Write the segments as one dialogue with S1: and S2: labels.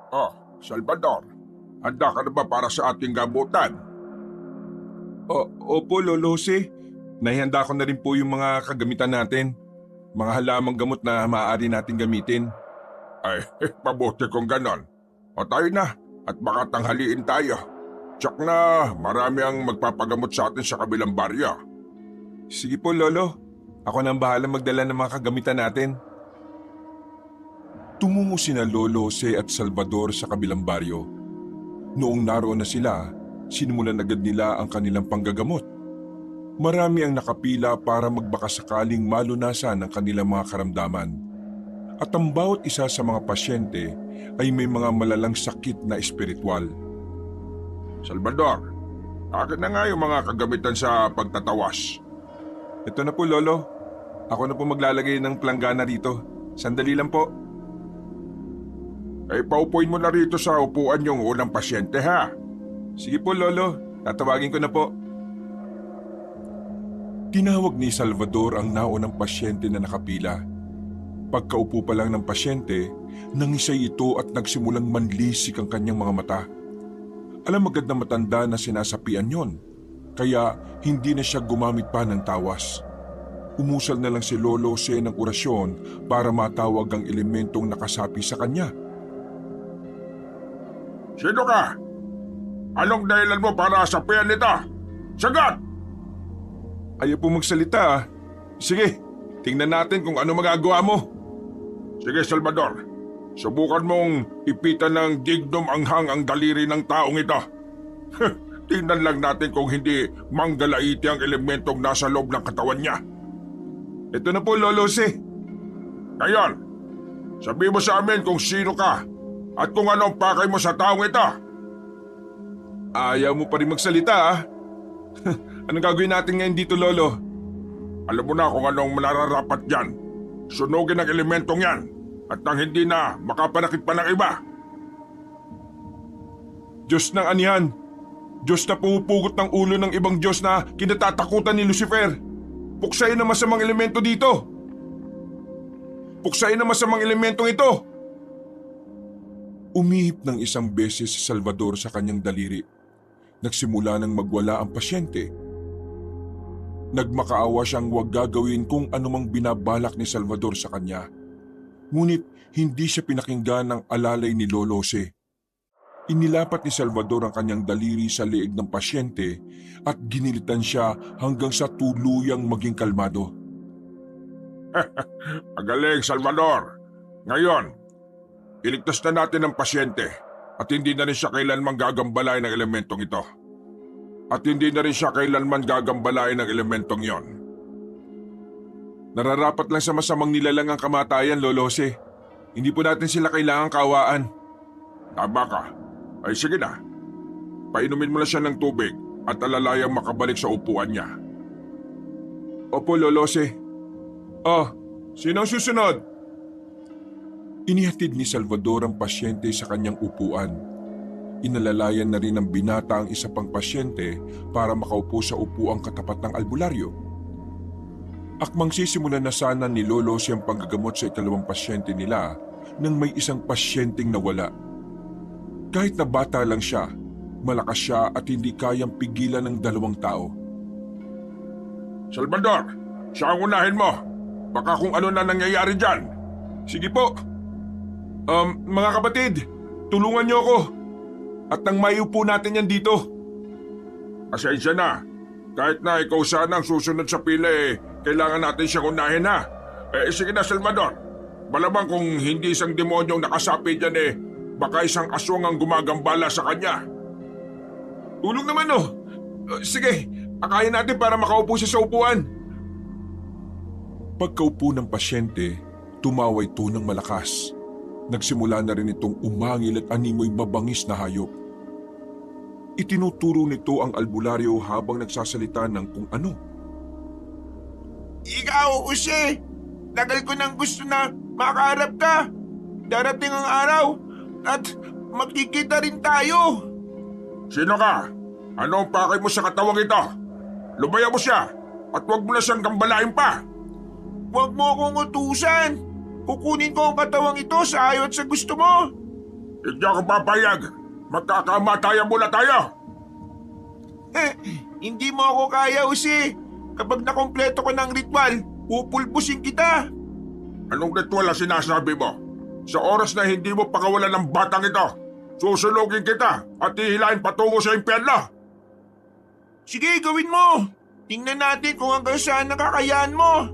S1: Oh, Salvador, handa ka na ba para sa ating gamutan?
S2: Opo, Lolo Jose. Naihanda ko na rin po yung mga kagamitan natin. Mga halamang gamot na maaari natin gamitin.
S1: Ay, mabuti kung ganon. O tayo na, at baka tanghaliin tayo. Tsak na, marami ang magpapagamot sa atin sa kabilang baryo.
S2: Sige po, Lolo. Ako nang bahala magdala ng mga kagamitan natin. Tumungo sina Lolo Jose at Salvador sa kabilang baryo. Noong naroon na sila, sinimulan agad nila ang kanilang panggagamot. Marami ang nakapila para magbakasakaling malunasan ang kanilang mga karamdaman. At ang bawat isa sa mga pasyente ay may mga malalang sakit na espiritual.
S1: Salvador, akin na nga yung mga kagamitan sa pagtatawas.
S2: Ito na po, Lolo. Ako na po maglalagay ng planggana rito. Sandali lang po.
S1: Ay, paupuin mo na rito sa upuan yung unang pasyente, ha?
S2: Sige po, Lolo. Tatawagin ko na po. Tinawag ni Salvador ang naunang pasyente na nakapila. Pagkaupo pa lang ng pasyente, nangisay ito at nagsimulang manlisik ang kanyang mga mata. Alam agad na matanda na sinasapian yon, kaya hindi na siya gumamit pa ng tawas. Umusal na lang si Lolo Jose ng orasyon para matawag ang elementong nakasapi sa kanya.
S1: Sino ka? Anong dahilan mo para sapian nito? Sagat!
S2: Ayaw po magsalita ah. Sige, tingnan natin kung ano magagawa mo.
S1: Sige, Salvador. Subukan mong ipitan ng digdom anghang ang daliri ng taong ito. Tingnan lang natin kung hindi manggalaiti ang elementong nasa loob ng katawan niya.
S2: Ito na po, Lolo Jose.
S1: Ngayon, sabi mo sa amin kung sino ka at kung anong pakay mo sa taong ito.
S2: Ayaw mo pa rin magsalita ah. Anong gagawin natin ngayon dito, Lolo?
S1: Alam mo na kung anong manararapat dyan. Sunugin ang elementong yan at nang hindi na makapanakit pa ng iba.
S2: Diyos ng anihan. Diyos na pumupugot ng ulo ng ibang Diyos na kinatatakutan ni Lucifer. Puksain ang masamang elemento dito. Puksain ang masamang elementong ito. Umihip ng isang beses si Salvador sa kanyang daliri. Nagsimula nang magwala ang pasyente. Nagmakaawa siyang huwag gagawin kung anumang binabalak ni Salvador sa kanya. Ngunit hindi siya pinakinggan ng alalay ni Lolo Jose. Inilapat ni Salvador ang kanyang daliri sa leeg ng pasyente at ginilitan siya hanggang sa tuluyang maging kalmado.
S1: Magaling, Salvador. Ngayon, iligtas na natin ang pasyente at hindi na rin siya kailanman gagambalay ng elementong ito. At hindi na rin siya kailanman gagambalay ng elementong yon.
S2: Nararapat lang sa masamang nilalang ang kamatayan, Lolo Jose. Hindi po natin sila kailangang kaawaan.
S1: Tama ka. Ay sige na. Painumin mo na siya ng tubig at alalayang makabalik sa upuan niya.
S2: Opo, Lolo Jose. Sino ang susunod? Inihatid ni Salvador ang pasyente sa kanyang upuan. Inalalayan na rin ng binata ang isa pang pasyente para makaupo sa upuang katapat ng albularyo. Akmang sisimulan na sana ni Lolo siyang panggagamot sa ikalawang pasyente nila nang may isang pasyenteng nawala. Kahit na bata lang siya, malakas siya at hindi kayang pigilan ng dalawang tao.
S1: Salvador, siya ang unahin mo. Baka kung ano na nangyayari dyan.
S2: Sige po. Mga kapatid, tulungan niyo ako. At nang maiupo natin yan dito.
S1: Pasensya na. Kahit na ikaw sana ang susunod sa pila kailangan natin siyang unahin ha. Sige na, Salvador. Malamang kung hindi isang demonyong nakasapi dyan baka isang aswang ang gumagambala sa kanya.
S2: Tulong naman oh. Sige, akayin natin para makaupo siya sa upuan. Pagkaupo ng pasyente, tumawa ito ng malakas. Nagsimula na rin itong umangil at animoy mabangis na hayop. Itinuturo nito ang albularyo habang nagsasalita ng kung ano.
S3: Ikaw, Jose! Tagal ko nang gusto na makaharap ka. Darating ang araw at magkikita rin tayo.
S1: Sino ka? Ano ang pakay mo sa katawang ito? Lumayan mo siya at huwag mo na siyang gambalain pa.
S3: Huwag mo akong utusan. Kukunin ko ang katawang ito sa ayaw at sa gusto mo.
S1: Hindi ako papayag. Magkakamatayan muna tayo.
S3: Hindi mo ako kaya, Jose. Kapag nakompleto ko ng ritual, pupulbusin kita.
S1: Anong ritual ang sinasabi mo? Sa oras na hindi mo pakawalan ng batang ito, susunugin kita at hihilahin patungo sa impyerno.
S3: Sige, gawin mo. Tingnan natin kung hanggang saan nakakayaan mo.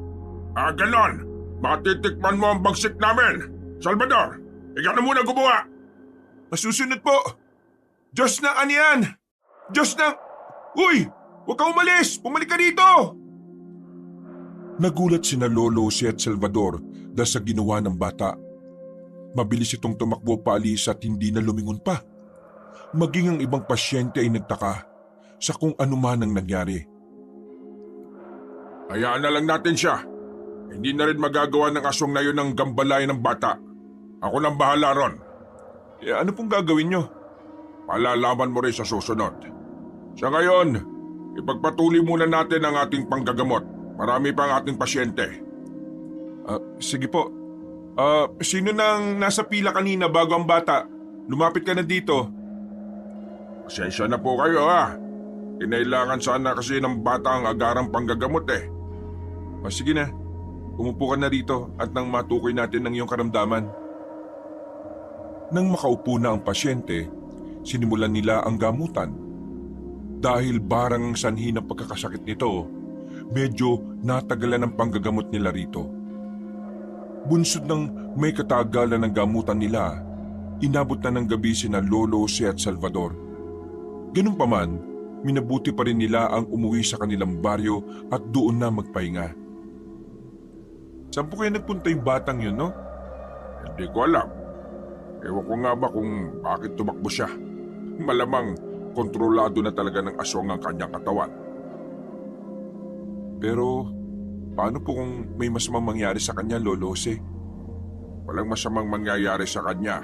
S1: Ganon. Matitikman mo ang bagsik namin. Salvador, ikaw na muna gumawa.
S3: Masusunod po. Diyos ng ano yan? Diyos ng... Uy! Huwag kang umalis! Bumalik ka dito!
S2: Nagulat sina Lolo Jose at Salvador dahil sa ginawa ng bata. Mabilis itong tumakbo paalis at hindi na lumingon pa. Maging ang ibang pasyente ay nagtaka sa kung ano man ang nangyari.
S1: Hayaan na lang natin siya. Hindi na rin magagawa ng aswang na yun ang gambalayan ng bata. Ako nang bahala ron.
S2: Ano pong gagawin nyo?
S1: Palalaman mo rin sa susunod. Sa ngayon, ipagpatuloy muna natin ang ating panggagamot. Marami pa ang ating pasyente.
S2: Sige po. Sino nang nasa pila kanina bago ang bata? Lumapit ka na dito.
S1: Pasensya na po kayo ha. Kinailangan sana kasi ng bata ang agarang panggagamot eh.
S2: Sige na. Umupo ka na rito at nang matukoy natin ang iyong karamdaman. Nang makaupo na ang pasyente, sinimulan nila ang gamutan. Dahil barang sanhi ng pagkakasakit nito, medyo natagalan ang panggagamot nila rito. Bunsod ng may katagalan ng gamutan nila, inabot na ng gabi sina Lolo Jose at Salvador. Ganun pa man, minabuti pa rin nila ang umuwi sa kanilang baryo at doon na magpahinga. Saan po kayo nagpunta yung batang yun, no?
S1: Hindi ko alam. Ewan ko nga ba kung bakit tumakbo siya. Malamang kontrolado na talaga ng aswang ang kanyang katawan.
S2: Pero paano po kung may masamang mangyari sa kanya, Lolo Jose?
S1: Walang masamang mangyayari sa kanya.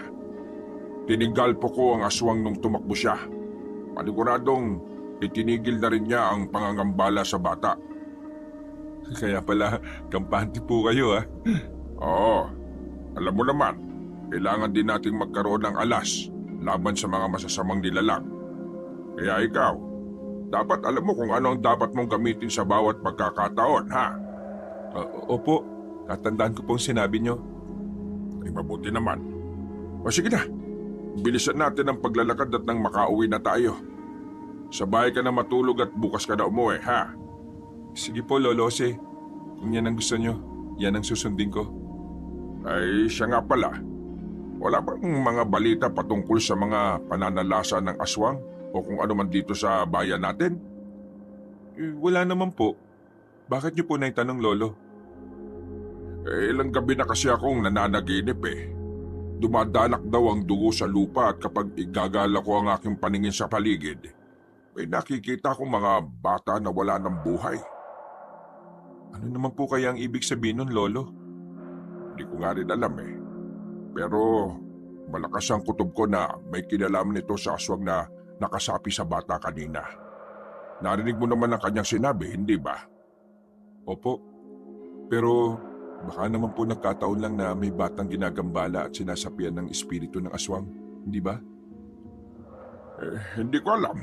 S1: Tinigal po ko ang aswang nung tumakbo siya. Paniguradong itinigil na rin niya ang pangangambala sa bata.
S2: Kaya pala, kampante po kayo
S1: Oo, alam mo naman, kailangan din nating magkaroon ng alas laban sa mga masasamang nilalang. Kaya ikaw, dapat alam mo kung ano ang dapat mong gamitin sa bawat pagkakataon, ha?
S2: Opo, tatandaan ko pong sinabi nyo.
S1: Ay mabuti naman. O sige na, bilisan natin ang paglalakad at nang makauwi na tayo. Sabay ka na matulog at bukas ka na umuwi, ha?
S2: Sige po, Lolo Jose. Kung yan ang gusto nyo, yan ang susundin ko.
S1: Ay siya nga pala. Wala bang mga balita patungkol sa mga pananalasa ng aswang o kung ano man dito sa bayan natin?
S2: Wala naman po. Bakit nyo po naitanong, Lolo?
S1: Ilang gabi na kasi akong nananaginip eh. Dumadalak daw ang dugo sa lupa at kapag igagala ko ang aking paningin sa paligid, may nakikita akong mga bata na wala ng buhay.
S2: Ano naman po kaya ang ibig sabihin nun, Lolo?
S1: Hindi ko nga rin alam eh. Pero malakas ang kutob ko na may kinalaman nito sa aswang na nakasapi sa bata kanina. Narinig mo naman ang kanyang sinabi, hindi ba?
S2: Opo. Pero baka naman po nagkataon lang na may batang ginagambala at sinasapian ng espiritu ng aswang, hindi ba?
S1: Hindi ko alam.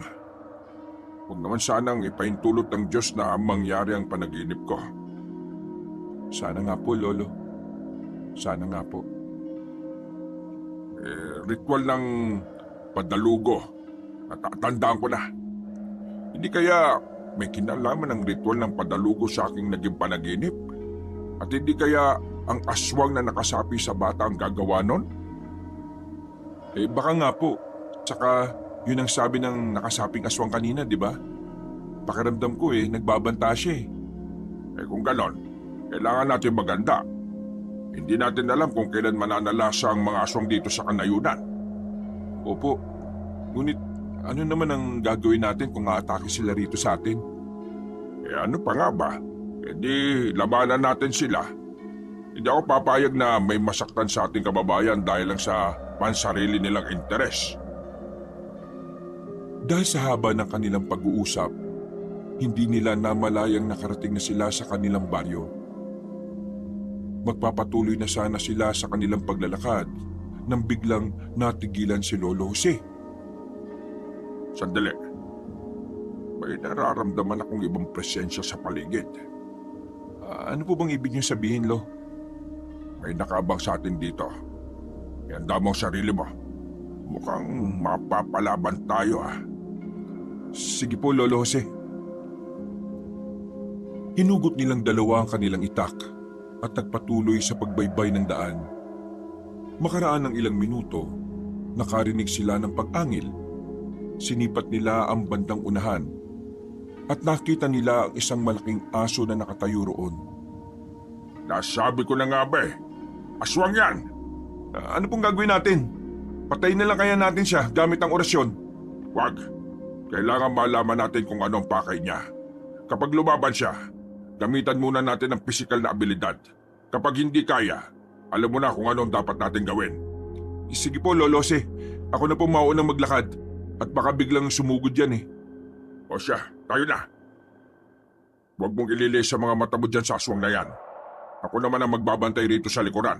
S1: Huwag naman sanang ipaintulot ng Diyos na mangyari ang panaginip ko.
S2: Sana nga po, Lolo. Sana nga po.
S1: Ritual ng padalugo. Natatandaan ko na. Hindi kaya may kinalaman ng ritual ng padalugo sa aking naging panaginip? At hindi kaya ang aswang na nakasapi sa bata ang gagawa nun?
S2: Baka nga po. Tsaka yun ang sabi ng nakasaping aswang kanina, di ba? Pakiramdam ko nagbabanta siya
S1: kung ganon, kailangan natin maganda. Hindi natin alam kung kailan mananalasa ang mga aswang dito sa kanayunan.
S2: Opo. Ngunit ano naman ang gagawin natin kung aatake sila rito sa atin?
S1: Ano pa nga ba? Di labanan natin sila. Hindi ako papayag na may masaktan sa ating kababayan dahil lang sa pansarili nilang interes.
S2: Dahil sa haba ng kanilang pag-uusap, hindi nila namalayang nakarating na sila sa kanilang baryo. Magpapatuloy na sana sila sa kanilang paglalakad nang biglang natigilan si Lolo Jose.
S1: Sandali. May nararamdaman akong ibang presensya sa paligid.
S2: Ano po bang ibig niyo sabihin, Lo?
S1: May nakaabang sa atin dito. Ihanda mo ang sarili mo. Mukhang mapapalaban tayo ah.
S2: Sige po, Lolo Jose. Hinugot nilang dalawa ang kanilang itak at nagpatuloy sa pagbaybay ng daan. Makaraan ng ilang minuto, nakarinig sila ng pag-angil. Sinipat nila ang bandang unahan at nakita nila ang isang malaking aso na nakatayo roon.
S1: Nasabi ko na nga ba eh. Aswang yan.
S2: Ano pong gagawin natin? Patayin na lang kaya natin siya gamit ang orasyon?
S1: Wag. Kailangan malaman natin kung ano ang pakay niya. Kapag lumaban siya, gamitan muna natin ang pisikal na abilidad. Kapag hindi kaya, alam mo na kung ano ang dapat natin gawin.
S2: Sige po, Lolo Jose. Ako na po maunang maglakad at baka biglang sumugod yan eh.
S1: O siya, tayo na. Huwag mong ililis sa mga mata mo dyan sa aswang na yan. Ako naman ang magbabantay rito sa likuran.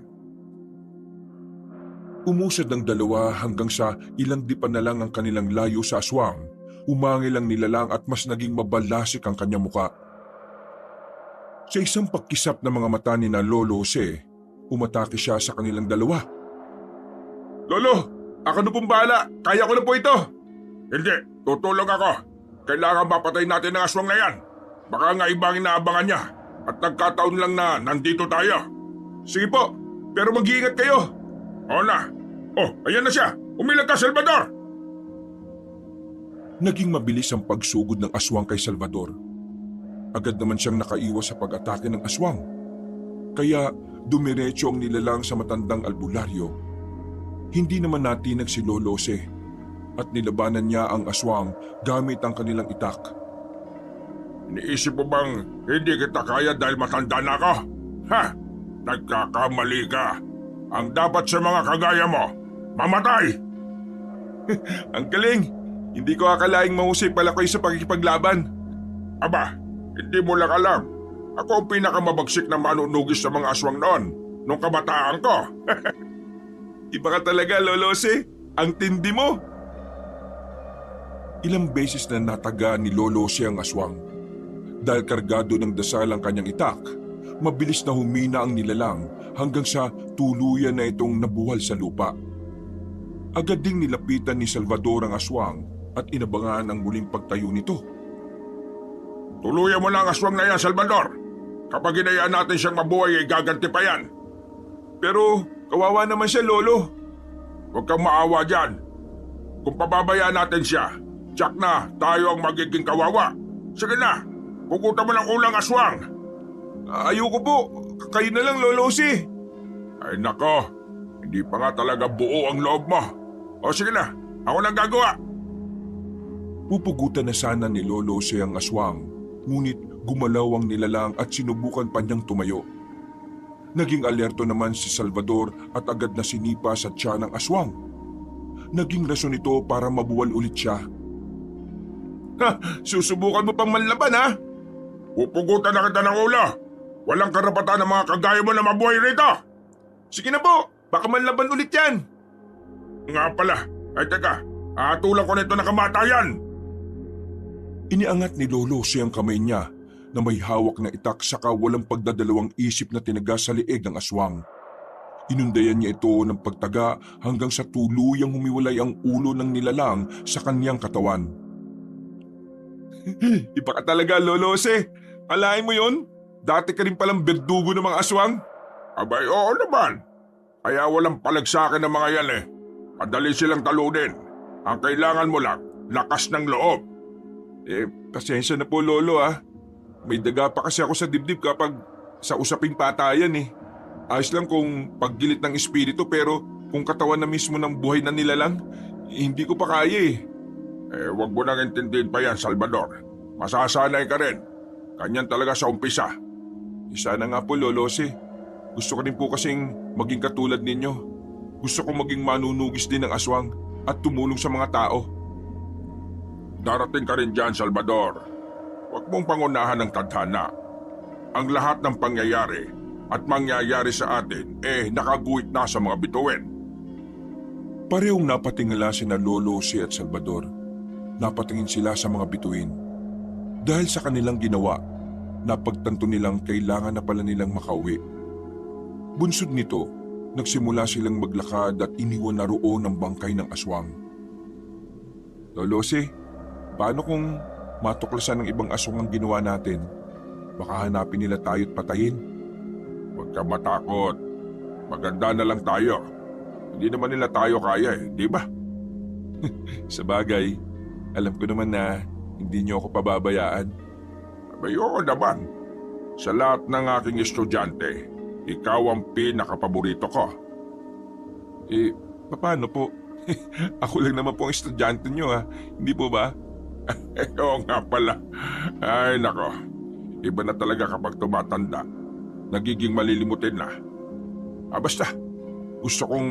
S2: Umusad ang dalawa hanggang sa ilang dipan na lang ang kanilang layo sa aswang. Umangil ang nilalang at mas naging mabalasik ang kanyang muka. Sa isang pagkisap ng mga mata ni na Lolo Jose, umatake siya sa kanilang dalawa.
S1: Lolo, ako na pong bahala. Kaya ko na po ito. Hindi, tutulong ako. Kailangan mapatay natin ang aswang na yan. Baka nga ibang inaabangan niya. At nagkataon lang na nandito tayo.
S2: Sige po, pero mag-iingat kayo.
S1: Oo na. Oh, ayan na siya. Umilag ka, Salvador.
S2: Naging mabilis ang pagsugod ng aswang kay Salvador. Agad naman siyang nakaiwas sa pag-atake ng aswang. Kaya dumiretso ang nilalang sa matandang albularyo. Hindi naman natinag si Lolo Jose at nilabanan niya ang aswang gamit ang kanilang itak.
S1: Iniisip mo bang hindi kita kaya dahil matanda na ako? Ha? Nagkakamali ka. Ang dapat sa mga kagaya mo, mamatay!
S2: Ang galing! Hindi ko akalaing mahusay pala kayo sa pakikipaglaban.
S1: Aba, hindi mo lang alam. Ako ang pinakamabagsik na manunugis sa mga aswang noon, nung kabataan ko.
S2: Iba ka talaga, Lolo Jose. Ang tindi mo. Ilang beses na nataga ni Lolo Jose ang aswang. Dahil kargado ng dasal ang kanyang itak, mabilis na humina ang nilalang hanggang sa tuluyan na itong nabuwal sa lupa. Agad ding nilapitan ni Salvador ang aswang at inabangan ang muling pagtayo nito.
S1: Tuluyan mo na ang aswang na yan, Salvador. Kapag hinayaan natin siyang mabuhay ay gaganti pa yan.
S2: Pero kawawa naman siya, Lolo.
S1: Huwag kang maawa dyan. Kung pababayaan natin siya, tiyak na tayo ang magiging kawawa. Sige na, pukutan mo ng ulang aswang.
S2: Ayoko po. Kayo na lang, Lolo Jose.
S1: Ay nako, hindi pa nga talaga buo ang loob mo. O sige na, ako nang gagawa.
S2: Pupugutan na sana ni Lolo Jose ang aswang, ngunit gumalaw ang nilalang at sinubukan pa niyang tumayo. Naging alerto naman si Salvador at agad na sinipa sa tiyan ng aswang. Naging rason ito para mabuwal ulit siya.
S3: Ha, susubukan mo pang manlaban ha?
S1: Pupugutan na kita ng ulo. Walang karapatan ng mga kagaya mo na mabuhay rito.
S3: Sige na po, baka manlaban ulit yan.
S1: Nga pala, ay teka, atulang ko nito na kamatayan.
S2: Iniangat ni Lolo Jose ang kamay niya na may hawak na itak saka walang pagdadalawang isip na tinaga sa lieg ng aswang. Inundayan niya ito ng pagtaga hanggang sa tuluyang humiwalay ang ulo ng nilalang sa kanyang katawan. Iba ka talaga, Lolo Jose. Alain mo yon? Dati ka rin palang berdugo ng mga aswang.
S1: Abay, oo naman. Kaya walang palag sa akin ng mga yan eh. Madali silang talunin. Ang kailangan mo lang, lakas ng loob.
S2: Pasensya na po, Lolo ah. May daga pa kasi ako sa dibdib kapag sa usaping patayan eh. Ayos lang kung paggilit ng espiritu pero kung katawan na mismo ng buhay na nilalang, hindi ko pa kaya eh.
S1: Wag mo nang intindihin pa yan, Salvador. Masasanay ka rin. Kanyan talaga sa umpisa.
S2: Sana nga po, Lolo Jose. Gusto ko rin po kasing maging katulad ninyo. Gusto kong maging manunugis din ng aswang at tumulong sa mga tao.
S1: Darating ka rin dyan, Salvador. Huwag mong pangunahan ng tadhana. Ang lahat ng pangyayari at mangyayari sa atin nakaguhit na sa mga bituin.
S2: Parehong napatingala sina Lolo Jose at Salvador. Napatingin sila sa mga bituin. Dahil sa kanilang ginawa, napagtanto nilang kailangan na pala nilang makauwi. Bunsod nito, nagsimula silang maglakad at iniwan na roon ang bangkay ng aswang. Lolo Jose, paano kung matuklasan ng ibang aswang ang ginawa natin? Baka hanapin nila tayo't patayin.
S1: Huwag ka matakot. Maganda na lang tayo. Hindi naman nila tayo kaya di ba?
S2: Sa bagay, alam ko naman na hindi niyo ako pababayaan.
S1: Ayoko naman. Sa lahat ng aking estudyante, ikaw ang pinakapaborito ko.
S2: Paano po? Ako lang naman po ang estudyante niyo hindi po ba?
S1: Oo nga pala. Ay nako, iba na talaga kapag tumatanda. Nagiging malilimutin na. Basta, gusto kong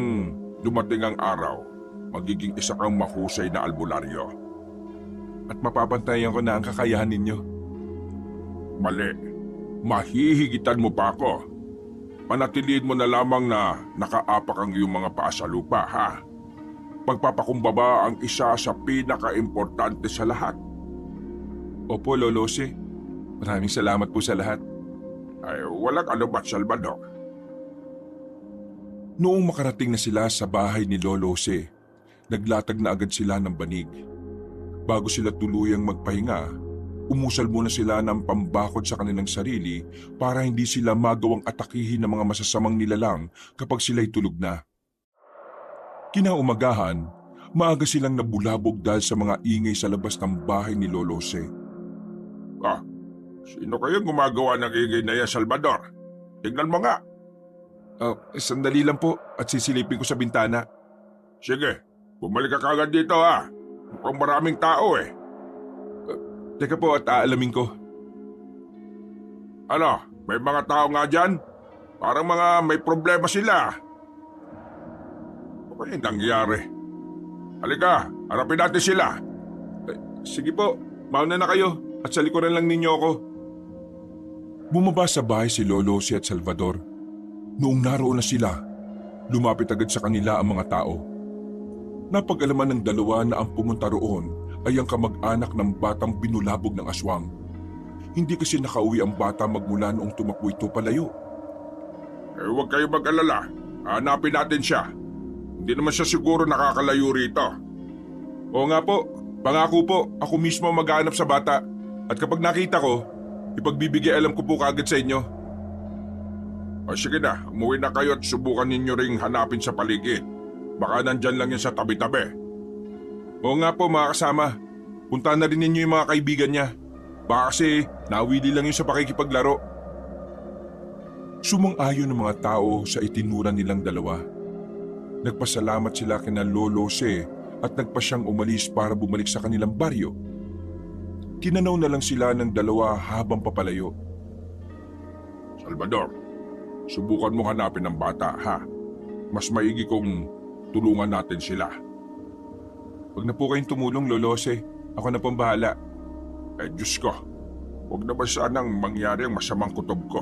S1: dumating ang araw, magiging isa kang mahusay na albularyo.
S2: At mapapantayan ko na ang kakayahan ninyo.
S1: Mali. Mahihigitan mo pa ako. Panatiliin mo na lamang na nakaapak ang iyong mga paa sa lupa, ha? Pagpapakumbaba ang isa sa pinaka-importante sa lahat.
S2: Opo, Lolo Jose. Maraming salamat po sa lahat.
S1: Ay, walang anuman, Salvador.
S2: Noong makarating na sila sa bahay ni Lolo Jose, naglatag na agad sila ng banig. Bago sila tuluyang magpahinga, umusal muna sila ng pambakod sa kanilang sarili para hindi sila magawang atakihin ng mga masasamang nilalang kapag sila'y tulog na. Kinaumagahan, maaga silang nabulabog dahil sa mga ingay sa labas ng bahay ni Lolo Jose.
S1: Sino kayang gumagawa ng ingay na yan, Salvador? Tingnan mo nga.
S2: Sandali lang po at sisilipin ko sa bintana.
S1: Sige, bumalik ka kagad dito ha. Mukhang maraming tao
S2: Teka po at aalamin ko.
S1: Ano, may mga tao nga dyan? Parang mga may problema sila. Ano ba yung nangyari? Halika, harapin natin sila.
S2: Sige po, mauna na kayo at sa likuran lang ninyo ako. Bumaba sa bahay si Lolo Jose at Salvador. Noong naroon na sila, lumapit agad sa kanila ang mga tao. Napag-alaman ng dalawa na ang pumunta roon ay ang kamag-anak ng batang binulabog ng aswang. Hindi kasi nakauwi ang bata magmula noong tumakbo ito palayo.
S1: Huwag kayo mag-alala. Hanapin natin siya. Hindi naman siya siguro nakakalayo rito.
S2: Oo nga po, pangako po, ako mismo maghanap sa bata. At kapag nakita ko, ipagbibigay alam ko po kagad sa inyo.
S1: Sige na, umuwi na kayo at subukan ninyo ring hanapin sa paligid. Baka nandyan lang yan sa tabi-tabi.
S2: Oo nga po mga kasama, puntahan na rin ninyo yung mga kaibigan niya. Baka kasi nawili lang yun sa pakikipaglaro. Sumang-ayon ng mga tao sa itinura nilang dalawa. Nagpasalamat sila kina Lolo Jose at nagpasyang umalis para bumalik sa kanilang baryo. Tinanaw na lang sila ng dalawa habang papalayo.
S1: Salvador, subukan mo hanapin ang bata, ha? Mas maigi kung tulungan natin sila.
S2: Huwag na po kayong tumulong, Lolo Jose. Ako na pong bahala.
S1: Diyos ko, huwag na ba sanang mangyari ang masamang kutob ko?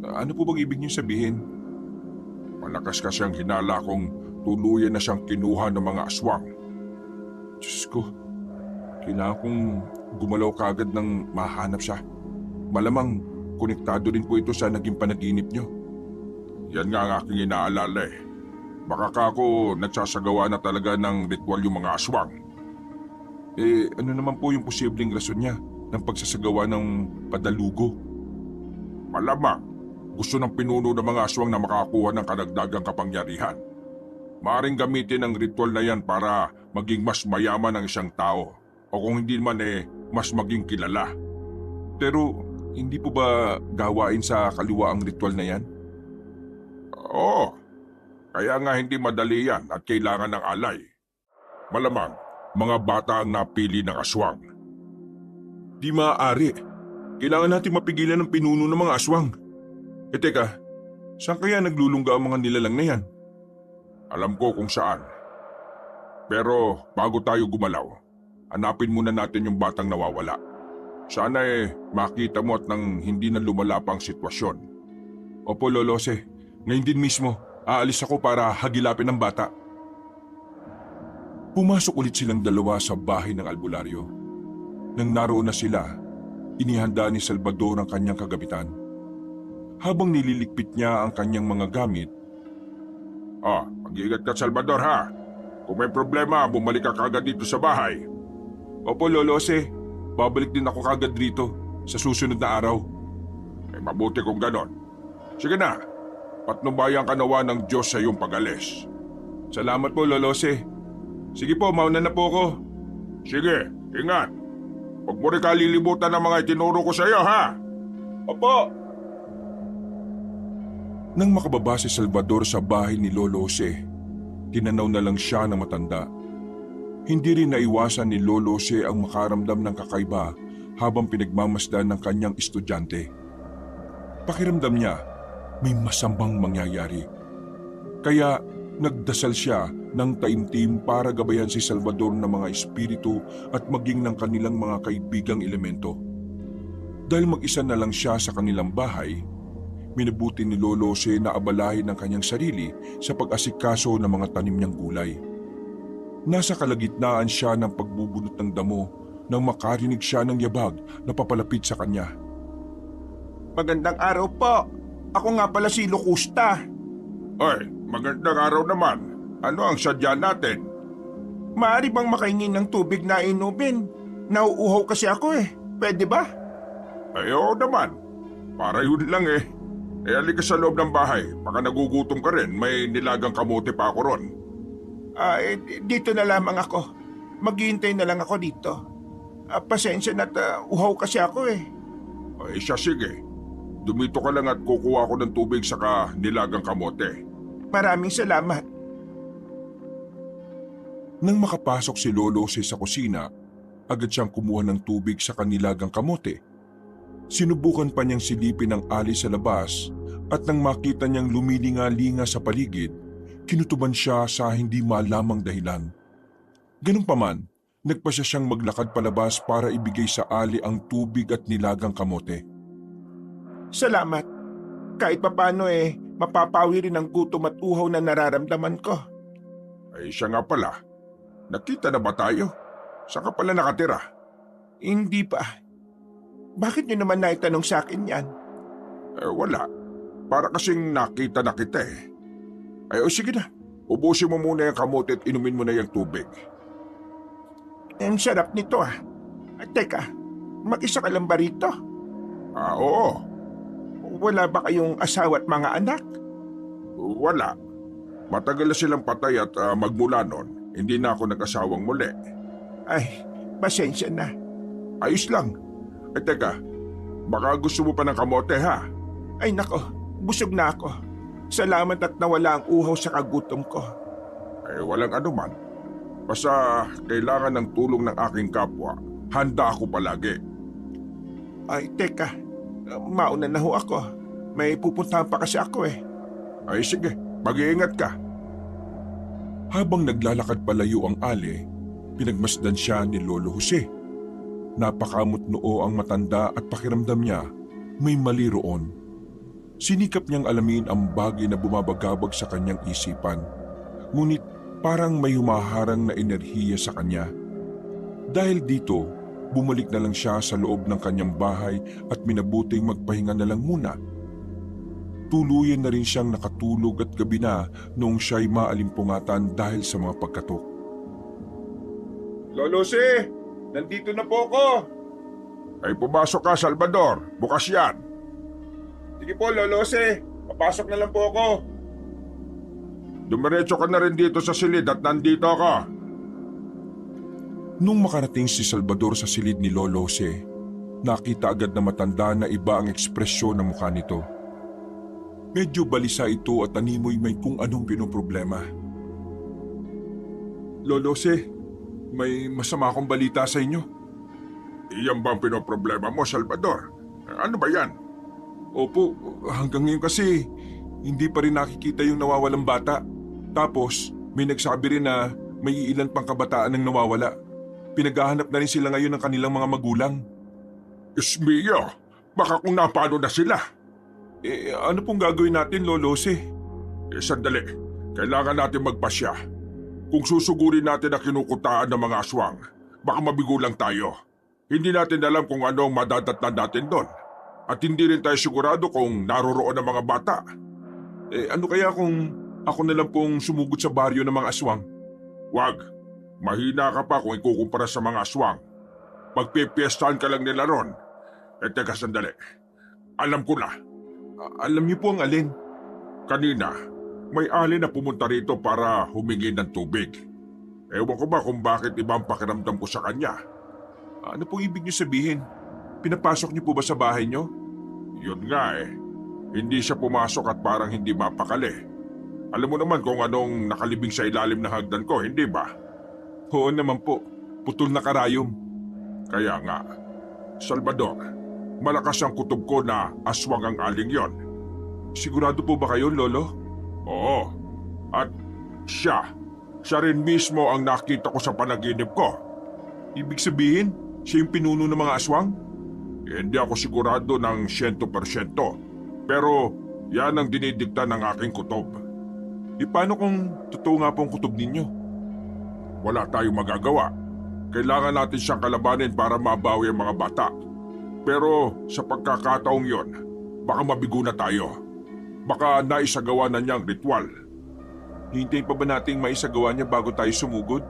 S2: Ano po bang ibig niyo sabihin?
S1: Malakas kasi ang hinala kong tuluyan na siyang kinuha ng mga aswang.
S2: Diyos ko, kailangan kong gumalaw kagad ng mahanap siya. Malamang konektado rin po ito sa naging panaginip niyo.
S1: Yan nga ang aking inaalala Baka ka ako nagsasagawa na talaga ng ritual yung mga aswang.
S2: Ano naman po yung posibleng rason niya ng pagsasagawa ng padalugo?
S1: Malamang, gusto ng pinuno ng mga aswang na makakuha ng karagdagang kapangyarihan. Maaring gamitin ang ritual na yan para maging mas mayaman ang isang tao. O kung hindi man mas maging kilala.
S2: Pero hindi po ba gawain sa kaliwa ang ritual na yan?
S1: Oo. Kaya nga hindi madali yan at kailangan ng alay. Malamang, mga bata ang napili ng aswang.
S2: Di maaari. Kailangan natin mapigilan ng pinuno ng mga aswang. Teka, saan kaya naglulungga ang mga nilalang na yan?
S1: Alam ko kung saan. Pero bago tayo gumalaw, hanapin muna natin yung batang nawawala. Sana makita mo at nang hindi na lumala pa ang sitwasyon.
S2: Opo, Lolo Jose. Ngayon din mismo. Aalis ako para hagilapin ang bata. Pumasok ulit silang dalawa sa bahay ng albularyo. Nang naroon na sila, inihanda ni Salvador ang kanyang kagamitan. Habang nililigpit niya ang kanyang mga gamit,
S1: Mag-iingat ka Salvador ha. Kung may problema, bumalik ka kagad dito sa bahay.
S2: "Opo, Lolo Jose, babalik din ako kagad rito sa susunod na araw."
S1: Mabuti kung ganon. Sige na, patnubayan ka nawa ng Diyos sa iyong pag-alis.
S2: "Salamat po, Lolo Jose. Sige po, mauna na po ako."
S1: Sige, ingat. Huwag mo rin kalilimutan ng mga itinuro ko sa iyo ha.
S2: "Opo." Nang makababa si Salvador sa bahay ni Lolo Jose, tinanaw na lang siya ng matanda. Hindi rin naiwasan ni Lolo Jose ang makaramdam ng kakaiba habang pinagmamasdan ng kanyang estudyante. Pakiramdam niya, may masamang mangyayari. Kaya nagdasal siya ng taimtim para gabayan si Salvador ng mga espiritu at maging ng kanilang mga kaibigang elemento. Dahil mag-isa na lang siya sa kanilang bahay, minabuti ni Lolo Jose na abalahin ang kanyang sarili sa pag-asikaso ng mga tanim niyang gulay. Nasa kalagitnaan siya ng pagbubunot ng damo nang makarinig siya ng yabag na papalapit sa kanya.
S3: Magandang araw po. Ako nga pala si Locusta.
S1: Oy, magandang araw naman. Ano ang sadya natin?
S3: Maaari bang makaingin ng tubig na inumin? Nauuhaw kasi ako eh. Pwede ba?
S1: Ay, oo naman. Para yun lang eh. Halika sa loob ng bahay. Baka nagugutom ka rin. May nilagang kamote pa ako ron.
S3: Dito na lamang ako. Maghihintay na lang ako dito. Pasensya na't uhaw kasi ako eh.
S1: Ay, siya sige. Dumito ka lang at kukuha ako ng tubig saka nilagang kamote.
S3: Maraming salamat.
S2: Nang makapasok si Lolo Jose sa kusina, agad siyang kumuha ng tubig sa kanilagang kamote. Sinubukan pa niyang silipin ang ali sa labas at nang makita niyang lumilinga-linga sa paligid, kinutuban siya sa hindi malamang dahilan. Ganun pa man, nagpasya siyang maglakad palabas para ibigay sa ali ang tubig at nilagang kamote.
S3: Salamat. Kahit papano mapapawi rin ang gutom at uhaw na nararamdaman ko.
S1: Ay, siya nga pala. Nakita na ba tayo? Saan ka pala nakatira?
S3: Hindi pa. Bakit niyo naman naitanong sa akin yan?
S1: Wala. Para kasing nakita na kita eh. Sige na. Ubusin mo muna yung kamote at inumin mo na yung tubig.
S3: Ang sarap nito ah. Teka, mag-isa ka lang ba rito?
S1: Oo.
S3: Wala ba kayong asawa at mga anak?
S1: Wala. Matagal na silang patay at magmula nun, hindi na ako nag-asawang muli.
S3: Ay, pasensya na.
S1: Ayos lang. Teka, baka gusto mo pa ng kamote ha?
S3: Ay nako, busog na ako. Salamat at nawala ang uhaw sa kagutom ko.
S1: Walang anuman. Basta kailangan ng tulong ng aking kapwa. Handa ako palagi.
S3: Ay, teka. Mauna na ho ako. May pupuntahan pa kasi ako eh.
S1: Sige, mag-iingat ka.
S2: Habang naglalakad palayo ang ali, pinagmasdan siya ni Lolo Jose. Napakamot noo ang matanda at pakiramdam niya may mali roon. Sinikap niyang alamin ang bagay na bumabagabag sa kanyang isipan. Ngunit parang may humaharang na enerhiya sa kanya. Dahil dito, bumalik na lang siya sa loob ng kanyang bahay at minabuting magpahinga na lang muna. Tuluyan na rin siyang nakatulog at gabi na noong siya'y maalimpungatan dahil sa mga pagkatok.
S3: Lolo Jose! Nandito na po ako!
S1: Pumasok ka, Salvador. Bukas yan.
S3: Sige po, Lolo Jose. Papasok na lang po ako.
S1: Dumiretso ka na rin dito sa silid at nandito ka.
S2: Nung makarating si Salvador sa silid ni Lolo Jose, nakita agad na matanda na iba ang ekspresyon ng mukha nito. Medyo balisa ito at animoy may kung anong pinoproblema. "Lolo Jose, may masama akong balita sa inyo."
S1: Iyan ba ang pinoproblema mo, Salvador? Ano ba yan?
S2: "Opo, hanggang ngayon kasi hindi pa rin nakikita yung nawawalang bata. Tapos may nagsabi rin na may ilan pang kabataan ang nawawala. Pinaghahanap na rin sila ngayon ng kanilang mga magulang."
S1: Ismiyo, baka kung napano na sila.
S2: Ano pong gagawin natin, Lolo Jose?
S1: Sandali, kailangan natin magpasya. Kung susugurin natin na kinukutaan ng mga aswang, baka mabigo lang tayo. Hindi natin alam kung ano ang madadatnan natin doon. At hindi rin tayo sigurado kung naroroon ang mga bata.
S2: Ano kaya kung ako na lang pong sumugod sa baryo ng mga aswang?
S1: Wag, mahina ka pa kung ikukumpara sa mga aswang. Pagpipiestahan ka lang nila ron. Teka sandali. Alam ko na.
S2: Alam niyo po ang alin?
S1: Kanina, may alin na pumunta rito para humingi ng tubig. Ewan ko ba kung bakit iba ang pakiramdam ko sa kanya.
S2: Ano pong ibig niyo sabihin? Pinapasok niyo po ba sa bahay niyo?
S1: Yun nga eh. Hindi siya pumasok at parang hindi mapakali. Alam mo naman kung anong nakalibing sa ilalim ng hagdan ko, hindi ba?
S2: Oo naman po. Putol na karayom.
S1: Kaya nga, Salvador, malakas ang kutob ko na aswang ang aling yon.
S2: Sigurado po ba kayo, Lolo?
S1: Oo. At siya rin mismo ang nakita ko sa panaginip ko.
S2: Ibig sabihin, siya yung pinuno ng mga aswang?
S1: Hindi ako sigurado ng 100%. Pero yan ang dinidikta ng aking kutob.
S2: Paano kung totoo nga pong kutob ninyo?
S1: Wala tayong magagawa. Kailangan natin siyang kalabanin para mabawi ang mga bata. Pero sa pagkakataong yon, baka mabigo na tayo. Baka naisagawa na niyang ritual.
S2: Hintayin pa ba nating maisagawa niya bago tayo sumugod?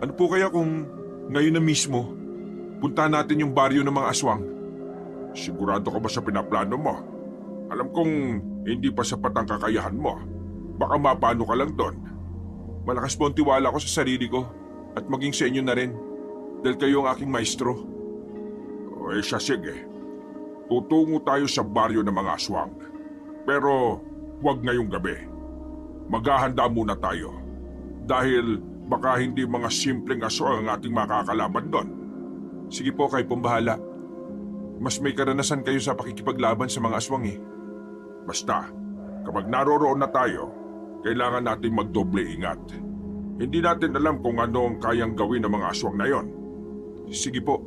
S2: Ano po kaya kung ngayon na mismo, punta natin yung baryo ng mga aswang?
S1: Sigurado ka ba sa pinaplano mo? Alam kong hindi pa sapat ang kakayahan mo. Baka mapano ka lang doon.
S2: Malakas po ang tiwala ko sa sarili ko at maging sa inyo na rin dahil kayo ang aking maestro.
S1: Siya sige. Tutungo tayo sa baryo ng mga aswang. Pero huwag ngayong gabi. Maghahanda muna tayo. Dahil baka hindi mga simpleng aswang ang ating makakalaban doon.
S2: Sige po, kayo pong bahala. Mas may karanasan kayo sa pakikipaglaban sa mga aswang eh.
S1: Basta, kapag naroroon na tayo, kailangan natin magdoble ingat. Hindi natin alam kung ano ang kayang gawin ng mga aswang na yon.
S2: Sige po,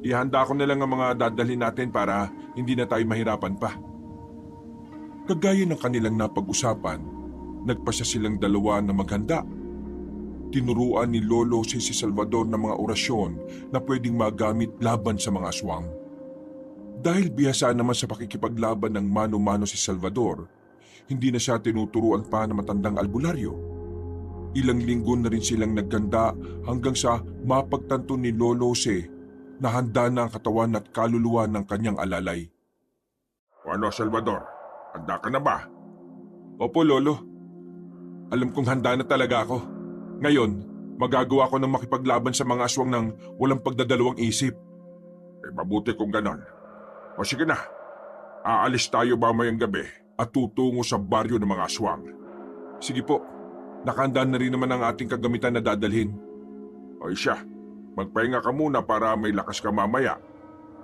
S2: ihanda ko na lang ang mga dadalhin natin para hindi na tayo mahirapan pa. Kagaya ng kanilang napag-usapan, nagpasya silang dalawa na maghanda. Tinuruan ni Lolo si Salvador ng mga orasyon na pwedeng magamit laban sa mga aswang. Dahil bihasa naman sa pakikipaglaban ng mano-mano si Salvador, hindi na siya tinuturuan pa ng matandang albularyo. Ilang linggo na rin silang nagganda hanggang sa mapagtanto ni Lolo Jose na handa na ang katawan at kaluluwa ng kanyang alalay.
S1: Ano, Salvador? Handa ka na ba?
S2: Opo, Lolo. Alam kong handa na talaga ako. Ngayon, magagawa ko ng makipaglaban sa mga aswang ng walang pagdadalawang isip.
S1: Mabuti kung ganon. O sige na, aalis tayo mamayang gabi at tutungo sa baryo ng mga aswang.
S2: Sige po, nakahandaan na rin naman ang ating kagamitan na dadalhin.
S1: O siya, magpahinga ka muna para may lakas ka mamaya.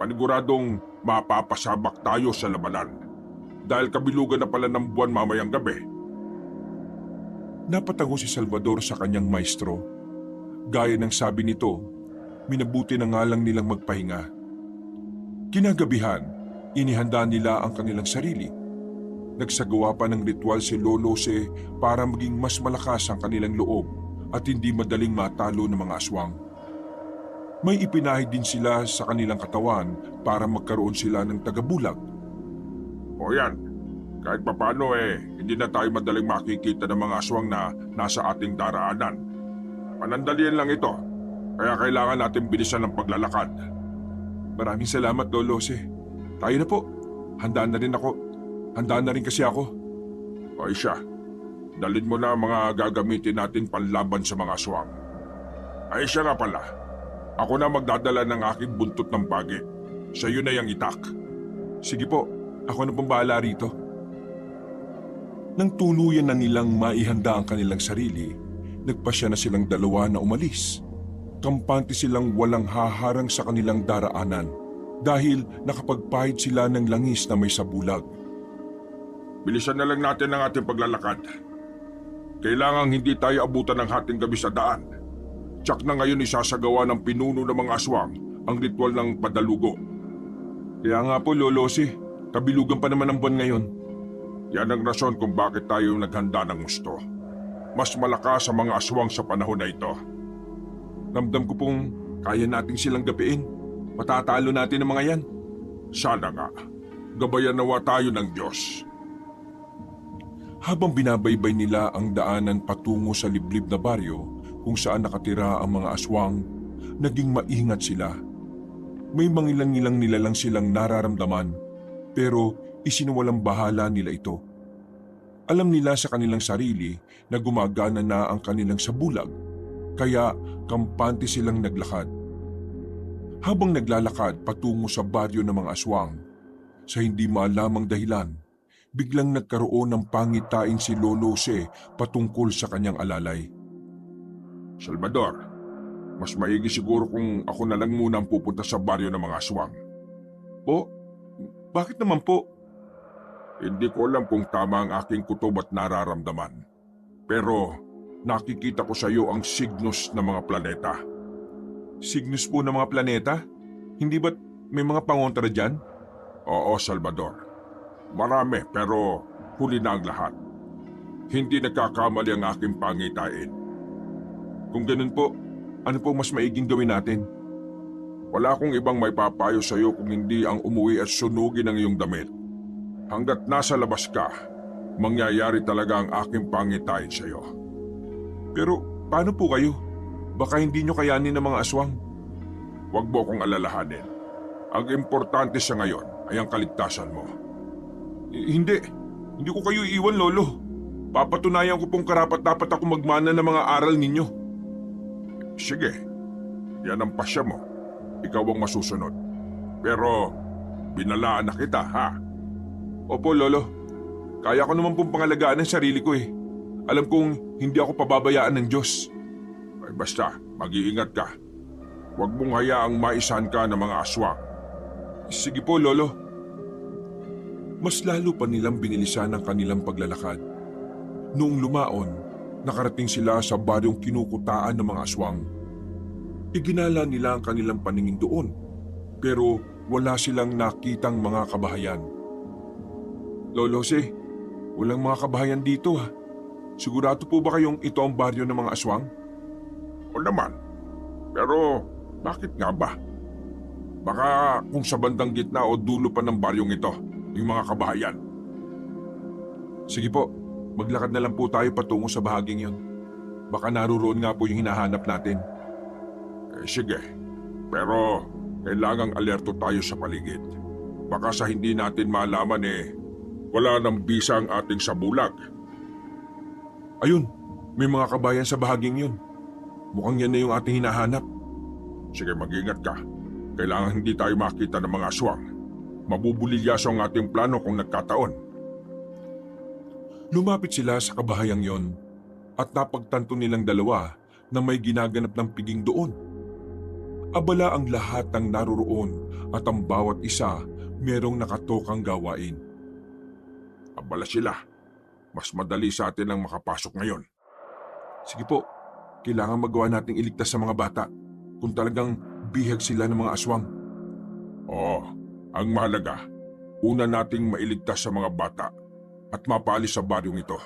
S1: Paniguradong mapapasabak tayo sa labanan. Dahil kabilugan na pala ng buwan mamayang gabi.
S2: Napatango si Salvador sa kanyang maestro. Gaya ng sabi nito, minabuti na nga lang nilang magpahinga. Kinagabihan, inihanda nila ang kanilang sarili. Nagsagawa pa ng ritual si Lolo Jose para maging mas malakas ang kanilang loob at hindi madaling matalo ng mga aswang. May ipinahid din sila sa kanilang katawan para magkaroon sila ng tagabulag.
S1: O yan, kahit papano hindi na tayo madaling makikita ng mga aswang na nasa ating daraanan. Panandalian lang ito, kaya kailangan natin bilisan ng paglalakad.
S2: Maraming salamat, Lolo Jose. Tayo na po. Handaan na rin ako. Handaan na rin kasi ako.
S1: O siya, dalhin mo na ang mga gagamitin natin panlaban sa mga aswang. Ay siya nga pala, ako na magdadala ng aking buntot ng bagi. Sa iyo na yung itak.
S2: Sige po, ako na pong bahala rito. Nang tuluyan na nilang maihanda ang kanilang sarili, nagpasya na silang dalawa na umalis. Kampante silang walang haharang sa kanilang daraanan dahil nakapagpahid sila ng langis na may sabulag.
S1: Bilisan na lang natin ang ating paglalakad. Kailangang hindi tayo abutan ng hating gabi sa daan. Tsak na ngayon isasagawa ng pinuno ng mga aswang ang ritual ng padalugo.
S2: Kaya nga po, Lolo Jose, kabilugan pa naman ang buwan ngayon.
S1: Yan ang rason kung bakit tayo naghanda ng gusto. mas malakas sa mga aswang sa panahon na ito.
S2: Ramdam ko pong kaya nating silang gapiin. Matatalo natin ang mga yan.
S1: Sana nga, gabayan nawa tayo ng Diyos.
S2: Habang binabaybay nila ang daanan patungo sa liblib na baryo kung saan nakatira ang mga aswang, naging maingat sila. May mangilang-ilang nilalang silang nararamdaman pero isinuwalang bahala nila ito. Alam nila sa kanilang sarili na gumagana na ang kanilang sabulag, kaya kampante silang naglakad. Habang naglalakad patungo sa baryo ng mga aswang, sa hindi malamang dahilan, biglang nagkaroon ng pangitain si Lolo Jose patungkol sa kanyang alalay.
S1: Salvador, mas maigi siguro kung ako na lang muna ang pupunta sa baryo ng mga aswang.
S2: Po? Bakit naman po?
S1: Hindi ko alam kung tama ang aking kutob at nararamdaman. Pero nakikita ko sa iyo ang signos ng mga planeta.
S2: Signos po ng mga planeta? Hindi ba't may mga pangontra dyan?
S1: Oo, Salvador. Marami pero huli na ang lahat. Hindi nagkakamali ang aking pangitain.
S2: Kung ganun po, ano po mas maiging gawin natin?
S1: Wala akong ibang may papayo sa iyo kung hindi ang umuwi at sunugin ang iyong damit. Hanggat nasa labas ka, mangyayari talaga ang aking pangitain sa iyo.
S2: Pero paano po kayo? Baka hindi nyo kayanin ng mga aswang.
S1: Huwag mo kong alalahanin. Ang importante sa ngayon ay ang kaligtasan mo.
S2: Hindi ko kayo iiwan, Lolo. Papatunayan ko pong karapat-dapat ako magmana ng mga aral ninyo.
S1: Sige, yan ang pasya mo. Ikaw ang masusunod. Pero binalaan na kita, ha?
S2: Opo, Lolo. Kaya ko naman pong pangalagaan ang sarili ko eh. Alam kong hindi ako pababayaan ng Diyos.
S1: Ay basta, mag-iingat ka. Huwag mong hayaang maisahan ka ng mga aswang.
S2: Sige po, Lolo. Mas lalo pa nilang binilisan ang kanilang paglalakad. Noong lumaon, nakarating sila sa baryong kinukutaan ng mga aswang. Iginala nila ang kanilang paningin doon, pero wala silang nakitang mga kabahayan. Lolo Jose, walang mga kabahayan dito ha. Sigurado po ba kayong ito ang baryo ng mga aswang?
S1: O naman. Pero bakit nga ba? Baka kung sa bandang gitna o dulo pa ng baryong ito, yung mga kabahayan.
S2: Sige po, maglakad na lang po tayo patungo sa bahaging yon. Baka naroon nga po yung hinahanap natin.
S1: Sige, pero kailangang alerto tayo sa paligid. Baka sa hindi natin malaman wala nang bisa ang ating sabulag.
S2: Ayun, may mga kabayan sa bahaging yun. Mukhang yan na yung ating hinahanap.
S1: Sige, mag-ingat ka. Kailangan hindi tayo makita ng mga aswang. Mabubulilyaso ang ating plano kung nagkataon.
S2: Lumapit sila sa kabahayang yon at napagtanto nilang dalawa na may ginaganap ng piging doon. Abala ang lahat ng naroroon at ang bawat isa merong nakatokang gawain.
S1: Abala sila. Mas madali sa atin ang makapasok ngayon.
S2: Sige po, kailangan magawa nating iligtas sa mga bata kung talagang bihag sila ng mga aswang.
S1: Oo, ang mahalaga, una nating mailigtas sa mga bata at mapalis sa baryong ito.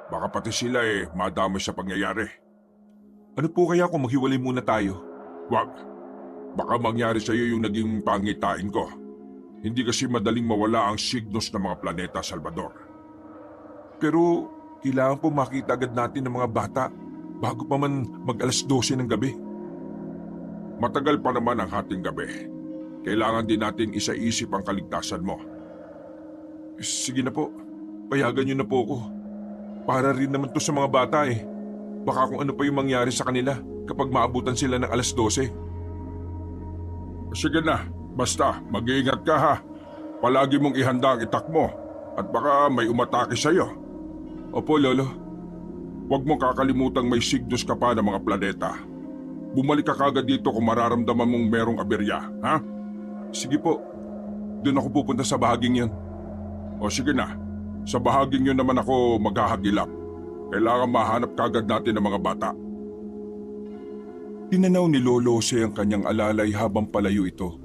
S1: Baka pati sila madamay sa pangyayari.
S2: Ano po kaya kung maghiwalay muna tayo?
S1: Wag. Baka mangyari sa iyo yung naging pangitain ko. Hindi kasi madaling mawala ang signos ng mga planeta, Salvador.
S2: Pero kailangan po makita agad natin ng mga bata bago pa man mag-alas 12 ng gabi.
S1: Matagal pa naman ang hating gabi. Kailangan din natin isaisip ang kaligtasan mo.
S2: Sige na po, payagan niyo na po ako. Para rin naman to sa mga bata eh. Baka kung ano pa yung mangyari sa kanila kapag maabutan sila ng alas 12.
S1: Sige na, basta mag-iingat ka ha. Palagi mong ihanda ang itak mo at baka may umatake sa iyo.
S2: Opo, Lolo.
S1: Huwag mong kakalimutang may signos ka pa ng mga planeta. Bumalik ka kagad dito kung mararamdaman mong merong aberya, ha?
S2: Sige po, doon ako pupunta sa bahaging yan.
S1: O sige na, sa bahaging yun naman ako maghahagilap. Kailangan mahanap kagad natin ang mga bata.
S2: Tinanaw ni Lolo Jose ang kanyang alalay habang palayo ito.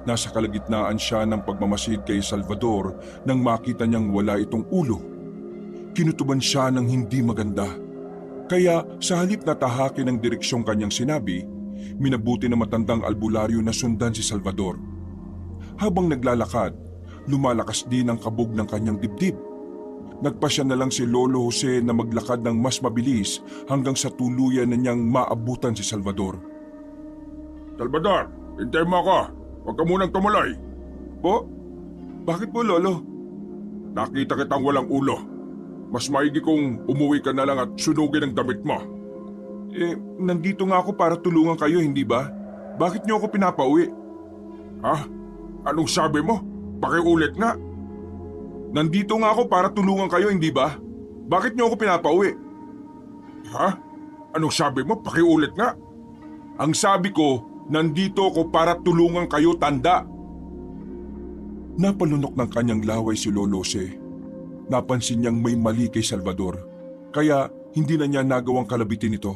S2: Nasa kalagitnaan siya ng pagmamasid kay Salvador nang makita niyang wala itong ulo. kinutuban siya ng hindi maganda. Kaya sa halip na tahakin ang direksyong kanyang sinabi, minabuti na matandang albularyo na sundan si Salvador. Habang naglalakad, lumalakas din ang kabog ng kanyang dibdib. Nagpasya na lang si Lolo Jose na maglakad ng mas mabilis hanggang sa tuluyan na niyang maabutan si Salvador.
S1: Salvador, hintayin mo ako. Huwag ka munang tumuloy.
S2: Po? Bakit po, Lolo?
S1: Nakita kitang walang ulo. Mas maigi kung umuwi ka na lang at sunugin ang damit mo.
S2: Nandito nga ako para tulungan kayo, hindi ba? Bakit niyo ako pinapauwi?
S1: Ha? Anong sabi mo? Pakiulit nga.
S2: Nandito nga ako para tulungan kayo, hindi ba? Bakit niyo ako pinapauwi?
S1: Ha? Anong sabi mo? Pakiulit nga.
S2: Ang sabi ko, nandito ako para tulungan kayo, tanda. Napalunok ng kanyang laway si Lolo Jose. Napansin niyang may mali kay Salvador, kaya hindi na niya nagawang kalabitin ito.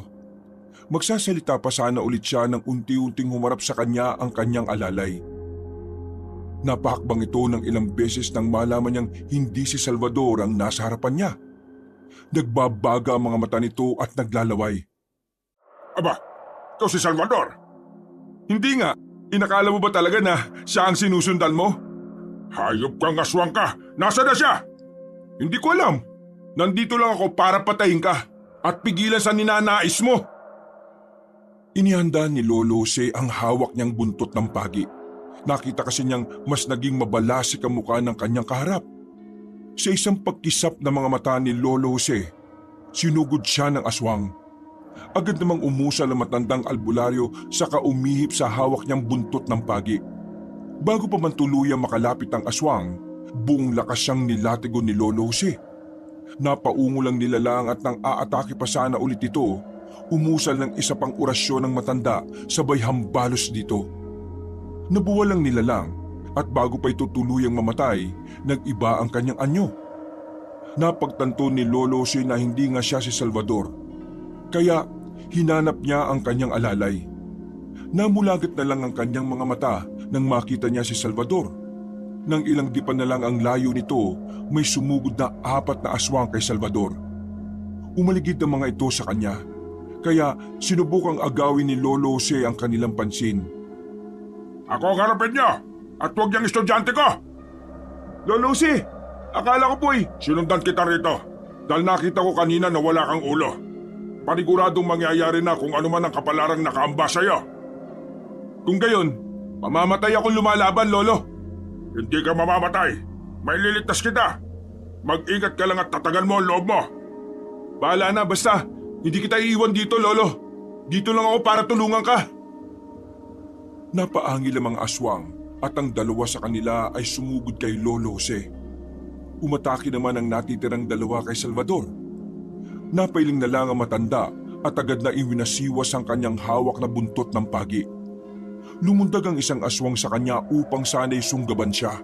S2: Magsasalita pa sana ulit siya nang unti-unting humarap sa kanya ang kanyang alalay. Napahakbang ito ng ilang beses nang malaman niyang hindi si Salvador ang nasa harapan niya. Nagbabaga ang mga mata nito at naglalaway.
S1: Aba, ikaw si Salvador.
S2: Hindi nga, inakala mo ba talaga na siya ang sinusundan mo?
S1: Hayop kang aswang ka. Nasaan na siya?
S2: Hindi ko alam. Nandito lang ako para patayin ka at pigilan sa ninanais mo. Inihanda ni Lolo Jose ang hawak niyang buntot ng pagi. Nakita kasi niyang mas naging mabalasik ang mukha ng kanyang kaharap. Sa isang pagkisap ng mga mata ni Lolo Jose, sinugod siya ng aswang. Agad namang umusal ang matandang albularyo saka umihip sa hawak niyang buntot ng pagi. Bago pa man tuluyang makalapit ang aswang, buong lakas siyang nilatigo ni Lolo Jose. Napaungo lang nilalang at nang aatake pa sana ulit ito, umusal ng isa pang orasyon ng matanda sabay hambalos dito. Nabuwal lang nilalang at bago pa ito tuluyang mamatay, nag-iba ang kanyang anyo. Napagtanto ni Lolo Jose na hindi nga siya si Salvador, kaya hinanap niya ang kanyang alalay. Namulagat na lang ang kanyang mga mata nang makita niya si Salvador. Nang ilang dipan na lang ang layo nito, may sumugod na 4 na aswang kay Salvador. Umaligid ang mga ito sa kanya, kaya sinubukang agawin ni Lolo Jose ang kanilang pansin.
S1: Ako ang harapin niyo at huwag niyang estudyante ko.
S2: Lolo Jose, akala ko po'y
S1: Sinundan kita rito dahil nakita ko kanina na wala kang ulo. Paniguradong mangyayari na kung ano man ang kapalarang nakaamba sa'yo.
S2: Kung gayon, mamamatay akong lumalaban, Lolo.
S1: Hindi ka mamamatay. May liligtas kita. Mag-ingat ka lang at tatagan mo ang loob mo.
S2: Bahala na, basta hindi kita iiwan dito, Lolo. Dito lang ako para tulungan ka. Napaangil ang mga aswang at ang dalawa sa kanila ay sumugod kay Lolo Jose. Umatake naman ang natitirang dalawa kay Salvador. Napailing na lang ang matanda at agad na iwinasiwas ang kanyang hawak na buntot ng pagi. Lumundag ang isang aswang sa kanya upang sana'y sunggaban siya.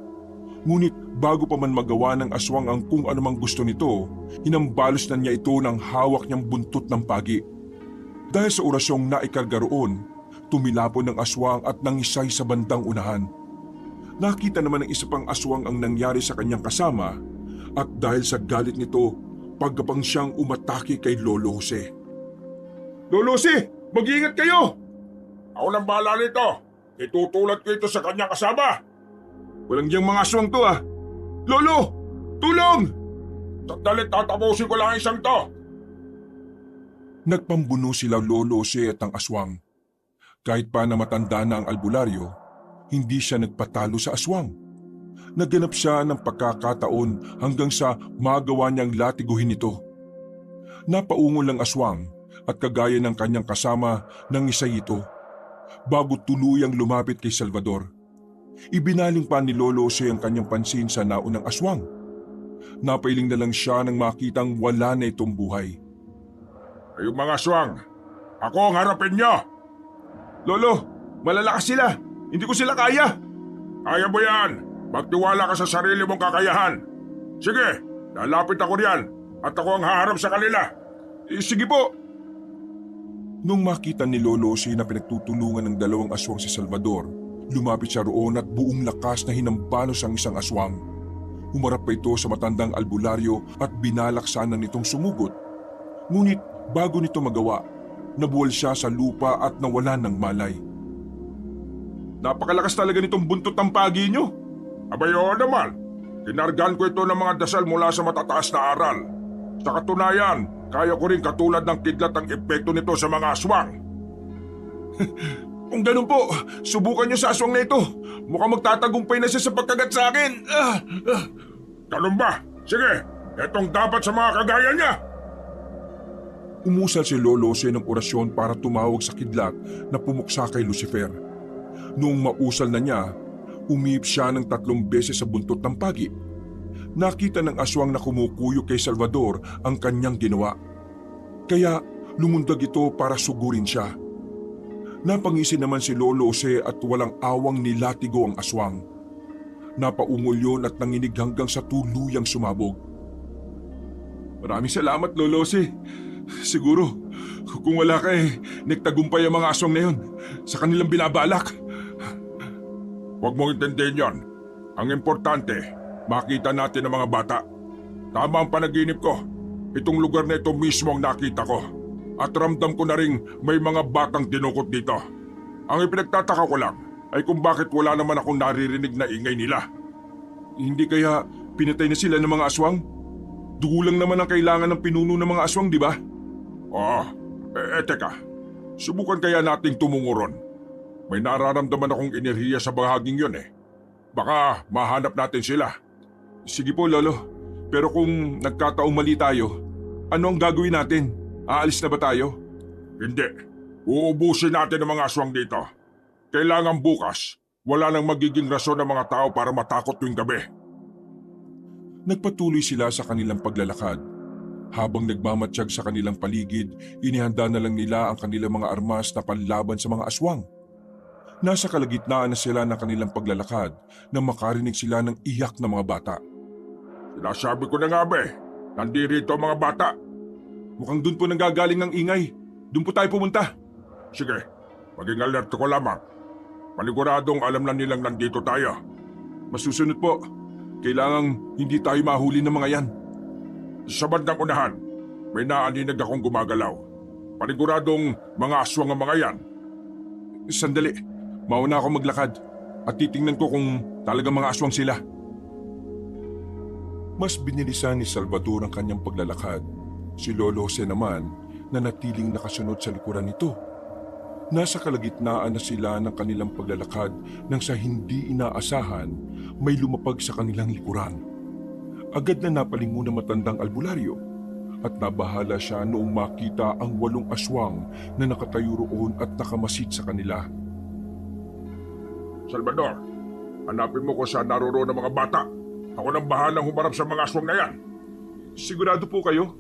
S2: Ngunit bago pa man magawa ng aswang ang kung anumang gusto nito, hinambalos na niya ito ng hawak niyang buntot ng pagi. Dahil sa orasyong naikarga roon, tumilapon ng aswang at nangisay sa bandang unahan. Nakita naman ng isa pang aswang ang nangyari sa kanyang kasama at dahil sa galit nito, pagkapang siyang umatake kay Lolo Jose.
S1: Lolo Jose, mag-iingat kayo! Ako nang bahala nito. Itutulad ko ito sa kanyang kasama.
S2: Walang diyang mga aswang to ah. Lolo! Tulong!
S1: Sandali, tatapusin ko lang isang to.
S2: Nagpambuno sila Lolo Jose at ang aswang. Kahit pa na matanda na ang albularyo, hindi siya nagpatalo sa aswang. Nagganap siya ng pagkakataon hanggang sa magawa niyang latiguhin ito. Napaungol ang aswang at kagaya ng kanyang kasama nang isay ito. Bago tuluyang lumapit kay Salvador, ibinaling pa ni Lolo Jose ang kanyang pansin sa naunang aswang. Napailing na lang siya nang makitang wala na itong buhay.
S1: Ayong mga aswang, ako ang harapin niyo.
S2: Lolo, malalakas sila. Hindi ko sila kaya.
S1: Kaya mo yan. Magtiwala ka sa sarili mong kakayahan. Sige, lalapit ako riyan at ako ang haharap sa kanila.
S2: Sige po. Nung makita ni Lolo Jose na pinagtutulungan ng dalawang aswang si Salvador, lumapit siya roon at buong lakas na hinambalos ang isang aswang. Humarap pa ito sa matandang albularyo at binalak sana nitong sumugod. Ngunit bago nito magawa, nabuwal siya sa lupa at nawalan ng malay.
S1: Napakalakas talaga nitong buntot ng pagi nyo. Abay, oo naman. Kinargahan ko ito ng mga dasal mula sa matataas na aral. Sa katunayan, kaya ko rin katulad ng kidlat ang epekto nito sa mga aswang.
S3: Kung ganun po, subukan niyo sa aswang na ito. Mukhang magtatagumpay na siya sa pagkagat sa akin.
S1: Ganun ba? Sige, etong dapat sa mga kagaya niya.
S2: Umusal si Lolo Jose ng orasyon para tumawag sa kidlat na pumuksa kay Lucifer. Noong mausal na niya, umiip siya ng 3 beses sa buntot ng pagi. Nakita ng aswang na kumukuyo kay Salvador ang kanyang ginawa. Kaya lumundag ito para sugurin siya. Napangisi naman si Lolo Jose at walang awang nilatigo ang aswang. Napaungol yun at nanginig hanggang sa tuluyang sumabog.
S3: Maraming salamat, Lolo Jose. Siguro, kung wala ka nagtagumpay ang mga aswang na yun sa kanilang binabalak.
S1: Huwag mong intindihin yon. Ang importante, makita natin ang mga bata. Tama ang panaginip ko. Itong lugar na ito mismo ang nakita ko. At ramdam ko na rin may mga batang dinukot dito. Ang ipinagtataka ko lang ay kung bakit wala naman akong naririnig na ingay nila.
S2: Hindi kaya pinatay na sila ng mga aswang? Dugo lang naman ang kailangan ng pinuno ng mga aswang, di ba?
S1: Oo. Teka. Subukan kaya nating tumungo ron. May nararamdaman akong enerhiya sa bahaging yun eh. Baka mahanap natin sila.
S2: Sige po, Lolo. Pero kung nagkataong mali tayo, ano ang gagawin natin? Aalis na ba tayo?
S1: Hindi. Uubusin natin ang mga aswang dito. Kailangan bukas, wala nang magiging rason ng mga tao para matakot tuwing gabi.
S2: Nagpatuloy sila sa kanilang paglalakad. Habang nagmamatsyag sa kanilang paligid, inihanda na lang nila ang kanilang mga armas na panlaban sa mga aswang. Nasa kalagitnaan na sila ng kanilang paglalakad nang makarinig sila ng iyak ng mga bata.
S1: Sinasabi ko na nga ba nandirito ang mga bata.
S2: Mukhang doon po nanggagaling ang ingay. Doon po tayo pumunta.
S1: Sige, maging alert ko lamang. Paniguradong alam na nilang nandito tayo.
S2: Masusunod po. Kailangang hindi tayo mahuli ng mga yan.
S1: Sa bandang unahan, may naaninag akong gumagalaw. Paniguradong mga aswang ang mga yan.
S2: Sandali, mauna ako maglakad at titingnan ko kung talagang mga aswang sila. Mas binilisan ni Salvador ang kanyang paglalakad. Si Lolo Jose naman nanatiling nakasunod sa likuran nito. Nasa kalagitnaan na sila ng kanilang paglalakad nang sa hindi inaasahan may lumapag sa kanilang likuran. Agad na napalingon ng matandang albularyo at nabahala siya noong makita ang 8 aswang na nakatayo roon at nakamasid sa kanila.
S1: Salvador, hanapin mo kung saan naroroon ang mga bata. Ako nang bahalang humarap sa mga aswang na yan.
S2: Sigurado po kayo?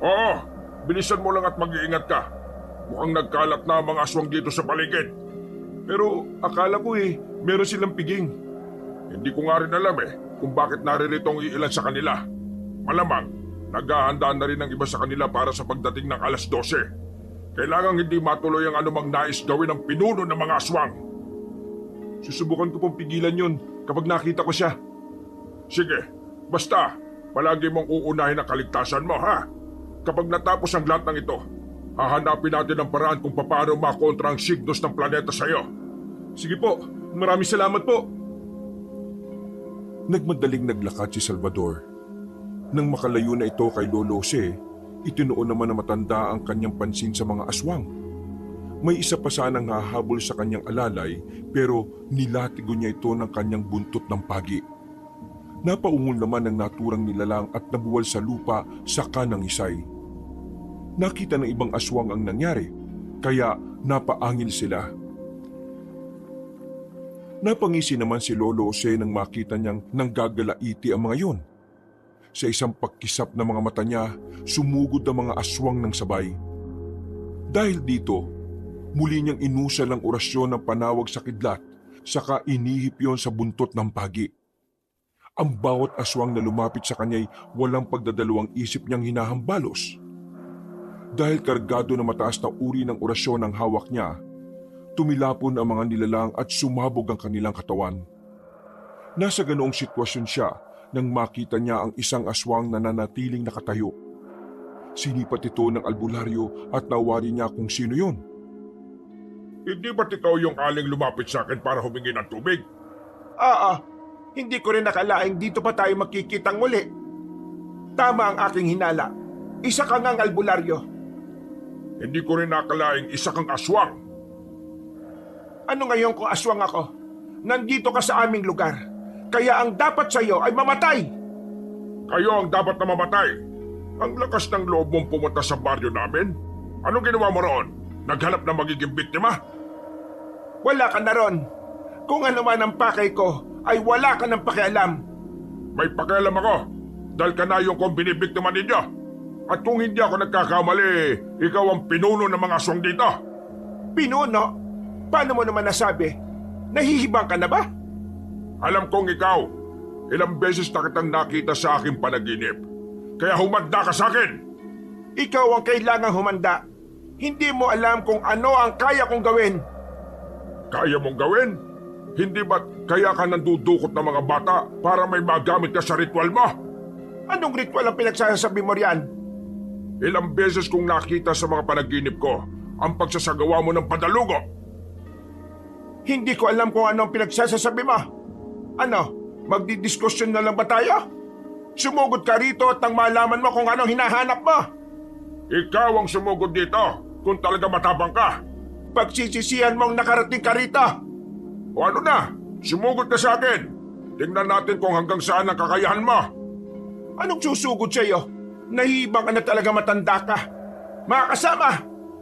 S1: Oo, bilisan mo lang at mag-iingat ka. Mukhang nagkalat na ang mga aswang dito sa paligid.
S2: Pero akala ko meron silang piging.
S1: Hindi ko nga rin alam kung bakit naririto ang iilan sa kanila. Malamang, naghahanda na rin ang iba sa kanila para sa pagdating ng 12:00. Kailangang hindi matuloy ang anumang nais gawin ng pinuno ng mga aswang.
S2: Susubukan ko pong pigilan yun kapag nakita ko siya.
S1: Sige, basta palagi mong uunahin ang kaligtasan mo, ha? Kapag natapos ang lahat ng ito, hahanapin natin ang paraan kung paano makontra ang signos ng planeta sa iyo.
S2: Sige po, maraming salamat po. Nagmadaling naglakad si Salvador. Nang makalayo na ito kay Lolo Jose, itinuon naman na matanda ang kanyang pansin sa mga aswang. May isa pa sanang hahabol sa kanyang alalay pero nilatigo niya ito ng kanyang buntot ng pagi. Napaungol naman ang naturang nilalang at nabuwal sa lupa sa kanang isay. Nakita ng ibang aswang ang nangyari, kaya napaangil sila. Napangisi naman si Lolo Jose nang makita niyang nanggagalaiti ang mga yun. Sa isang pagkisap ng mga mata niya, sumugod ang mga aswang ng sabay. Dahil dito, muli niyang inusal ang orasyon ng panawag sa kidlat, saka inihip yon sa buntot ng pagi. Ang bawat aswang na lumapit sa kanya'y walang pagdadalawang isip niyang hinahambalos. Dahil kargado na mataas na uri ng orasyon ang hawak niya, tumilapon ang mga nilalang at sumabog ang kanilang katawan. Nasa ganoong sitwasyon siya nang makita niya ang isang aswang na nanatiling nakatayo. Sinipat ito ng albularyo at nawari niya kung sino yun.
S1: Hindi ba't ikaw yung aling lumapit sa akin para humingi ng tubig?
S3: Oo, hindi ko rin nakalaing dito pa tayo magkikitang muli. Tama ang aking hinala. Isa kang ang albularyo.
S1: Hindi ko rin nakalaing isa kang aswang.
S3: Ano ngayon kung aswang ako? Nandito ka sa aming lugar. Kaya ang dapat sa iyo ay mamatay.
S1: Kayo ang dapat na mamatay. Ang lakas ng loob mong pumunta sa baryo namin. Anong ginawa mo roon? Naghanap na magiging biktima?
S3: Wala ka na ron. Kung ano man ang pakay ko, ay wala ka ng pakialam.
S1: May pakialam ako dahil ka na yung kong binibiktima ninyo. At kung hindi ako nagkakamali, ikaw ang pinuno ng mga aswang dito.
S3: Pinuno? Paano mo naman nasabi? Nahihibang ka na ba?
S1: Alam kong ikaw, ilang beses na kitang nakita sa aking panaginip. Kaya humanda ka sa akin.
S3: Ikaw ang kailangang humanda. Hindi mo alam kung ano ang kaya kong gawin.
S1: Kaya mong gawin? Hindi ba't kaya ka nandudukot ng mga bata para may magamit ka sa ritual mo?
S3: Anong ritual ang pinagsasabi mo riyan?
S1: Ilang beses kong nakita sa mga panaginip ko ang pagsasagawa mo ng padalugo.
S3: Hindi ko alam kung ano ang pinagsasabi mo. Ano, magdidiskusyon na lang ba tayo? Sumugod ka rito at nang malaman mo kung anong hinahanap mo.
S1: Ikaw ang sumugod dito kung talaga matapang ka.
S3: Pagsisisihan mong nakarating ka rito.
S1: O ano na, sumugod ka sa akin. Tingnan natin kung hanggang saan ang kakayahan mo.
S3: Anong susugod sa iyo? Nahihibang ka na talaga, matanda ka. Mga kasama,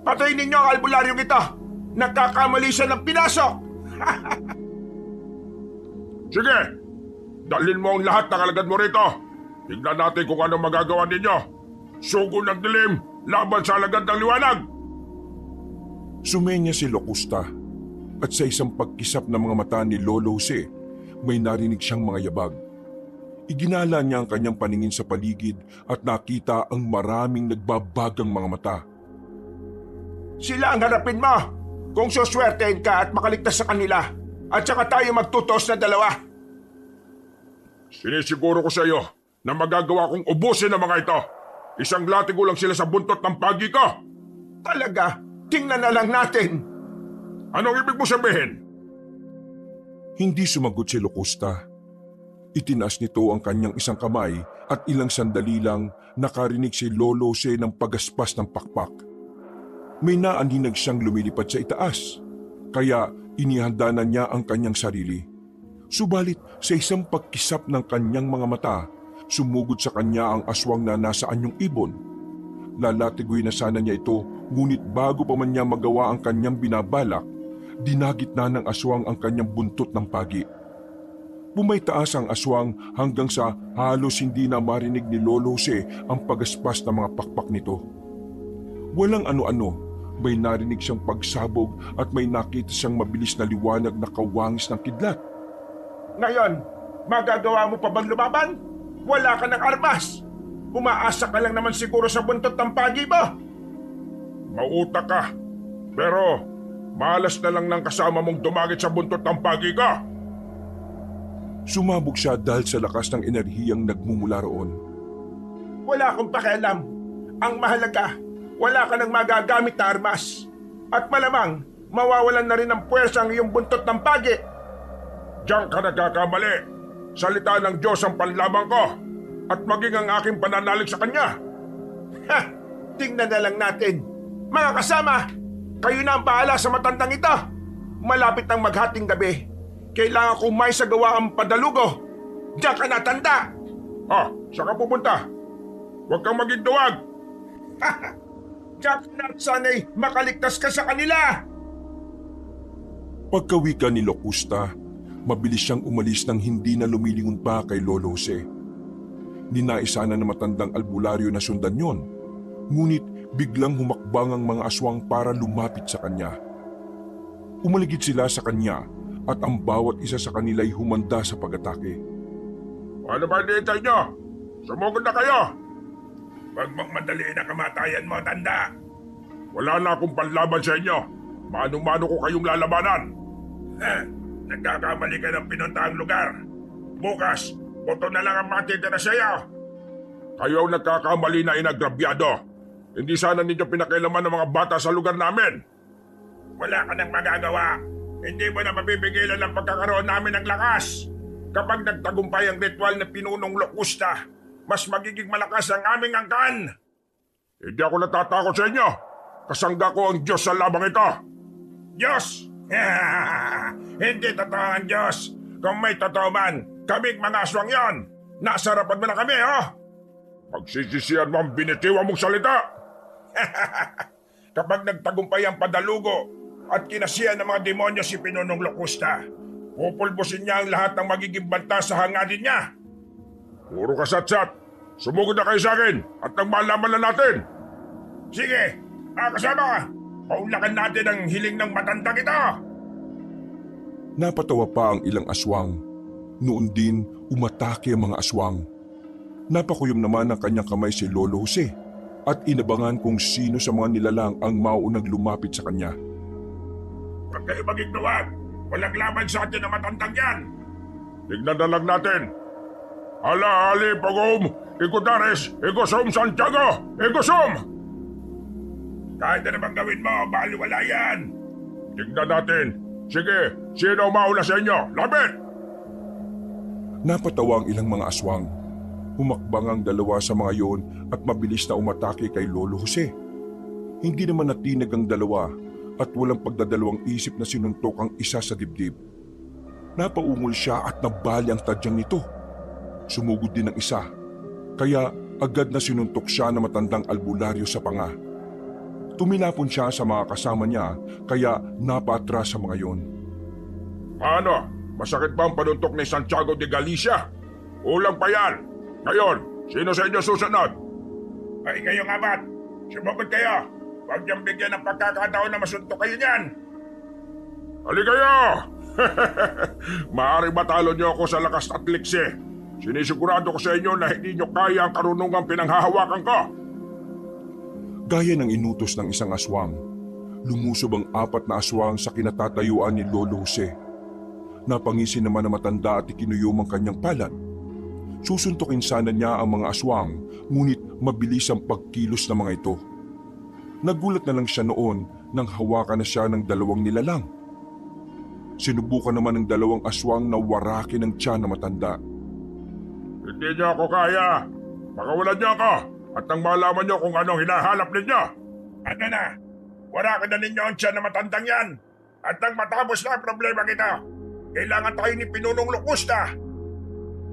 S3: patayin ninyo ang albularyong ito. Nagkakamali siya ng pinasok.
S1: Sige, dalhin mo ang lahat ng alagad mo rito. Tingnan natin kung ano magagawa ninyo. Sugo ng dilim, laban sa alagad ng liwanag.
S2: Sumenya si Locusta at sa isang pagkisap ng mga mata ni Lolo Jose, may narinig siyang mga yabag. Iginala niya ang kanyang paningin sa paligid at nakita ang maraming nagbabagang mga mata.
S3: Sila ang harapin mo kung suswertein ka at makaligtas sa kanila. At saka tayo magtutos na dalawa.
S1: Sinisiguro ko sa iyo na magagawa kong ubusin ang mga ito. Isang latigo lang sila sa buntot ng pagi ko.
S3: Talaga, tingnan na lang natin.
S1: Anong ibig mo sabihin?
S2: Hindi sumagot si Locusta. Itinaas nito ang kanyang isang kamay at ilang sandali lang nakarinig si Lolo Jose ng pagaspas ng pakpak. May naaninag siyang lumilipad sa itaas, kaya inihanda na niya ang kanyang sarili. Subalit sa isang pagkisap ng kanyang mga mata, sumugod sa kanya ang aswang na nasa anyong ibon. Lalatiguin na sana niya ito, ngunit bago pa man niya magawa ang kanyang binabalak, dinagit na ng aswang ang kanyang buntot ng pagi. Bumaytaas ang aswang hanggang sa halos hindi na marinig ni Lolo Jose ang pagaspas ng mga pakpak nito. Walang ano-ano, may narinig siyang pagsabog at may nakita siyang mabilis na liwanag na kawangis ng kidlat.
S3: Ngayon, magagawa mo pa bang lumaban? Wala ka ng armas. Umaasa ka lang naman siguro sa buntot ng pagi mo.
S1: Mautak ka. Pero malas na lang ng kasama mong dumagit sa buntot ng pagi ko.
S2: Sumabog siya dahil sa lakas ng enerhiyang nagmumula roon.
S3: Wala akong pakialam. Ang mahalaga, wala ka nang magagamit na armas. At malamang, mawawalan na rin ng puwersa ang iyong buntot ng pagi.
S1: Diyan ka nagkakamali. Salita ng Diyos ang panlamang ko at maging ang aking pananalig sa Kanya.
S3: Ha! Tingnan na lang natin. Mga kasama, kayo na ang bahala sa matandang ito. Malapit ng maghating gabi. Kailangan kong may sagawa ang padalugo. Diyan ka natanda.
S1: Saan ka pupunta? Huwag kang maging duwag.
S3: Diyan ka na at sana'y makaligtas ka sa kanila.
S2: Pagkawika ni Locusta, mabilis siyang umalis nang hindi na lumilingon pa kay Lolo Jose. Ninaisa na matandang albularyo na sundan yon, ngunit biglang humakbang ang mga aswang para lumapit sa kanya. Umaligid sila sa kanya at ang bawat isa sa kanila ay humanda sa pag-atake.
S1: Ano ba hinihintay nyo? Sumugod na kayo! Huwag mong madali na kamatayan mo, tanda! Wala na akong panlaban sa inyo. Mano-mano ko kayong lalabanan. Nagkakamali ka ng pinuntahang lugar. Bukas, buto na lang ang matitira sa'yo. Kayo ang nagkakamali na inagrabyado. Hindi sana ninyo pinakailaman ng mga bata sa lugar namin. Wala ka nang magagawa. Hindi mo na mapipigilan ang pagkakaroon namin ng lakas. Kapag nagtagumpay ang ritual na pinunong Locusta, mas magiging malakas ang aming angkan. Hindi ako natatakot sa inyo. Kasangga ko ang Diyos sa labang ito. Diyos! Hindi totoo ang Diyos. Kung may totoo man, kaming mga aswang yon. Nasarapan mo na kami, ha? Pagsisisihan mo ang binitiwan mong salita. Kapag nagtagumpay ang padalugo at kinasihan ng mga demonyo si Pinunong Locusta, pupulbusin niya ang lahat ng magiging banta sa hangarin niya. Puro kasatsat. Sumugod na kayo sa akin at nang malaman na natin. Sige, kasama ka. Paulakan natin ang hiling ng matandang ito.
S2: Napatawa pa ang ilang aswang. Noon din umatake ang mga aswang. Napakuyom naman ng kanyang kamay si Lolo Jose at inabangan kung sino sa mga nilalang ang mauunang lumapit sa kanya.
S1: Huwag kayo magignuwag. Walang laban sa atin na matandang yan. Tignan na lang natin. Hala, Ali, Pagom, Igudares, Igosum, Santiago, Igosum! Kahit na naman gawin mo, baliwala yan. Tignan natin. Sige, sino mauna sa inyo? Labit!
S2: Napatawa ang ilang mga aswang. Humakbang ang dalawa sa mga yon at mabilis na umatake kay Lolo Jose. Hindi naman natinag ang dalawa at walang pagdadalawang isip na sinuntok ang isa sa dibdib. Napaungol siya at nabali ang tadyang nito. Sumugod din ang isa, kaya agad na sinuntok siya na matandang albularyo sa panga. Tumilapon siya sa mga kasama niya kaya napatras sa mga yon.
S1: Ano? Masakit ba ang panuntok ni Santiago de Galicia? Ulang pa yan. Ngayon, sino sa inyo susunod? Ay kayo nga ba't? Sumugod kayo. Huwag niyang bigyan ng pagkakataon na masuntok kayo niyan. Hali kayo! Maaaring matalo niyo ako sa lakas at liksi. Sinisigurado ko sa inyo na hindi niyo kaya ang karunungang pinanghahawakan ko.
S2: Gaya ng inutos ng isang aswang, lumusob ang 4 na aswang sa kinatatayuan ni Lolo Jose. Napangisin naman na matanda at ikinuyom ang kanyang palad. Susuntukin sana niya ang mga aswang, ngunit mabilis ang pagkilos ng mga ito. Nagulat na lang siya noon nang hawakan na siya ng 2 nilalang. Sinubukan naman ng 2 aswang na warakin ang tiyan na matanda.
S1: Hindi niyo ako kaya. Pakawalan niyo ako at nang malaman niyo kung anong hinahanap ninyo. Ano na? Warakin na ninyo ang tiyan na matandang yan. At nang matapos na ang problema kita, kailangan tayo ni Pinunong Locusta.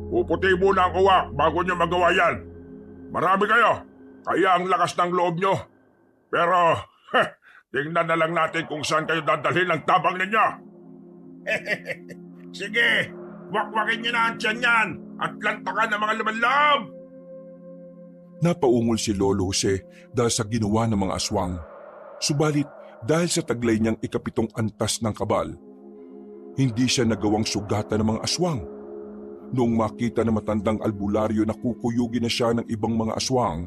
S1: Puputi muna ang uwak bago niyo magawa yan. Marami kayo, kaya ang lakas ng loob niyo. Pero, tingnan na lang natin kung saan kayo dadalhin ang tabang ninyo. Sige, wakwakin niyo na ang tiyan yan at lantakan ang mga laman-loob.
S2: Napaungol si Lolo Jose dahil sa ginawa ng mga aswang. Subalit dahil sa taglay niyang 7 antas ng kabal, hindi siya nagawang sugatan ng mga aswang. Noong makita ng matandang albularyo na kukuyugin na siya ng ibang mga aswang,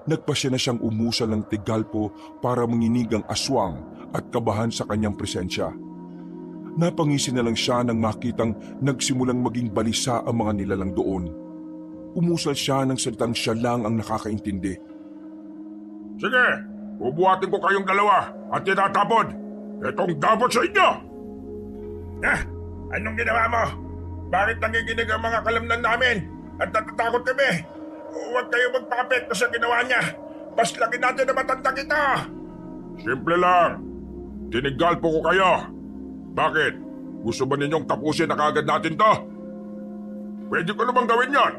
S2: nagpasya na siyang umusal ng tigalpo para manginig ang aswang at kabahan sa kanyang presensya. Napangisi na lang siya nang makitang nagsimulang maging balisa ang mga nilalang doon. Umusal siya ng salitang siya lang ang nakakaintindi.
S1: Sige, bubuhatin ko kayong 2 at tinatapod. Itong dapat sa inyo! Anong ginawa mo? Bakit nangiginig ang mga kalamnan namin at natatakot kami? Huwag kayo magpakapekto sa ginawa niya. Paslagin natin na matanda kita. Simple lang. Tinigalpo ko kayo. Bakit? Gusto ba ninyong tapusin na kagad natin to? Pwede ko namang gawin yon.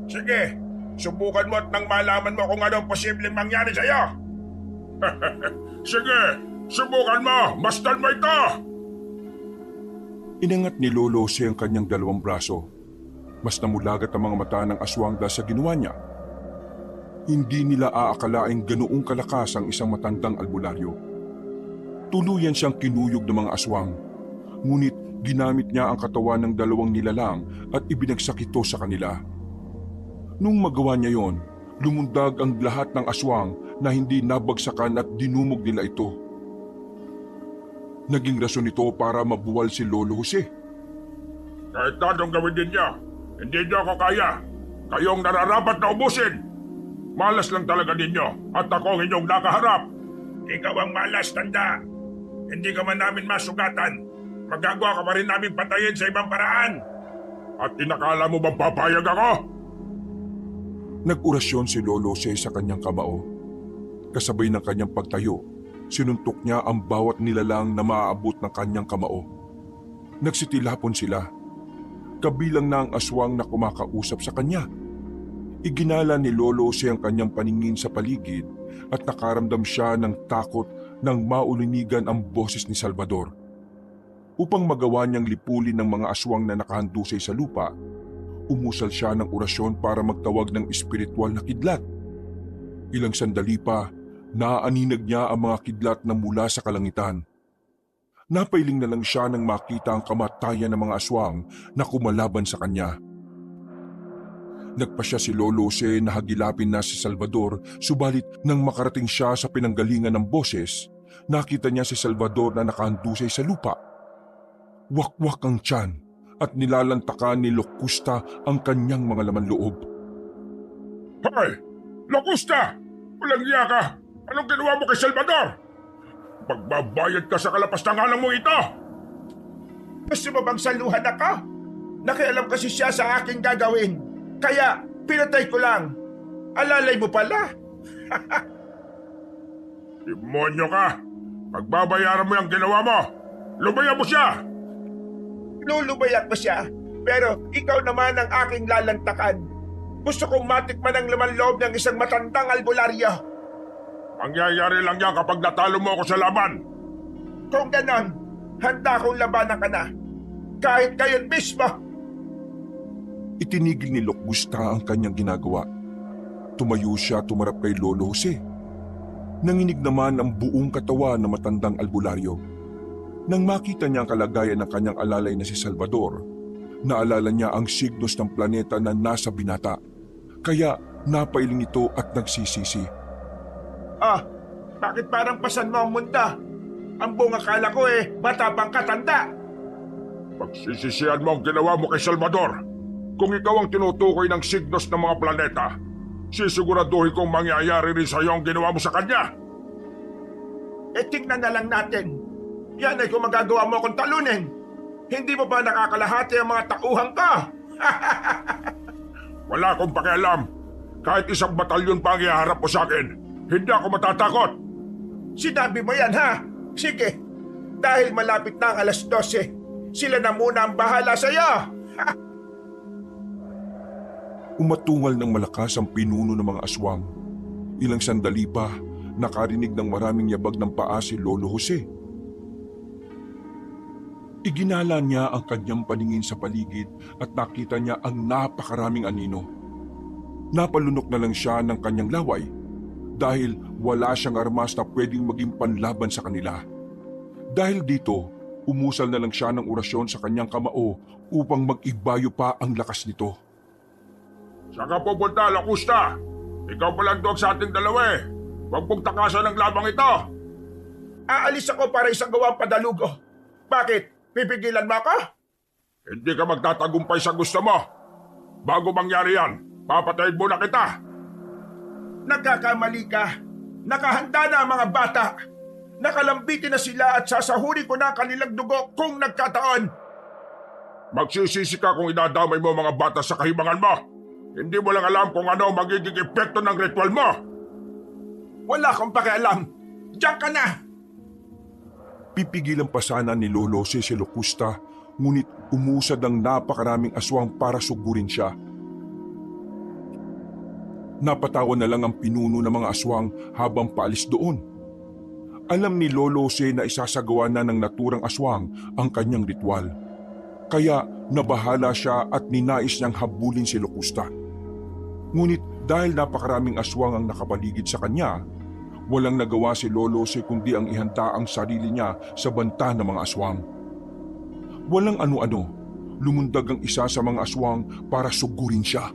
S1: Sige, subukan mo at nang malaman mo kung ano ang posibleng mangyari sa'yo. Sige, subukan mo. Masdan mo ito.
S2: Inangat ni Lolo Jose ang kanyang 2 braso. Mas namulagat ang mga mata ng aswang dahil sa ginawa niya. Hindi nila aakalaing ganoong kalakas ang isang matandang albularyo. Tuluyan siyang kinuyog ng mga aswang. Ngunit ginamit niya ang katawan ng 2 nilalang at ibinagsak ito sa kanila. Nung magawa niya yon, lumundag ang lahat ng aswang na hindi nabagsakan at dinumog nila ito. Naging rason ito para mabuwal si Lolo Jose.
S1: Kahit na anong gawin din niya, Hindi niyo ako kaya. Kayong nararapat na ubusin. Malas lang talaga ninyo at ako ang inyong nakaharap. Ikaw ang malas, tanda. Hindi ka man namin masugatan. Magagawa ka pa rin namin patayin sa ibang paraan. At inakala mo bang papayag ako?
S2: Nag-orasyon si Lolo Jose sa kanyang kamao. Kasabay ng kanyang pagtayo, sinuntok niya ang bawat nilalang na maaabot ng kanyang kamao. Nagsitilapon sila. Kabilang na ang aswang na kumakausap sa kanya. Iginala ni Lolo Jose ang kanyang paningin sa paligid at nakaramdam siya ng takot nang maulinigan ang boses ni Salvador. Upang magawa niyang lipulin ng mga aswang na nakahandusay sa lupa, umusal siya ng orasyon para magtawag ng espiritual na kidlat. Ilang sandali pa, naaaninag niya ang mga kidlat na mula sa kalangitan. Napailing na lang siya nang makita ang kamatayan ng mga aswang na kumalaban sa kanya. Nagpasya si Lolo Jose na hagilapin na si Salvador, subalit nang makarating siya sa pinanggalingan ng boses, nakita niya si Salvador na nakahandusay sa lupa. Wakwak ang tiyan at nilalantakan ni Locusta ang kanyang mga laman loob.
S1: Hoy! Locusta! Walang iya ka! Anong ginawa mo kay Salvador? Magbabayad ka sa kalapastanganan mo ito!
S3: Gusto mo bang saluhan ako? Nakialam kasi siya sa aking gagawin. Kaya pinatay ko lang. Alalay mo pala.
S1: Demonyo ka! Pagbabayaran mo yung ginawa mo! Lubayan mo siya!
S3: Lulubayan ko siya. Pero ikaw naman ang aking lalantakan. Gusto kong matikman ang laman loob ng isang matandang albularyo.
S1: Mangyayari lang yan kapag natalo mo ako sa laban.
S3: Kung ganon, handa akong labanan ka na. Kahit ngayon mismo.
S2: Itinigil ni Locusta ang kanyang ginagawa. Tumayo siya at tumarap kay Lolo Jose. Nanginig naman ang buong katawan ng matandang albularyo. Nang makita niya ang kalagayan ng kanyang alalay na si Salvador, naalala niya ang signos ng planeta na nasa binata. Kaya napailing ito at nagsisisi.
S3: Bakit parang pasan mo ang mundo? Ang buong akala ko matapang katanda.
S1: Pagsisisihan mo ang ginawa mo kay Salvador. Kung ikaw ang tinutukoy ng signos ng mga planeta, sisiguraduhin kong mangyayari rin sa iyo ang ginawa mo sa kanya.
S3: Tingnan na lang natin. Yan ay kung magagawa mo akong talunin. Hindi mo ba nakakalahati ang mga tauhan ka?
S1: Wala akong pakialam. Kahit isang batalyon pa ang iharap mo sa akin, hindi ako matatakot.
S3: Sinabi mo yan, ha? Sige. Dahil malapit na ang 12:00, sila na muna ang bahala sa iyo.
S2: Umatungal ng malakas ang pinuno ng mga aswang. Ilang sandali pa, nakarinig ng maraming yabag ng paa si Lolo Jose. Iginala niya ang kanyang paningin sa paligid at nakita niya ang napakaraming anino. Napalunok na lang siya ng kanyang laway dahil wala siyang armas na pwedeng maging panlaban sa kanila. Dahil dito, umusal na lang siya ng orasyon sa kanyang kamao upang mag-ibayo pa ang lakas nito.
S1: Saan ka pupunta, Locusta? Ikaw palang duwag sa ating dalawa eh. Huwag mong takasan ang labang ito.
S3: Aalis ako para isang gawang padalugo. Bakit? Pipigilan mo ako?
S1: Hindi ka magtatagumpay sa gusto mo. Bago mangyari yan, papatayin muna kita.
S3: Nagkakamali ka. Nakahanda na ang mga bata. Nakalambitin na sila at sasahuri ko na ang kanilang dugo kung nagkataon.
S1: Magsisisi ka kung idadamay mo mga bata sa kahibangan mo. Hindi mo lang alam kung ano ang magiging epekto ng ritual mo.
S3: Wala akong pakialam. Diyan ka na.
S2: Pipigilan pa sana ni Lolo Jose si Locusta, ngunit umusad ang napakaraming aswang para sugurin siya. Napatawan na lang ang pinuno ng mga aswang habang paalis doon. Alam ni Lolo Jose na isasagawa na ng naturang aswang ang kanyang ritual. Kaya nabahala siya at ninais niyang habulin si Locusta. Ngunit dahil napakaraming aswang ang nakapaligid sa kanya, walang nagawa si Lolo Jose kundi ang ihanda ang sarili niya sa banta ng mga aswang. Walang ano-ano, lumundag ang isa sa mga aswang para sugurin siya.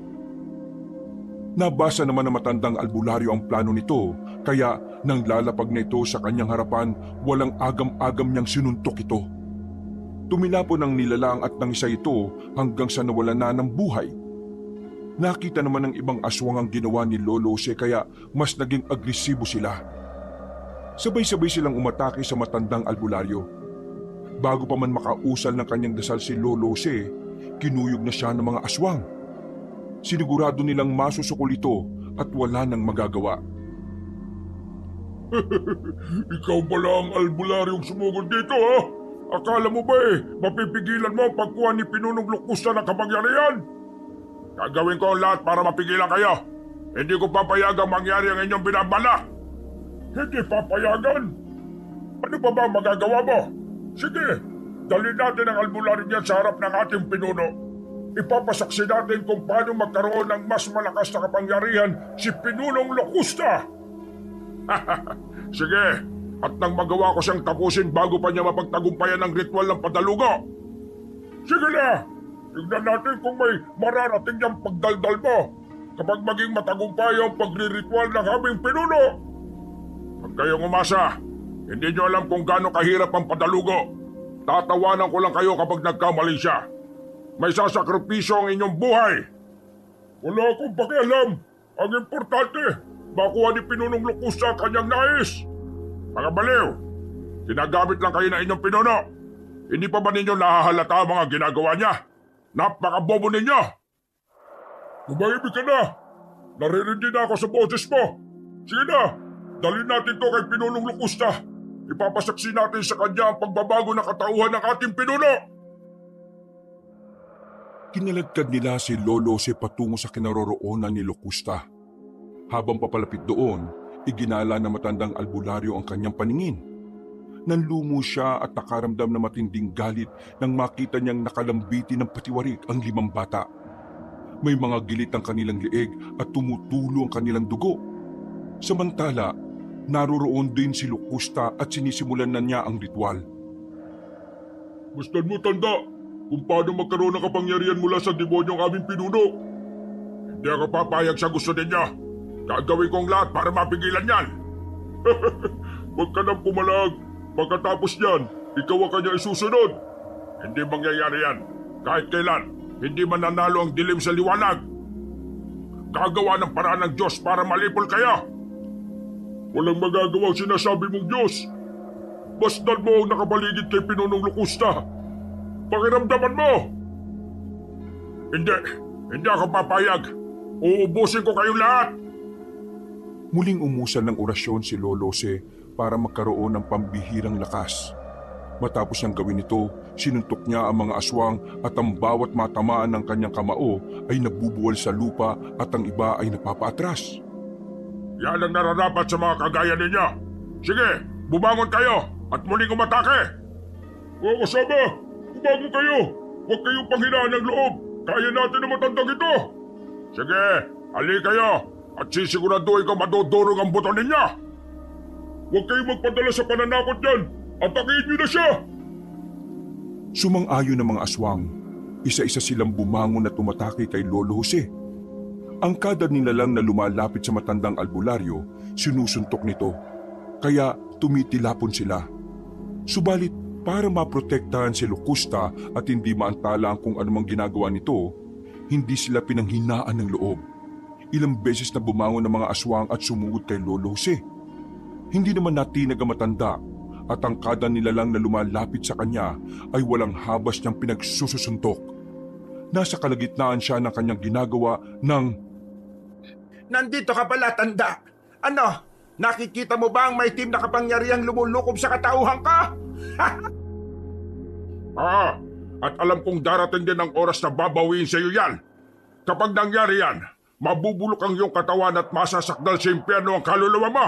S2: Nabasa naman ng matandang albularyo ang plano nito, kaya nang lalapag na ito sa kanyang harapan, walang agam-agam niyang sinuntok ito. Tumilapon ang nilalang at nang isa ito hanggang sa nawala na ng buhay. Nakita naman ng ibang aswang ang ginawa ni Lolo Jose kaya mas naging agresibo sila. Sabay-sabay silang umatake sa matandang albularyo. Bago pa man makausal ng kanyang dasal si Lolo Jose, kinuyog na siya ng mga aswang. Sinigurado nilang masusukol ito at wala nang magagawa.
S1: Ikaw pala ang albularyong sumugod dito, ha? Akala mo ba mapipigilan mo ang pagkuha ni Pinunong Lukusta ng kapangyarihan? Gagawin ko ang lahat para mapigilan kayo. Hindi ko papayagang mangyari ang inyong binabalak. Hindi papayagan? Ano pa ba ang magagawa mo? Sige, dalhin natin ang albularyo niyan sa harap ng ating pinuno. Ipapasaksi natin kung paano magkaroon ng mas malakas na kapangyarihan si Pinunong Locusta. Sige, at nang magawa ko siyang tapusin bago pa niya mapagtagumpayan ng ritual ng padalugo. Sige na, tignan natin kung may mararating niyang pagdaldal mo kapag maging matagumpay ang pagriritual ng aming pinuno. Huwag kayong umasa, hindi niyo alam kung gaano kahirap ang padalugo. Tatawanan ko lang kayo kapag nagkamali siya. May sasakripisyo ang inyong buhay. Wala akong pakialam. Ang importante, makuha ni Pinunong Locusta ang kanyang nais. Mga baliw, ginagamit lang kayo ng inyong pinuno. Hindi pa ba ninyo nahahalata ang mga ginagawa niya? Napakabobo ninyo! Umahimik ka na! Naririndi na ako sa boses mo. Sige na, dalhin natin to kay Pinunong Locusta. Ipapasaksi natin sa kanya ang pagbabago ng katauhan ng ating pinuno.
S2: Kinaladkad nila si Lolo Jose patungo sa kinaroroonan ni Locusta. Habang papalapit doon, iginala na matandang albularyo ang kanyang paningin. Nanlumo siya at nakaramdam na matinding galit nang makita niyang nakalambiti ng patiwarik ang 5 bata. May mga gilit ang kanilang leeg at tumutulo ang kanilang dugo. Samantala, naroroon din si Locusta at sinisimulan na niya ang ritual.
S1: Bastan mo tanda kung paano magkaroon ng kapangyarihan mula sa demonyong aming pinuno. Hindi ako papayag sa gusto ninyo. Gagawin kong lahat para mapigilan yan. Huwag ka nang pumalag. Pagkatapos niyan, ikaw ang kanya isusunod. Hindi mangyayari yan. Kahit kailan, hindi mananalo ang dilim sa liwanag. Gagawa ng paraan ng Diyos para malipol kayo. Walang magagawa ang sinasabi mong Diyos. Bastan mo ang nakabaligid kay Pinunong Locusta. Pakiramdaman mo. Hindi ako papayag. Uubusin ko kayong lahat.
S2: Muling umusan ng orasyon si Lolo Jose para magkaroon ng pambihirang lakas. Matapos niyang gawin ito, sinuntok niya ang mga aswang at ang bawat matamaan ng kanyang kamao ay nabubuwal sa lupa at ang iba ay napapaatras.
S1: Yan ang nararapat sa mga kagaya ninyo. Sige, bumangon kayo at muling umatake. Mga kasama, bumangon kayo. Huwag kayong panghinaan ng loob. Kaya natin na matandang ito. Sige, hali kayo at sisiguraduhin ko madudurog ang buto ninyo. Huwag kayong magpadala sa pananakot niyan. Atakihin niyo na siya.
S2: Sumang-ayon ng mga aswang. Isa-isa silang bumangon at tumatake kay Lolo Jose. Ang kada nilalang na lumalapit sa matandang albularyo, sinusuntok nito. Kaya tumitilapon sila. Subalit para maprotektahan si Locusta at hindi maantala ang kung anumang ginagawa nito, hindi sila pinanghinaan ng loob. Ilang beses na bumangon ng mga aswang at sumugod kay Lolo Jose. Hindi naman natinag ang matanda at ang kada nilalang na lumalapit sa kanya ay walang habas niyang pinagsususuntok. Nasa kalagitnaan siya ng kanyang ginagawa ng...
S3: Nandito ka pala, tanda. Ano? Nakikita mo ba ang may team na kapangyarihang lumulukob sa katauhan ka?
S1: At alam kong darating din ang oras na babawiin sa iyo yan. Kapag nangyari yan, mabubulok ang iyong katawan at masasakdal sa impyerno ang kaluluwa mo.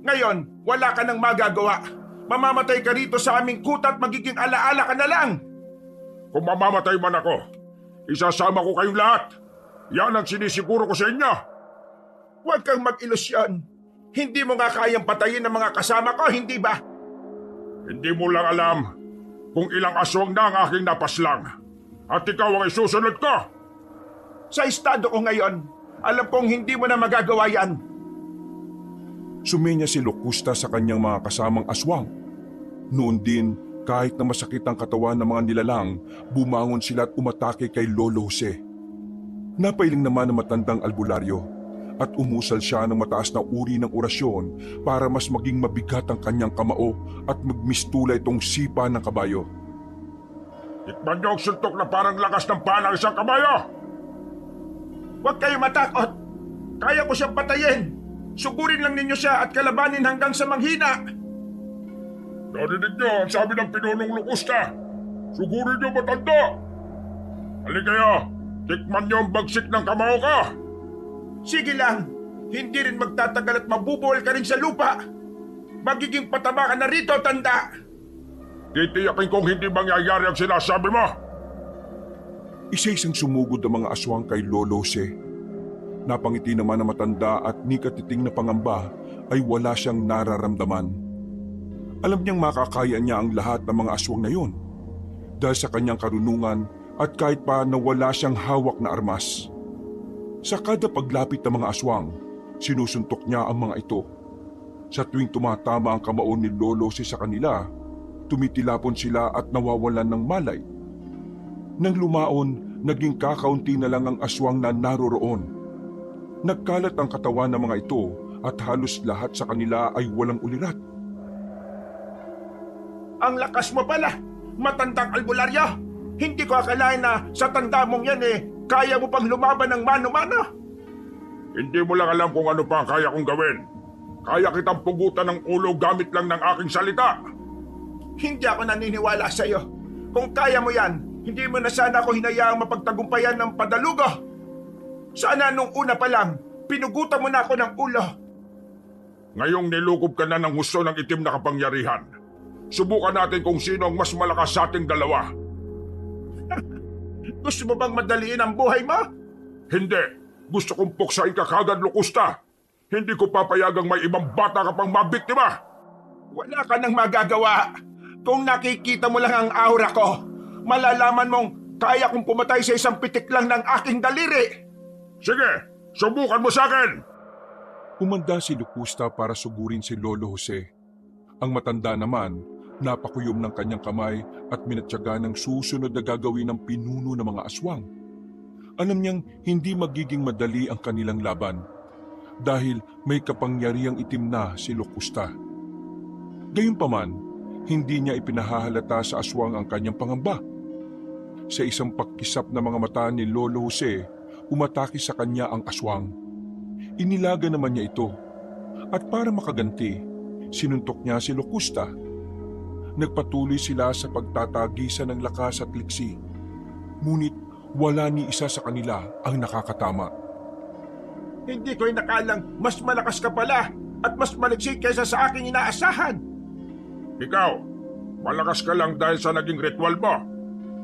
S3: Ngayon, wala ka nang magagawa. Mamamatay ka rito sa aming kuta at magiging alaala ka na lang.
S1: Kung mamamatay man ako, isasama ko kayong lahat. Yan ang sinisiguro ko sa inyo.
S3: Huwag kang mag-ilusyon. Hindi mo nga kayang patayin ang mga kasama ko, hindi ba?
S1: Hindi mo lang alam kung ilang aswang na ang aking napaslang. At ikaw ang isusunod ko.
S3: Sa estado ko ngayon, alam kong hindi mo na magagawa yan.
S2: Sumenya si Locusta sa kanyang mga kasamang aswang. Noon din, Kahit na masakit ang katawan ng mga nilalang, bumangon sila at umatake kay Lolo Jose. Napailing naman ang matandang albularyo at umusal siya ng mataas na uri ng orasyon para mas maging mabigat ang kanyang kamao at magmistula itong sipa ng kabayo.
S1: Tikman niyo ang suntok na parang lakas ng paa ng isang kabayo!
S3: Huwag kayo matakot. Kaya ko siyang patayin. Sugurin lang ninyo siya at kalabanin hanggang sa manghina.
S1: Narinig niyo ang sabi ng pinunong Locusta. Sugurin niyo, matanda! Halika kayo, tikman niyo ang bagsik ng kamao ka!
S3: Sige lang. Hindi rin magtatagal at mabubuhol ka rin sa lupa. Magiging pataba ka na rito, tanda.
S1: Titiyakin kong hindi mangyayari ang sinasabi mo!
S2: Isa-isang sumugod ang mga aswang kay Lolo Jose. Napangiti naman ang matanda at ni katiting na pangamba ay wala siyang nararamdaman. Alam niyang makakaya niya ang lahat ng mga aswang na yun dahil sa kanyang karunungan at kahit pa na wala siyang hawak na armas. Sa kada paglapit ng mga aswang, sinusuntok niya ang mga ito. Sa tuwing tumatama ang kamao ni Lolo Jose sa kanila, tumitilapon sila at nawawalan ng malay. Nang lumaon, naging kakaunti na lang ang aswang na naroroon. Nagkalat ang katawan ng mga ito at halos lahat sa kanila ay walang ulirat.
S3: Ang lakas mo pala, matandang albularyo. Hindi ko akalain na sa tanda mong yan kaya mo pang lumaban ng mano-mano.
S1: Hindi mo lang alam kung ano pa ang kaya kong gawin. Kaya kitang pugutan ng ulo gamit lang ng aking salita.
S3: Hindi ako naniniwala sa iyo. Kung kaya mo yan, hindi mo na sana ako hinayaang mapagtagumpayan ng padalugo. Sana nung una pa lang, pinugutan mo na ako ng ulo.
S1: Ngayong nilukob ka na ng husto ng itim na kapangyarihan. Subukan natin kung sino ang mas malakas sa ating dalawa.
S3: Gusto mo bang madaliin ang buhay mo?
S1: Hindi. Gusto kong puksain ka kagad, Locusta. Hindi ko papayagang may ibang bata ka pang mabiktima.
S3: Wala ka nang magagawa. Kung nakikita mo lang ang aura ko, malalaman mong kaya kong pumatay sa isang pitik lang ng aking daliri.
S1: Sige, subukan mo sa akin.
S2: Umanda si Locusta para sugurin si Lolo Jose. Ang matanda naman, napakuyom ng kanyang kamay at minatyaga ng susunod na gagawin ng pinuno ng mga aswang. Alam niyang hindi magiging madali ang kanilang laban dahil may kapangyarihang itim na si Locusta. Gayunpaman, hindi niya ipinahahalata sa aswang ang kanyang pangamba. Sa isang pagkisap ng mga mata ni Lolo Jose, umatake sa kanya ang aswang. Inilaga naman niya ito at para makaganti, sinuntok niya si Locusta. Nagpatuloy sila sa pagtatagisa ng lakas at liksi. Ngunit wala ni isa sa kanila ang nakakatama.
S3: Hindi ko inakalang mas malakas ka pala at mas maliksik kaysa sa aking inaasahan.
S1: Ikaw, malakas ka lang dahil sa naging ritual mo.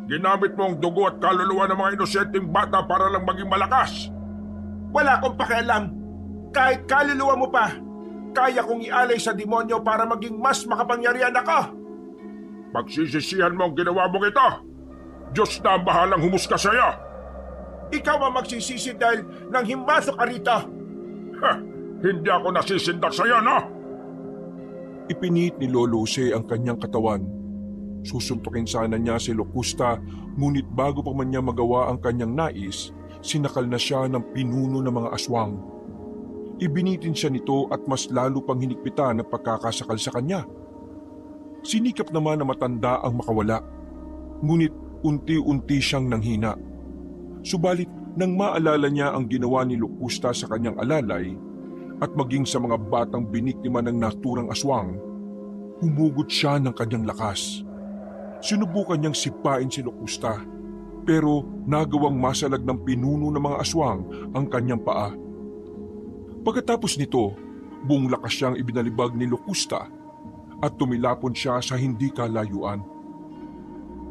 S1: Ginamit mo ang dugo at kaluluwa ng mga inosenteng bata para lang maging malakas.
S3: Wala akong pakialam. Kahit kaluluwa mo pa, kaya kong ialay sa demonyo para maging mas makapangyarihan ako.
S1: Pagsisisihan mo ang ginawa mong ito. Diyos na ang bahalang humusga sa iyo.
S3: Ikaw ang magsisisi dahil nang himasok ka rito.
S1: Ha, hindi ako nasisindak sa iyo, no?
S2: Ipinit ni Lolo Jose ang kanyang katawan. Susuntukin sana niya si Locusta, ngunit bago pa man niya magawa ang kanyang nais, sinakal na siya ng pinuno ng mga aswang. Ibinitin siya nito at mas lalo pang hinikpitan ang pagkakasakal sa kanya. Sinikap naman na matanda ang makawala, ngunit unti-unti siyang nanghina. Subalit nang maalala niya ang ginawa ni Locusta sa kanyang alalay at maging sa mga batang biniktima ng naturang aswang, humugot siya ng kanyang lakas. Sinubukan niyang sipain si Locusta pero nagawang masalag ng pinuno ng mga aswang ang kanyang paa. Pagkatapos nito, buong lakas siyang ibinalibag ni Locusta at tumilapon siya sa hindi kalayuan.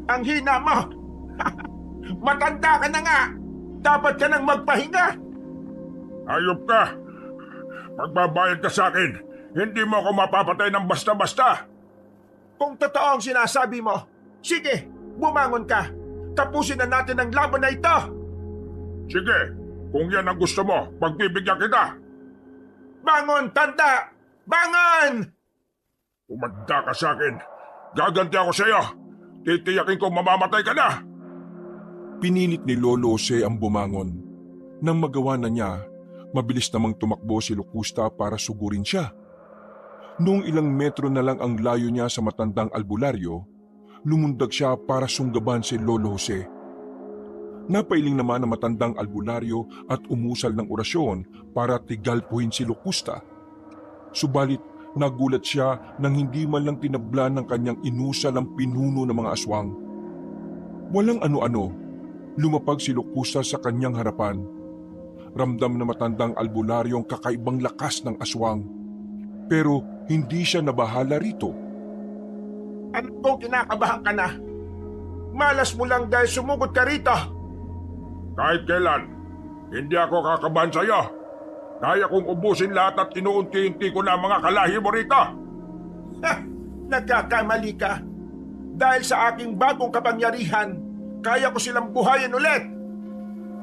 S3: Ang hina mo! Matanda ka na nga! Dapat ka nang magpahinga!
S1: Ayop ka! Magbabayad ka sa akin! Hindi mo ako mapapatay ng basta-basta!
S3: Kung totoo ang sinasabi mo, sige, bumangon ka! Tapusin na natin ang laban na ito!
S1: Sige, kung yan ang gusto mo, pagbibigyan kita!
S3: Bangon, tanda! Bangon!
S1: Umanda ka sa akin! Gaganti ako sa iyo. Titiyakin ko mamamatay ka na.
S2: Pinilit ni Lolo Jose ang bumangon. Nang magawa na niya, mabilis namang tumakbo si Locusta para sugurin siya. Noong ilang metro na lang ang layo niya sa matandang albularyo, lumundag siya para sunggaban si Lolo Jose. Napailing naman ang matandang albularyo at umusal ng orasyon para tigalpuhin si Locusta. Subalit nagulat siya nang hindi man lang tinablan ng kanyang inusal ang pinuno ng mga aswang. Walang ano-ano, lumapag si Locusta sa kanyang harapan. Ramdam na matandang albularyo ang kakaibang lakas ng aswang. Pero hindi siya nabahala rito.
S3: Ano kung kinakabahan ka na? Malas mo lang dahil sumugod ka rito.
S1: Kahit kailan, hindi ako kakabahan sa iyo. Kaya kong ubusin lahat at inuunti-unti ko na ang mga kalahi mo rito.
S3: Nagkakamali ka. Dahil sa aking bagong kapangyarihan, kaya ko silang buhayin ulit.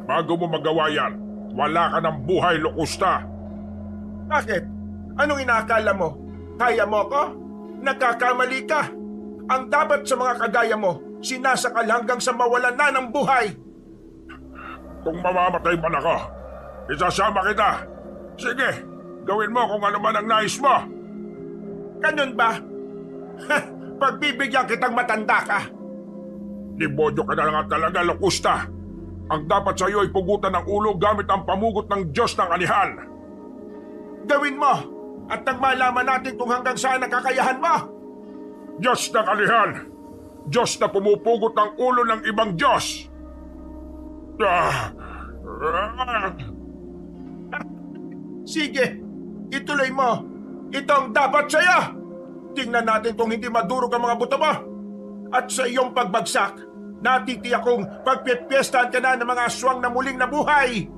S1: Bago mo magawa yan, wala ka ng buhay, Locusta.
S3: Bakit? Anong inaakala mo? Kaya mo ko? Nagkakamali ka. Ang dapat sa mga kagaya mo, sinasakal hanggang sa mawalan na ng buhay.
S1: Kung mamamatay man ako, isasama kita. Sige, gawin mo kung ano man ang nais mo.
S3: Ganun ba? Pagbibigyan kitang matanda ka.
S1: Demonyo ka na lang talaga, Locusta. Ang dapat sa iyo ay pugutan ng ulo gamit ang pamugot ng Diyos ng Anihan.
S3: Gawin mo at nang malaman natin kung hanggang saan ang kakayahan mo.
S1: Diyos ng Anihan! Diyos na pumupugot ng ulo ng ibang Diyos!
S3: Sige, ituloy mo. Ito ang dapat sa'yo. Tingnan natin kung hindi madurog ang mga buto mo. At sa iyong pagbagsak, natitiyak kong pagpipiestahan ka na ng mga aswang na muling nabuhay.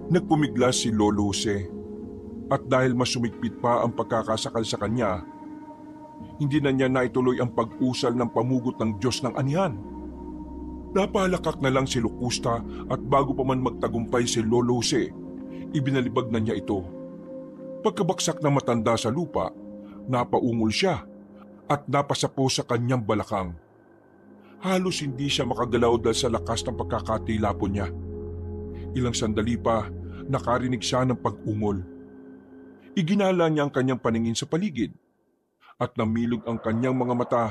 S2: Nagpumiglas si Lolo Jose. At dahil masumigpit pa ang pagkakasakal sa kanya, hindi na niya naituloy ang pag-usal ng pamugot ng Diyos ng Anihan. Napalakak na lang si Locusta at bago pa man magtagumpay si Lolo Jose, ibinalibag na niya ito. Pagkabaksak na matanda sa lupa, napaungol siya at napasapo sa kanyang balakang. Halos hindi siya makagalaw dahil sa lakas ng pagkakatilapon niya. Ilang sandali pa, nakarinig siya ng pag-ungol. Iginala niya ang kanyang paningin sa paligid at namilog ang kanyang mga mata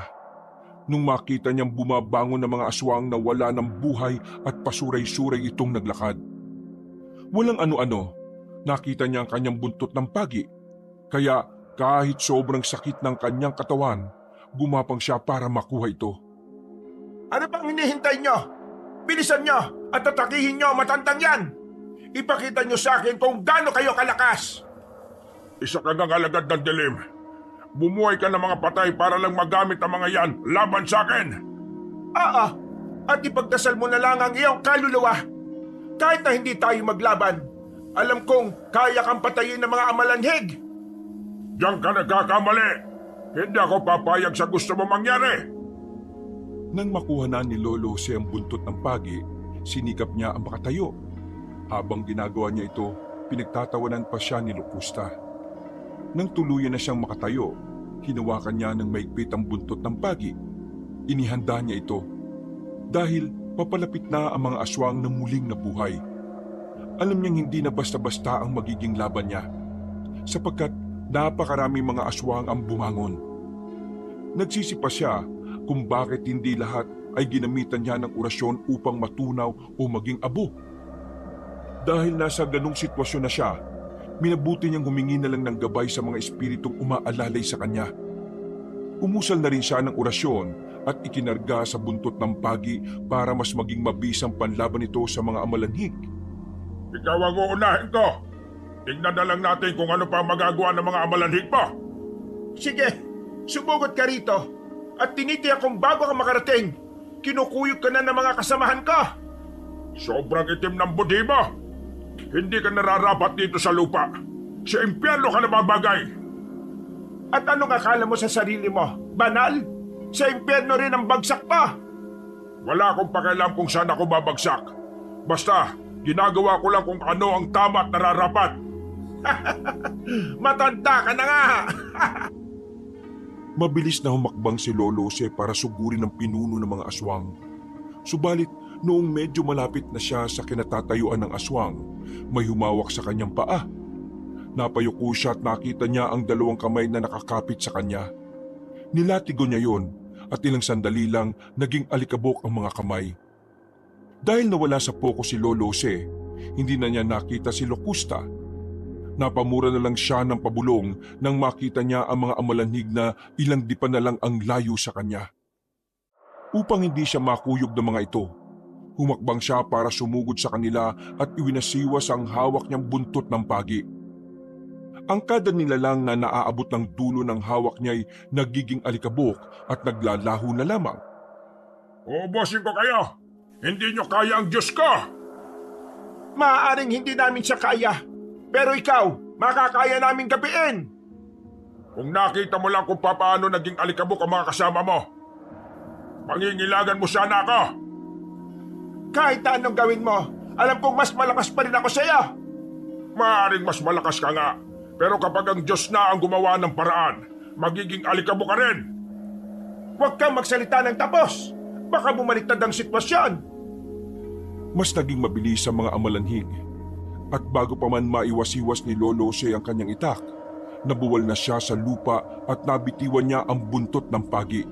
S2: nung makita niyang bumabangon ng mga aswang na wala ng buhay at pasuray-suray itong naglakad. Walang ano-ano, nakita niya ang kanyang buntot ng pagi, kaya kahit sobrang sakit ng kanyang katawan, gumapang siya para makuha ito.
S3: Ano pang hinihintay nyo? Bilisan nyo at atakihin nyo matandang yan. Ipakita nyo sa akin kung gaano kayo kalakas.
S1: Isa ka ng alagad ng dilim. Bumuhay ka ng mga patay para lang magamit ang mga yan laban sa akin.
S3: Oo, at ipagdasal mo na lang ang iyong kaluluwa. Kahit na hindi tayo maglaban, alam kong kaya kang patayin ng mga amalanhig.
S1: Diyan ka nagkakamali. Hindi ako papayag sa gusto mo mangyari.
S2: Nang makuha na ni Lolo Jose ang buntot ng pagi, sinikap niya ang makatayo. Habang ginagawa niya ito, pinagtatawanan pa siya ni Locusta. Nang tuluyan na siyang makatayo, hinawakan niya ng maigpit ang buntot ng pagi. Inihanda niya ito dahil papalapit na ang mga aswang na muling nabuhay. Alam niyang hindi na basta-basta ang magiging laban niya sapagkat napakaraming mga aswang ang bumangon. Nagsisipa siya kung bakit hindi lahat ay ginamitan niya ng orasyon upang matunaw o maging abo. Dahil nasa ganung sitwasyon na siya, minabuti niyang humingi na lang ng gabay sa mga espiritong umaalalay sa kanya. Umusal na rin siya ng orasyon at ikinarga sa buntot ng pagi para mas maging mabisang panlaban ito sa mga amalanhig.
S1: Ikaw ang uunahin ko. Tingnan na lang natin kung ano pa magagawa ng mga amalanhig mo.
S3: Sige, sumugod ka rito at tinitiyak kung bago ka makarating, kinukuyog ka na ng mga kasamahan ko.
S1: Sobrang itim ng budhi mo. Hindi ka nararapat dito sa lupa. Sa impyerno ka nababagay.
S3: At anong akala mo sa sarili mo? Banal? Sa impyerno rin ang bagsak pa.
S1: Wala akong pakialam kung saan ako babagsak. Basta, ginagawa ko lang kung ano ang tama at nararapat.
S3: Matanda ka na nga.
S2: Mabilis na humakbang si Lolo Jose para sugurin ang pinuno ng mga aswang. Subalit noong medyo malapit na siya sa kinatatayuan ng aswang, may humawak sa kanyang paa. Napayuko siya at nakita niya ang dalawang kamay na nakakapit sa kanya. Nilatigo niya yon at ilang sandali lang naging alikabok ang mga kamay. Dahil nawala sa poko si Lolo Jose, hindi na niya nakita si Locusta. Napamura na lang siya ng pabulong nang makita niya ang mga amalanhig na ilang dipa na lang ang layo sa kanya. Upang hindi siya makuyog ng mga ito, humakbang siya para sumugod sa kanila at iwinasiwas ang hawak niyang buntot ng pagi. Ang kada nilalang na naaabot ng dulo ng hawak niya ay nagiging alikabok at naglalaho na lamang.
S1: Ubusin ko kayo! Hindi nyo kaya ang Diyos ko!
S3: Maaaring hindi namin siya kaya, pero ikaw, makakaya namin gabiin.
S1: Kung nakita mo lang kung paano naging alikabok ang mga kasama mo, pangingilagan mo sana ako!
S3: Kahit na anong gawin mo, alam kong mas malakas pa rin ako sa iyo.
S1: Maaaring mas malakas ka nga, pero kapag ang Diyos na ang gumawa ng paraan, magiging alikabok ka rin!
S3: Huwag kang magsalita ng tapos. Baka bumaliktad ang sitwasyon.
S2: Mas naging mabilis ang mga amalanhig. At bago pa man maiwas-iwas ni Lolo Jose ang kanyang itak, nabuwal na siya sa lupa at nabitiwan niya ang buntot ng pagi.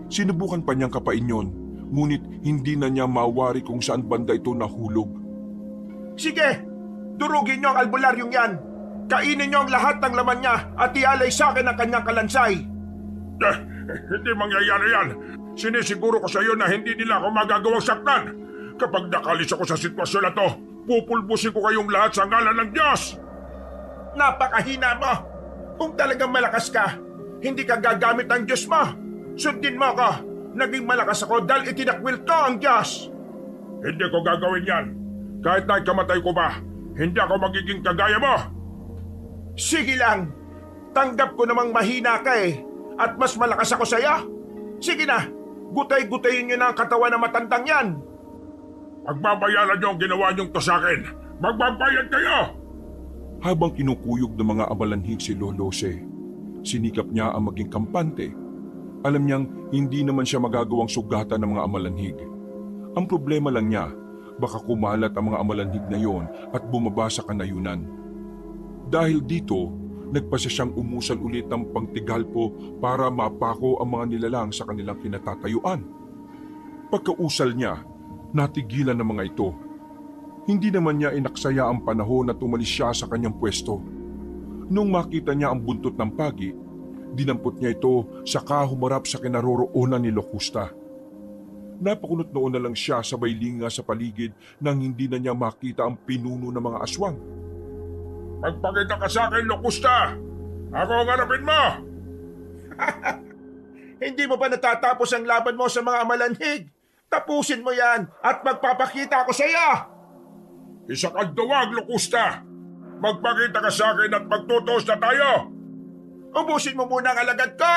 S2: Sinubukan pa niyang kapain yon, ngunit hindi na niya mawari kung saan banda ito nahulog.
S3: Sige, durugin niyo ang albularyong yan. Kainin niyo ang lahat ng laman niya at ialay sa akin ang kanyang kalansay.
S1: Hindi mangyayari yan! Sinisiguro ko sa iyo na hindi nila ako magagawang saktan. Kapag nakalis ako sa sitwasyon na to, pupulbusin ko kayong lahat sa ngalan ng Diyos!
S3: Napakahina mo! Kung talagang malakas ka, hindi ka gagamit ng Diyos mo. Sundin mo ko. Naging malakas ako dahil itinakwil ko ang Diyos.
S1: Hindi ko gagawin yan. Kahit na ikamatay ko pa, hindi ako magiging kagaya mo.
S3: Sige lang. Tanggap ko namang mahina ka eh. At mas malakas ako sa iyo. Sige na, gutay-gutayin niyo na ang katawan ng matandang yan.
S1: Pagbabayaran niyo ang ginawa niyong to sa akin. Magbabayad kayo!
S2: Habang kinukuyog ng mga amalanhig si Lolo Jose, sinikap niya ang maging kampante. Alam niyang hindi naman siya magagawang sugatan ng mga amalanhig. Ang problema lang niya, baka kumalat ang mga amalanhig na yon at bumaba sa kanayunan. Dahil dito, nagpasya siyang umusal ulit ng pangtigalpo para mapako ang mga nilalang sa kanilang kinatatayuan. Pagkausal niya, natigilan ng mga ito. Hindi naman niya inaksaya ang panahon na tumalis siya sa kanyang pwesto. Nung makita niya ang buntot ng pagi, dinampot niya ito saka humarap sa kinaroroonan ni Locusta. Napakunot noon na lang siya sabay linga sa paligid nang hindi na niya makita ang pinuno ng mga aswang.
S1: Magpakita ka sa akin, Locusta! Ako ang harapin mo!
S3: Hindi mo ba natatapos ang laban mo sa mga amalanhig? Tapusin mo yan at magpapakita ako sa iyo!
S1: Isa kang duwag, Locusta! Magpakita ka sa akin at magtutuos na tayo!
S3: Ubusin mo muna ang alagad ko!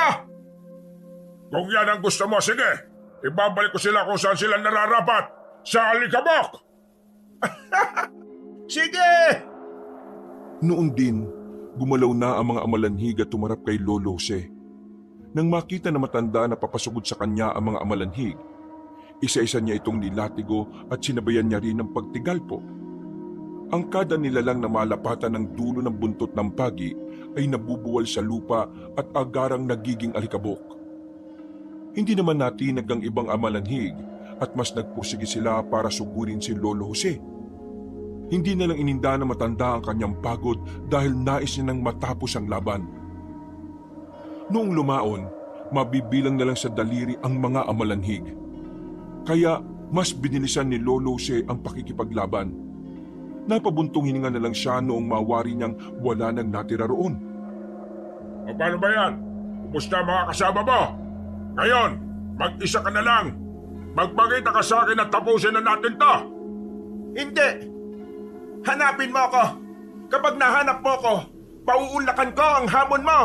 S1: Kung yan ang gusto mo, sige! Ibabalik ko sila kung saan sila nararapat! Sa alikabok!
S3: Sige!
S2: Noon din, gumalaw na ang mga amalanhig at tumarap kay Lolo Jose. Nang makita na matanda na papasugod sa kanya ang mga amalanhig, isa-isa niya itong nilatigo at sinabayan niya rin ng pagtigalpo. Ang kada nilalang na malapatan ng dulo ng buntot ng pagi ay nabubuwal sa lupa at agarang nagiging alikabok. Hindi naman natinag ang ibang amalanhig at mas nagpursige sila para sugurin si Lolo Jose. Hindi na lang ininda na matanda ang kanyang pagod dahil nais niya nang matapos ang laban. Noong lumaon, mabibilang na lang sa daliri ang mga amalanhig. Kaya mas binilisan ni Lolo Jose ang pakikipaglaban. Napabuntong hininga na lang siya noong mawari niyang wala nang natira roon.
S1: O paano ba yan? Kumusta mga kasama mo? Ngayon, mag-isa ka na lang. Magpakita ka sa akin at tapusin na natin to.
S3: Hindi! Hanapin mo ako! Kapag nahanap mo ako, pauulakan ko ang hamon mo!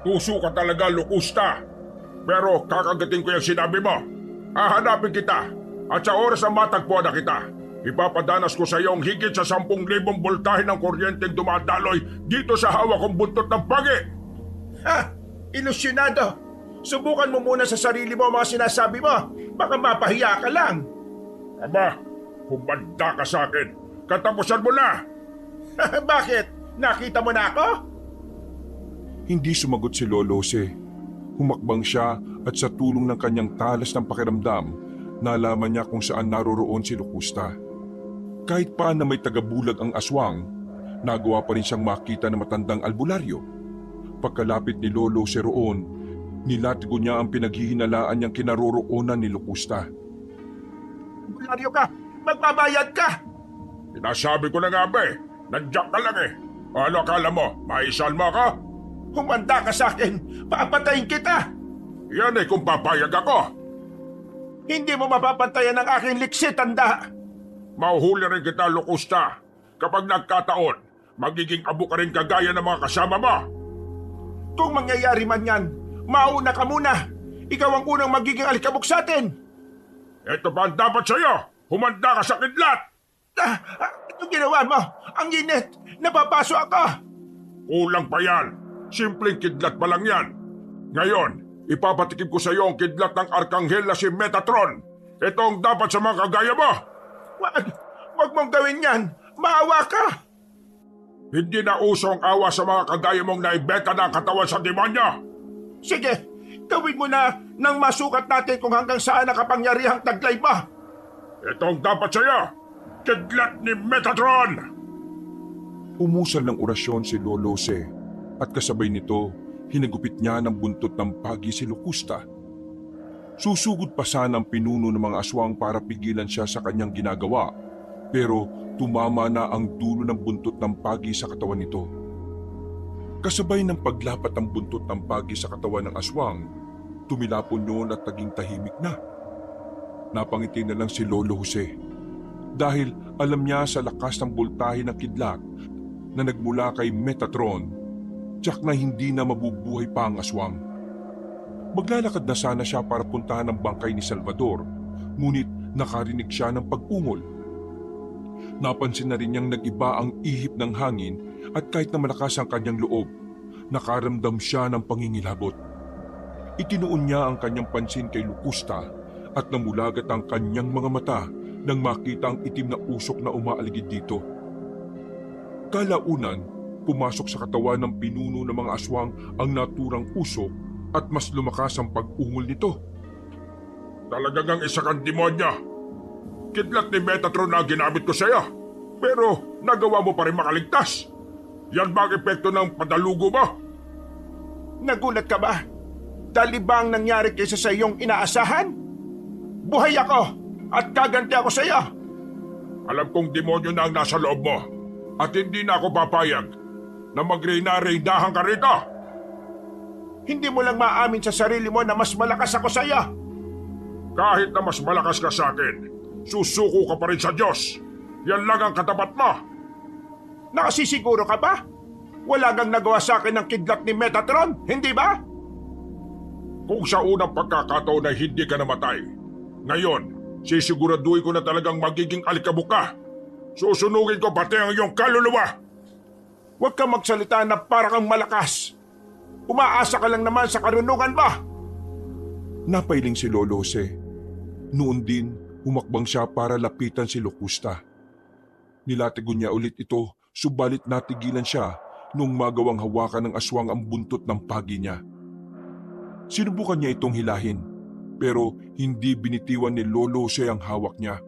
S1: Tuso ka talaga, Locusta. Pero kakagating ko yung sinabi mo. Hahanapin kita at sa oras na matagpuan na kita, ipapadanas ko sa iyo ang higit sa 10,000 voltahe ng kuryenteng dumadaloy dito sa hawak kong buntot ng pagi.
S3: Ha! Ilusyonado! Subukan mo muna sa sarili mo ang mga sinasabi mo. Baka mapahiya ka lang.
S1: Aba, humanda ka sa akin. Katapusan mo na!
S3: Bakit? Nakita mo na ako?
S2: Hindi sumagot si Lolo Jose. Humakbang siya at sa tulong ng kanyang talas ng pakiramdam, nalaman niya kung saan naroroon si Locusta. Kahit pa na may tagabulag ang aswang, nagawa pa rin siyang makita ng matandang albularyo. Pagkalapit ni Lolo Jose roon, nilatigo niya ang pinaghihinalaan niyang kinaroroonan ni Locusta.
S3: Bularyo ka! Magbabayad ka!
S1: Sinasabi ko na nga ba eh, nandiyan ka lang eh. Ano akala mo, maisalma ka?
S3: Humanda ka sa akin! Papatayin kita!
S1: Yan eh kung papayag ako.
S3: Hindi mo mapapantayan ang aking liksi, tanda!
S1: Mahuhuli rin kita, Locusta. Kapag nagkataon, magiging abo ka rin kagaya ng mga kasama mo.
S3: Kung mangyayari man yan, mauna ka muna! Ikaw ang unang magiging alikabok sa atin!
S1: Ito ba ang dapat sa'yo? Humanda ka sa kidlat!
S3: Anong ginawa mo? Ang init! Napapaso ako!
S1: Kulang pa yan. Simpleng kidlat pa lang yan. Ngayon, ipapatikim ko sa iyo ang kidlat ng Arkanghel na si Metatron. Ito ang dapat sa mga kagaya mo.
S3: Wag mong gawin yan! Maawa ka!
S1: Hindi na uso ang awa sa mga kagaya mong naibeta na ang katawan sa demonyo.
S3: Sige, gawin mo na nang masukat natin kung hanggang saan nakapangyarihang taglay mo.
S1: Ito ang dapat sa iyo. Kidlat ni Metatron.
S2: Umusal ng orasyon si Lolo Jose at kasabay nito, hinagupit niya ng buntot ng pagi si Locusta. Susugod pa sana ang pinuno ng mga aswang para pigilan siya sa kanyang ginagawa, pero tumama na ang dulo ng buntot ng pagi sa katawan nito. Kasabay ng paglapat ng buntot ng pagi sa katawan ng aswang, tumilapon yun at naging tahimik na. Napangiti na lang si Lolo Jose dahil alam niya sa lakas ng boltahe ng kidlat na nagmula kay Metatron, tiyak na hindi na mabubuhay pa ang aswang. Maglalakad na sana siya para puntahan ang bangkay ni Salvador, ngunit nakarinig siya ng pag-ungol. Napansin na rin niyang nag-iba ang ihip ng hangin at kahit na malakas ang kanyang loob, nakaramdam siya ng pangingilabot. Itinuon niya ang kanyang pansin kay Locusta at namulagat ang kanyang mga mata nang makita ang itim na usok na umaaligid dito. Kalaunan, pumasok sa katawan ng pinuno ng mga aswang ang naturang usok at mas lumakas ang pag-ungol nito.
S1: Talagang isa kang demonyo. Kidlat ni Metatron na ginamit ko sa iyo. Pero nagawa mo pa rin makaligtas. Yan ba ang epekto ng padalugo mo?
S3: Nagulat ka ba? Dahil ba ang nangyari kaysa sa iyong inaasahan? Buhay ako at gaganti ako sa iyo.
S1: Alam kong demonyo na ang nasa loob mo at hindi na ako papayag na magreyna-reynahan ka rito.
S3: Hindi mo lang maamin sa sarili mo na mas malakas ako sa iyo.
S1: Kahit na mas malakas ka sa akin, susuko ka pa rin sa Diyos. Yan lang ang katapat mo.
S3: Nakasisiguro ka ba? Wala kang nagawa sa akin ng kidlat ni Metatron, hindi ba?
S1: Kung sa unang pagkakataon ay hindi ka namatay, ngayon, sisiguraduhin ko na talagang magiging alikabok ka. Susunugin ko pati ang iyong kaluluwa.
S3: Huwag kang magsalita na para kang malakas. Umaasa ka lang naman sa karunungan mo.
S2: Napailing si Lolo Jose. Noon din, humakbang siya para lapitan si Locusta. Nilatigo niya ulit ito, subalit natigilan siya nung magawang hawakan ng aswang ang buntot ng pagi niya. Sinubukan niya itong hilahin, pero hindi binitiwan ni Lolo Jose ang hawak niya.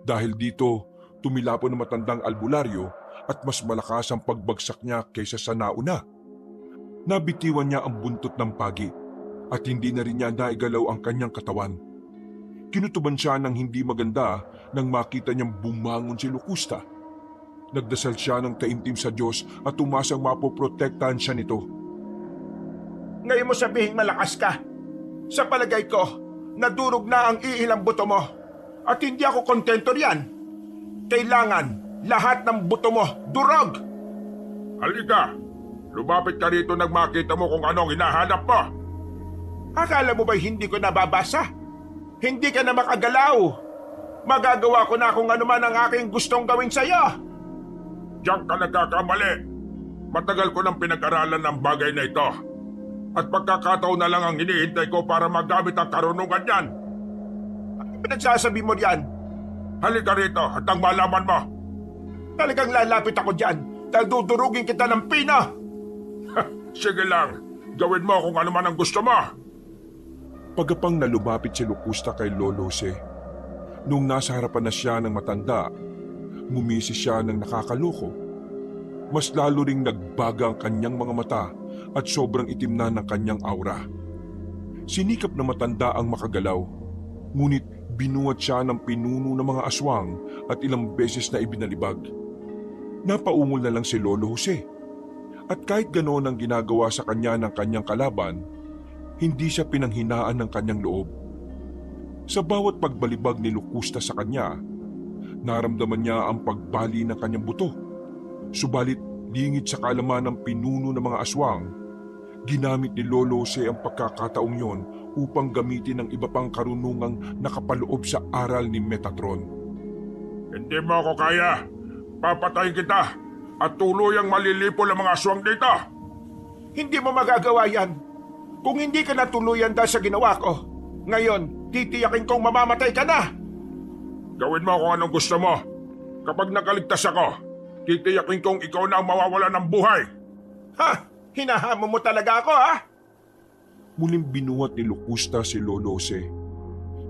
S2: Dahil dito, tumilapon ng matandang albularyo at mas malakas ang pagbagsak niya kaysa sa nauna. Nabitiwan niya ang buntot ng pagi at hindi na rin niya naigalaw ang kanyang katawan. Kinutuban siya ng hindi maganda nang makita niyang bumangon si Locusta. Nagdasal siya ng taimtim sa Diyos at umasang mapoprotektahan siya nito.
S3: Ngayon mo sabihing malakas ka. Sa palagay ko, nadurog na ang iilang buto mo. At hindi ako kontento riyan. Kailangan lahat ng buto mo durog.
S1: Halika, lumapit ka rito nang makita mo kung anong hinahanap mo.
S3: Akala mo ba'y hindi ko nababasa? Hindi ka na makagalaw. Magagawa ko na kung ano man ang aking gustong gawin sa iyo.
S1: Diyan ka nagkakamali. Matagal ko nang pinag-aralan ng bagay na ito. At pagkakataon na lang ang hinihintay ko para magamit ang karunungan niyan.
S3: Ano pinagsasabi mo diyan?
S1: Halika rito at ang malaman mo.
S3: Talagang lalapit ako diyan dahil dudurugin kita ng pina.
S1: Sige lang, gawin mo kung ano man ang gusto mo.
S2: Pagapang na lumapit si Locusta kay Lolo Jose. Nung nasa harapan na siya ng matanda, ngumisi siya ng nakakaloko. Mas lalo ring nagbaga ang kanyang mga mata at sobrang itim na ng kanyang aura. Sinikap na matanda ang makagalaw, ngunit binuhat siya ng pinuno ng mga aswang at ilang beses na ibinalibag. Napaungol na lang si Lolo Jose. At kahit ganoon ang ginagawa sa kanya ng kanyang kalaban, hindi siya pinanghinaan ng kanyang loob. Sa bawat pagbalibag ni Locusta sa kanya, naramdaman niya ang pagbali ng kanyang buto. Subalit lingid sa kaalaman ng pinuno ng mga aswang, ginamit ni Lolo Jose ang pagkakataong yon upang gamitin ang iba pang karunungang nakapaloob sa aral ni Metatron.
S1: Hindi mo ako kaya. Papatayin kita at tuluyang malilipol ang mga aswang dito.
S3: Hindi mo magagawa yan. Kung hindi ka natuluyan dahil sa ginawa ko, ngayon, titiyakin kong mamamatay ka na.
S1: Gawin mo kung anong gusto mo. Kapag nakaligtas ako, titiyakin kong ikaw na ang mawawala ng buhay.
S3: Ha? Hinahamon mo talaga ako, ha?
S2: Muling binuhat ni Locusta si Lolo Jose.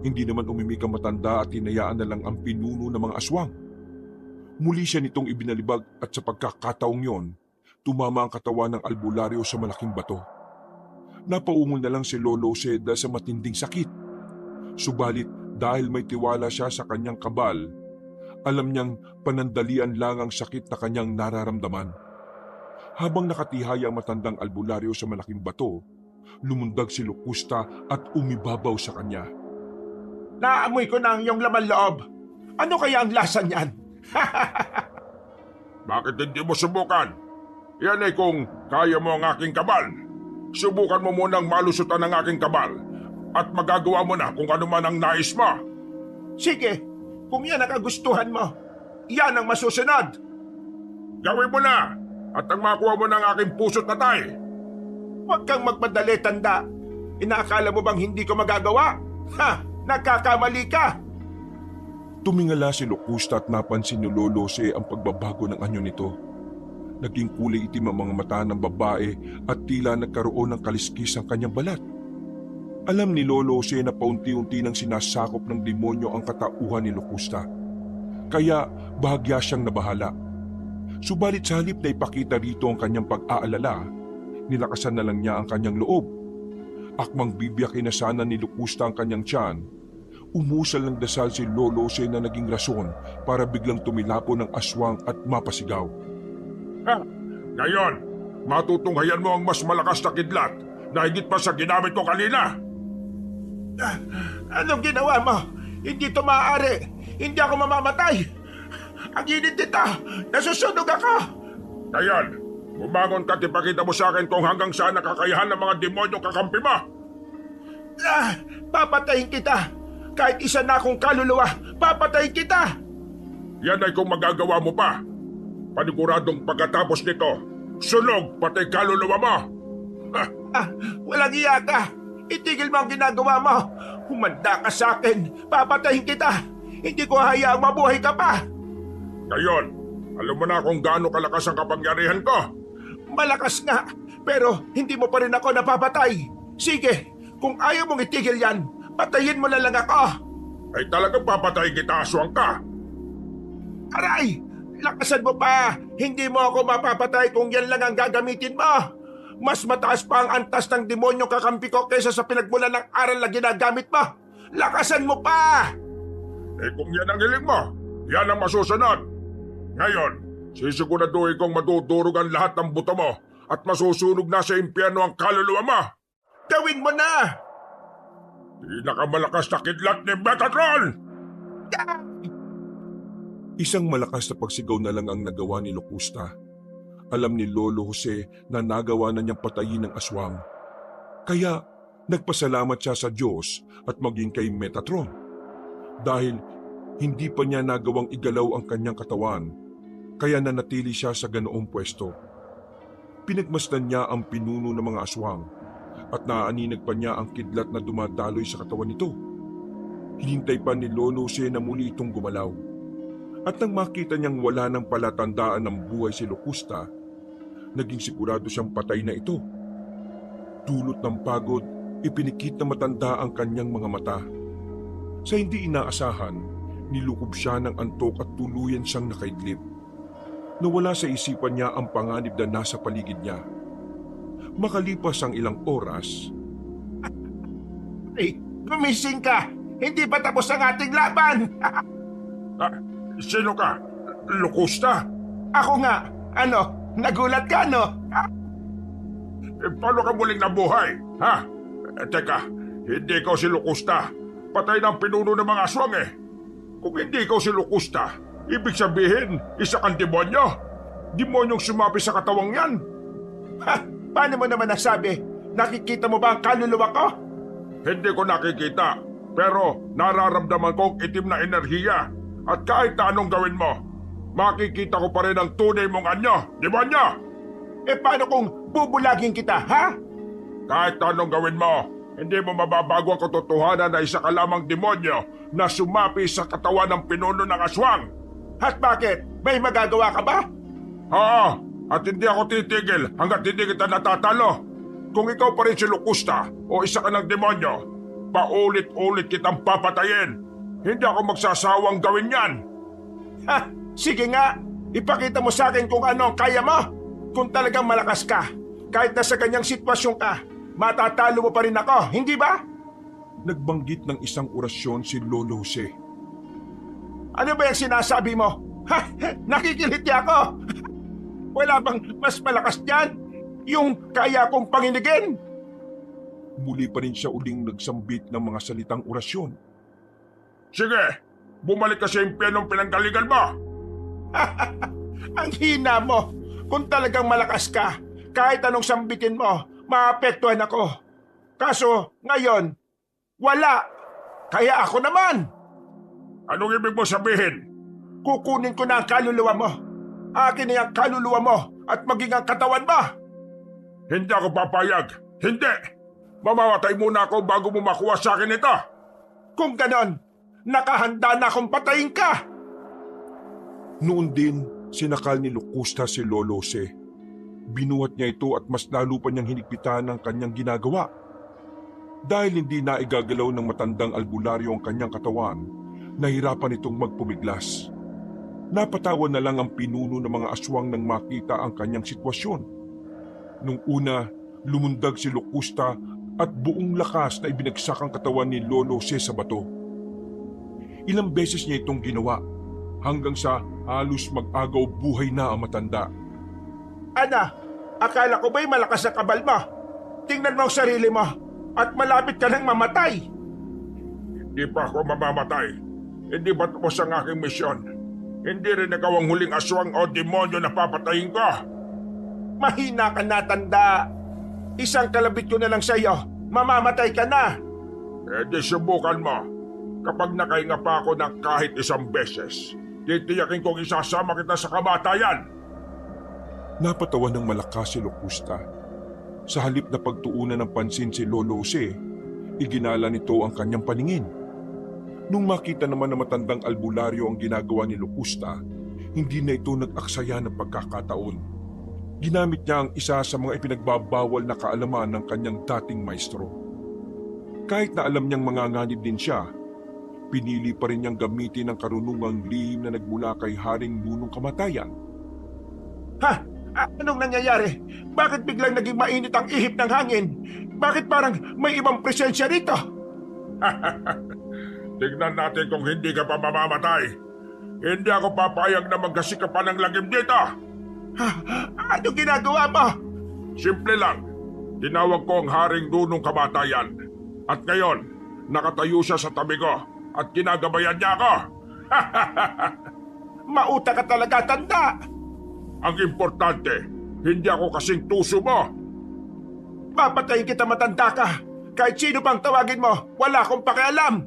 S2: Hindi naman umimik ang matanda at hinayaan na lang ang pinuno ng mga aswang. Muli siya nitong ibinalibag at sa pagkakataong yon, tumama ang katawan ng albularyo sa malaking bato. Napaungol na lang si Lolo Jose dahil sa matinding sakit. Subalit dahil may tiwala siya sa kanyang kabal, alam niyang panandalian lang ang sakit na kanyang nararamdaman. Habang nakatihaya ang matandang albularyo sa malaking bato, lumundag si Locusta at umibabaw sa kanya.
S3: Naamoy ko na ang iyong laman loob. Ano kaya ang lasa niyan?
S1: Bakit hindi mo subukan? Yan ay kung kaya mo ang aking kabal. Subukan mo munang malusutan ang aking kabal at magagawa mo na kung ano man ang nais mo.
S3: Sige, kung yan ang kagustuhan mo, yan ang masusunod.
S1: Gawin mo na at ang makuha mo ng aking puso't atay.
S3: Huwag kang magmadali, tanda. Inaakala mo bang hindi ko magagawa? Ha! Nagkakamali ka!
S2: Tumingala si Locusta at napansin ni Lolo Jose ang pagbabago ng anyo nito. Naging kulay itim ang mga mata ng babae at tila nagkaroon ng kaliskis ang kanyang balat. Alam ni Lolo Jose na paunti-unti nang sinasakop ng demonyo ang katauhan ni Locusta. Kaya bahagya siyang nabahala. Subalit sa halip na ipakita rito ang kanyang pag-aalala, nilakasan na lang niya ang kanyang loob. Akmang bibiyakin na sana ni Locusta ang kanyang tiyan, umusal ng dasal si Lolo Jose na naging rason para biglang tumilapo ng aswang at mapasigaw.
S1: Ha! Ngayon, matutunghayan mo ang mas malakas na kidlat na higit pa sa ginamit ko kanina.
S3: Anong ginawa mo? Hindi ito maaari. Hindi ako mamamatay. Ang init nito. Nasusunog ako.
S1: Ngayon, bumangon ka at ipakita mo sa akin kung hanggang saan nakakayahan ng mga demonyo kakampi mo.
S3: Papatayin kita. Kahit isa na akong kaluluwa, papatayin kita.
S1: Yan ay kung magagawa mo pa. Paniguradong pagkatapos nito, sunog pati kaluluwa mo.
S3: Walang iya ka. Itigil mo ang ginagawa mo. Humanda ka sa akin. Papatayin kita. Hindi ko hayaang mabuhay ka pa.
S1: Ngayon, alam mo na kung gaano kalakas ang kapangyarihan ko.
S3: Malakas nga, pero hindi mo pa rin ako napapatay. Sige, kung ayaw mong itigil yan, patayin mo na lang ako.
S1: Ay talagang papatay kita, aswang ka.
S3: Aray! Lakasan mo pa! Hindi mo ako mapapatay kung yan lang ang gagamitin mo! Mas mataas pa ang antas ng demonyo kakampi ko kaysa sa pinagmulan ng aral na ginagamit mo! Lakasan mo pa!
S1: Eh kung yan ang hiling mo, yan ang masusunod. Ngayon, sisiguraduhin kong madudurog ang lahat ng buto mo at masusunog na sa impyerno ang kaluluwa mo.
S3: Gawin mo na!
S1: Pinakamalakas na kidlat ni Metatron!
S2: Isang malakas na pagsigaw na lang ang nagawa ni Locusta. Alam ni Lolo Jose na nagawa na niyang patayin ng aswang. Kaya nagpasalamat siya sa Diyos at maging kay Metatron. Dahil hindi pa niya nagawang igalaw ang kanyang katawan, kaya nanatili siya sa ganoong pwesto. Pinagmasdan niya ang pinuno ng mga aswang at naaaninag pa niya ang kidlat na dumadaloy sa katawan nito. Hinintay pa ni Lolo Jose na muli itong gumalaw. At nang makita niyang wala ng palatandaan ng buhay si Locusta, naging sigurado siyang patay na ito. Dulot ng pagod, ipinikit na matanda ang kanyang mga mata. Sa hindi inaasahan, nilukob siya ng antok at tuluyan siyang nakaidlip. Nawala sa isipan niya ang panganib na nasa paligid niya. Makalipas ang ilang oras,
S3: Ay, gumising ka! Hindi pa tapos ang ating laban!
S1: Sino ka? Locusta?
S3: Ako nga! Ano? Nagulat ka, no?
S1: Paano ka muling nabuhay? Ha? Teka, hindi ikaw si Locusta. Patay ng pinuno ng mga aswang eh. Kung hindi ikaw si Locusta, ibig sabihin, isa kang demonyo. Demonyong sumapi sa katawang yan.
S3: Ha? Paano mo naman nasabi? Nakikita mo ba ang kaluluwa ko?
S1: Hindi ko nakikita, pero nararamdaman kong itim na enerhiya. At kahit na anong gawin mo, makikita ko pa rin ang tunay mong anyo, demonyo!
S3: Paano kung bubulagin kita, ha?
S1: Kahit na anong gawin mo, hindi mo mababago ang katotohanan na isa ka lamang demonyo na sumapi sa katawan ng pinuno ng aswang.
S3: At bakit? May magagawa ka ba?
S1: Oo, at hindi ako titigil hanggat hindi kita natatalo. Kung ikaw pa rin si Locusta o isa ka ng demonyo, paulit-ulit kitang papatayin. Hindi ako magsasawang gawin yan.
S3: Ha? Sige nga, ipakita mo sa akin kung ano ang kaya mo. Kung talagang malakas ka, kahit nasa ganyang sitwasyon ka, matatalo mo pa rin ako, hindi ba?
S2: nagbanggit ng isang orasyon si Lolo Jose.
S3: Ano ba yung sinasabi mo? Ha? Nakikiliti ako! Wala bang mas malakas dyan? Yung kaya kong panginigin?
S2: Muli pa rin siya uling nagsambit ng mga salitang orasyon.
S1: Sige, bumalik ka sa impyernong pinanggalingan mo.
S3: Ang hina mo! Kung talagang malakas ka, kahit anong sambitin mo, maapektuhan ako. Kaso, ngayon, wala. Kaya ako naman.
S1: Anong ibig mo sabihin?
S3: Kukunin ko na ang kaluluwa mo. Akin na ang kaluluwa mo at maging ang katawan mo.
S1: Hindi ako papayag. Hindi! Mamamatay muna ako bago mo makuha sa akin ito.
S3: Kung ganon, nakahanda na akong patayin ka.
S2: Noon din, sinakal ni Locusta si Lolo Jose. Binuhat niya ito at mas lalo pa niyang hinigpitan ang kanyang ginagawa. Dahil hindi na igagalaw ng matandang albularyo ang kanyang katawan, nahirapan itong magpumiglas. Napatawan na lang ang pinuno ng mga aswang nang makita ang kanyang sitwasyon. Nung una, lumundag si Locusta at buong lakas na ibinagsak ang katawan ni Lolo Jose sa bato. Ilang beses niya itong ginawa hanggang sa halos mag-agaw buhay na ang matanda.
S3: Ana, akala ko ba'y malakas ang kabal mo? Tingnan mo ang sarili mo at malapit ka nang mamatay.
S1: Hindi pa ako mamamatay. Hindi ba tapos ang aking misyon? Hindi rin ikaw ang huling aswang o demonyo na papatayin ko.
S3: Mahina ka na, tanda. Isang kalabit ko na lang sa iyo, mamamatay ka na.
S1: Di subukan mo. Kapag nakahinga pa ako ng kahit isang beses, titiyakin kong isasama kita sa kamatayan.
S2: Napatawa ng malakas si Locusta. Sa halip na pagtuunan ng pansin si Lolo Jose, iginala nito ang kanyang paningin. Nung makita naman na matandang albularyo ang ginagawa ni Locusta, hindi na ito nag-aksaya ng pagkakataon. Ginamit niya ang isa sa mga ipinagbabawal na kaalaman ng kanyang dating maestro. Kahit na alam niyang manganganib din siya, pinili pa rin niyang gamitin ang karunungang lihim na nagmula kay Haring Nunong Kamatayan.
S3: Ha? Anong nangyayari? Bakit biglang naging mainit ang ihip ng hangin? Bakit parang may ibang presensya rito?
S1: Tignan natin kung hindi ka pa mamamatay. Hindi ako papayag na magkasika pa ng lagim dito.
S3: Ha? Ano ginagawa mo?
S1: Simple lang. Tinawag ko ang Haring Nunong Kamatayan. At ngayon, nakatayo siya sa tabi ko at kinagabayan niya ako.
S3: Mauta ka talaga, tanda.
S1: Ang importante, hindi ako kasing tuso mo.
S3: Papatayin kita, matanda ka. Kahit sino pang tawagin mo, wala akong pakialam.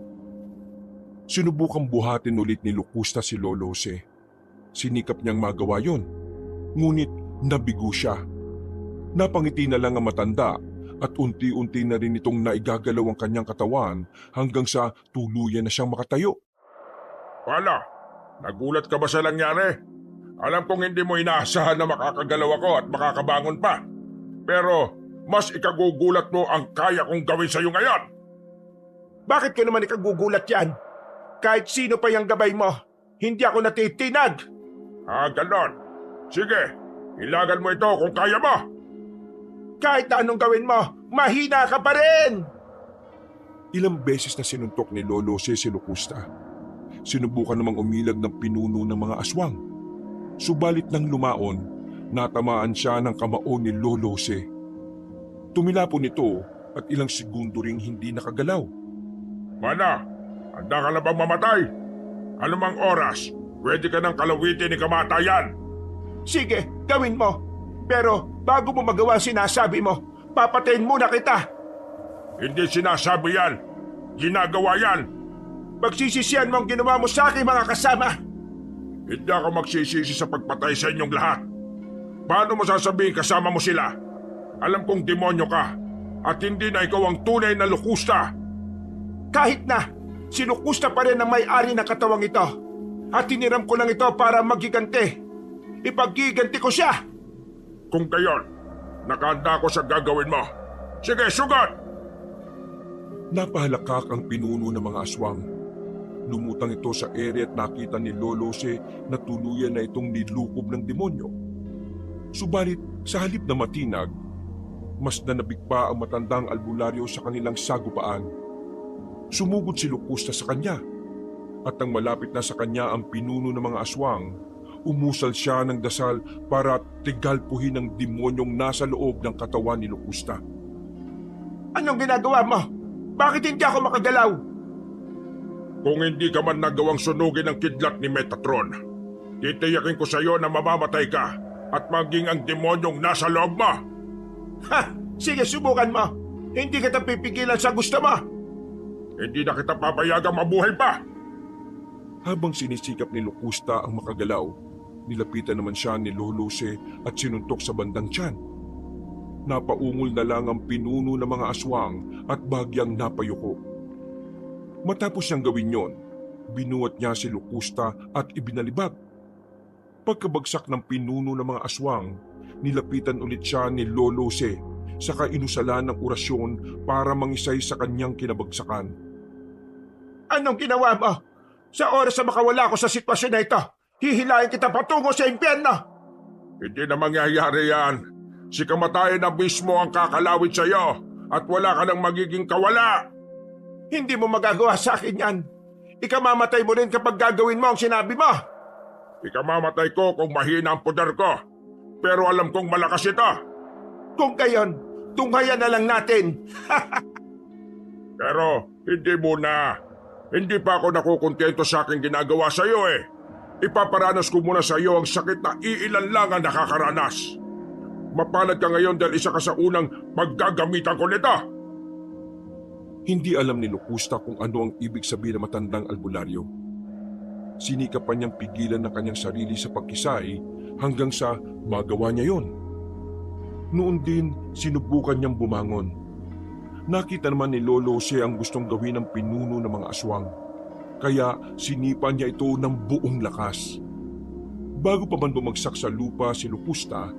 S2: Sinubukang buhatin ulit ni Locusta si Lolo Jose. Sinikap niyang magawa yon, ngunit nabigo siya. Napangiti na lang ang matanda at unti-unti na rin itong naigagalaw ang kanyang katawan hanggang sa tuluyan na siyang makatayo.
S1: Wala, nagulat ka ba sa nangyari? Alam kong hindi mo inaasahan na makakagalaw ako at makakabangon pa. Pero mas ikagugulat mo ang kaya kong gawin sa iyo ngayon.
S3: Bakit ko naman ikagugulat yan? Kahit sino pa yung gabay mo, hindi ako natitinag.
S1: Ganon. Sige, ilagan mo ito kung kaya mo.
S3: Kahit na anong gawin mo, mahina ka pa rin!
S2: Ilang beses na sinuntok ni Lolo si Locusta. Sinubukan namang umilag ng pinuno ng mga aswang. Subalit nang lumaon, natamaan siya ng kamao ni Lolo Si. Tumilapon ito at ilang segundo ring hindi nakagalaw.
S1: Mana, handa ka na bang mamatay? Anumang oras, pwede ka nang kalawitin ni kamatayan.
S3: Sige, gawin mo. Pero bago mo magawa ang sinasabi mo, papatayin muna kita.
S1: Hindi sinasabi yan. Ginagawa yan.
S3: Pagsisisihan mo ang ginawa mo sa akin, mga kasama.
S1: Hindi ako magsisisi sa pagpatay sa inyong lahat. Paano mo sasabihin kasama mo sila? Alam kong demonyo ka at hindi na ikaw ang tunay na Locusta.
S3: Kahit na, si Locusta pa rin ang may-ari ng katawang ito. At tiniram ko lang ito para magiganti. Ipaggiganti ko siya.
S1: Kung gayon, nakahanda ko sa gagawin mo. Sige, sugat!
S2: Napahalakak ang pinuno ng mga aswang. Lumutang ito sa ere at nakita ni Lolo Si na tuluyan na itong nilukob ng demonyo. Subalit sa halip na matinag, mas nanabig pa ang matandang albularyo sa kanilang sagupaan. Sumugod si Locusta sa kanya at nang malapit na sa kanya ang pinuno ng mga aswang, umusal siya ng dasal para tigalpuhin ang demonyong nasa loob ng katawan ni Locusta.
S3: Anong ginagawa mo? Bakit hindi ako makagalaw?
S1: Kung hindi ka man nagawang sunugin ang kidlat ni Metatron, titiyakin ko sa iyo na mamamatay ka at maging ang demonyong nasa loob mo.
S3: Ha! Sige, subukan mo. Hindi kita pipigilan sa gusto mo.
S1: Hindi na kita papayagang mabuhay pa.
S2: Habang sinisikap ni Locusta ang makagalaw, nilapitan naman siya ni Lolo Si at sinuntok sa bandang tiyan. Napaungol na lang ang pinuno ng mga aswang at bagyang napayuko. Matapos niyang gawin yon, binuhat niya si Locusta at ibinalibag. Pagkabagsak ng pinuno ng mga aswang, nilapitan ulit siya ni Lolo Si, saka inusalan ng orasyon para mangisay sa kanyang kinabagsakan.
S3: Anong ginawa mo? Sa oras na makawala ako sa sitwasyon na ito, hihilahin kita patungo sa impyerno.
S1: Hindi na mangyayari yan. Si kamatayan na mismo ang kakalawit sa iyo at wala ka nang magiging kawala.
S3: Hindi mo magagawa sa akin yan. Ikamamatay mo rin kapag gagawin mo ang sinabi mo.
S1: Ikamamatay ko kung mahina ang poder ko. Pero alam kong malakas ito.
S3: Kung gayon, tunghayan na lang natin.
S1: Pero hindi muna. Hindi pa ako nakukontento sa aking ginagawa sa iyo eh. Ipaparanas ko muna sa iyo ang sakit na iilan lang ang nakakaranas. Mapalad ka ngayon dahil isa ka sa unang paggagamitan ko nito.
S2: Hindi alam ni Locusta kung ano ang ibig sabihin ng matandang albularyo. Sinikap pa niyang pigilan ng kanyang sarili sa pagkisay hanggang sa magawa niya yon. Noon din, sinubukan niyang bumangon. Nakita naman ni Lolo Si ang gustong gawin ng pinuno ng mga aswang. Kaya sinipa niya ito ng buong lakas. Bago pa man bumagsak sa lupa si Locusta,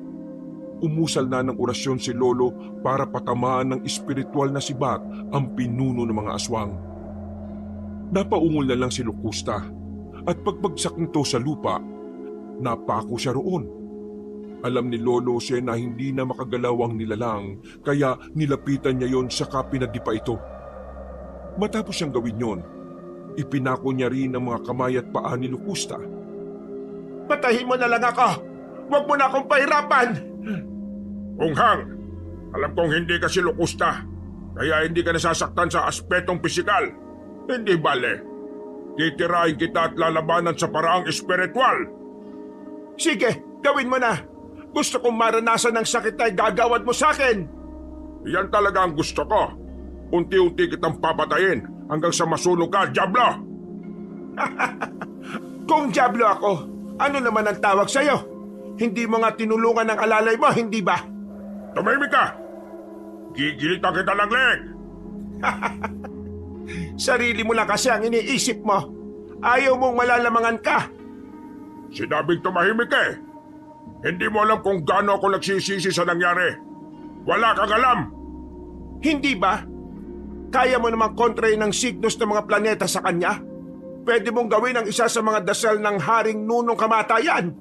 S2: umusal na ng orasyon si Lolo para patamaan ng espiritual na sibat ang pinuno ng mga aswang. Napaungol na lang si Locusta at pagbagsak nito sa lupa, napako siya roon. Alam ni Lolo Si na hindi na makagalaw ang nilalang kaya nilapitan niya yon saka pinadipa ito. Matapos siyang gawin yon, ipinako niya rin ang mga kamay at paa ni Locusta.
S3: Patahin mo na lang ako! Huwag mo na akong pahirapan!
S1: Unghang, alam kong hindi ka si Locusta, kaya hindi ka nasasaktan sa aspetong pisikal. Hindi bale. Titirahin kita at lalabanan sa paraang espiritual.
S3: Sige, gawin mo na! Gusto kong maranasan ng sakit na gagawad mo sa akin!
S1: Yan talaga ang gusto ko. Unti-unti kitang papatayin hanggang sa masunog ka, Diablo!
S3: Kung Diablo ako, ano naman ang tawag sa'yo? Hindi mo nga tinulungan ng alalay mo, hindi ba?
S1: Tumahimik ka! Gigilitan kita ng leg!
S3: Sarili mo lang kasi ang iniisip mo. Ayaw mong malalamangan ka.
S1: Sinabing tumahimik eh. Hindi mo alam kung gaano ako nagsisisi sa nangyari. Wala kang alam!
S3: Hindi ba? Kaya mo namang kontrahin ng signos ng mga planeta sa kanya? Pwede mong gawin ang isa sa mga dasal ng Haring Nunong Kamatayan.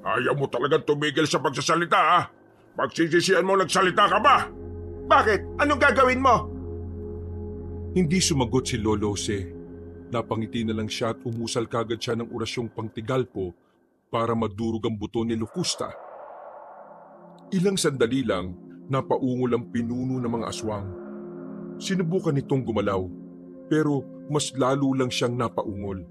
S1: Ayaw mo talagang tumigil sa pagsasalita ha? Pagsisisihan mo nagsalita ka ba?
S3: Bakit? Anong gagawin mo?
S2: Hindi sumagot si Lolo Jose. Napangiti na lang siya at umusal kagad siya ng orasyong pangtigalpo para madurog ang buto ni Locusta. Ilang sandali lang, napaungol ang pinuno ng mga aswang. Sinubukan nitong gumalaw, pero mas lalo lang siyang napaungol.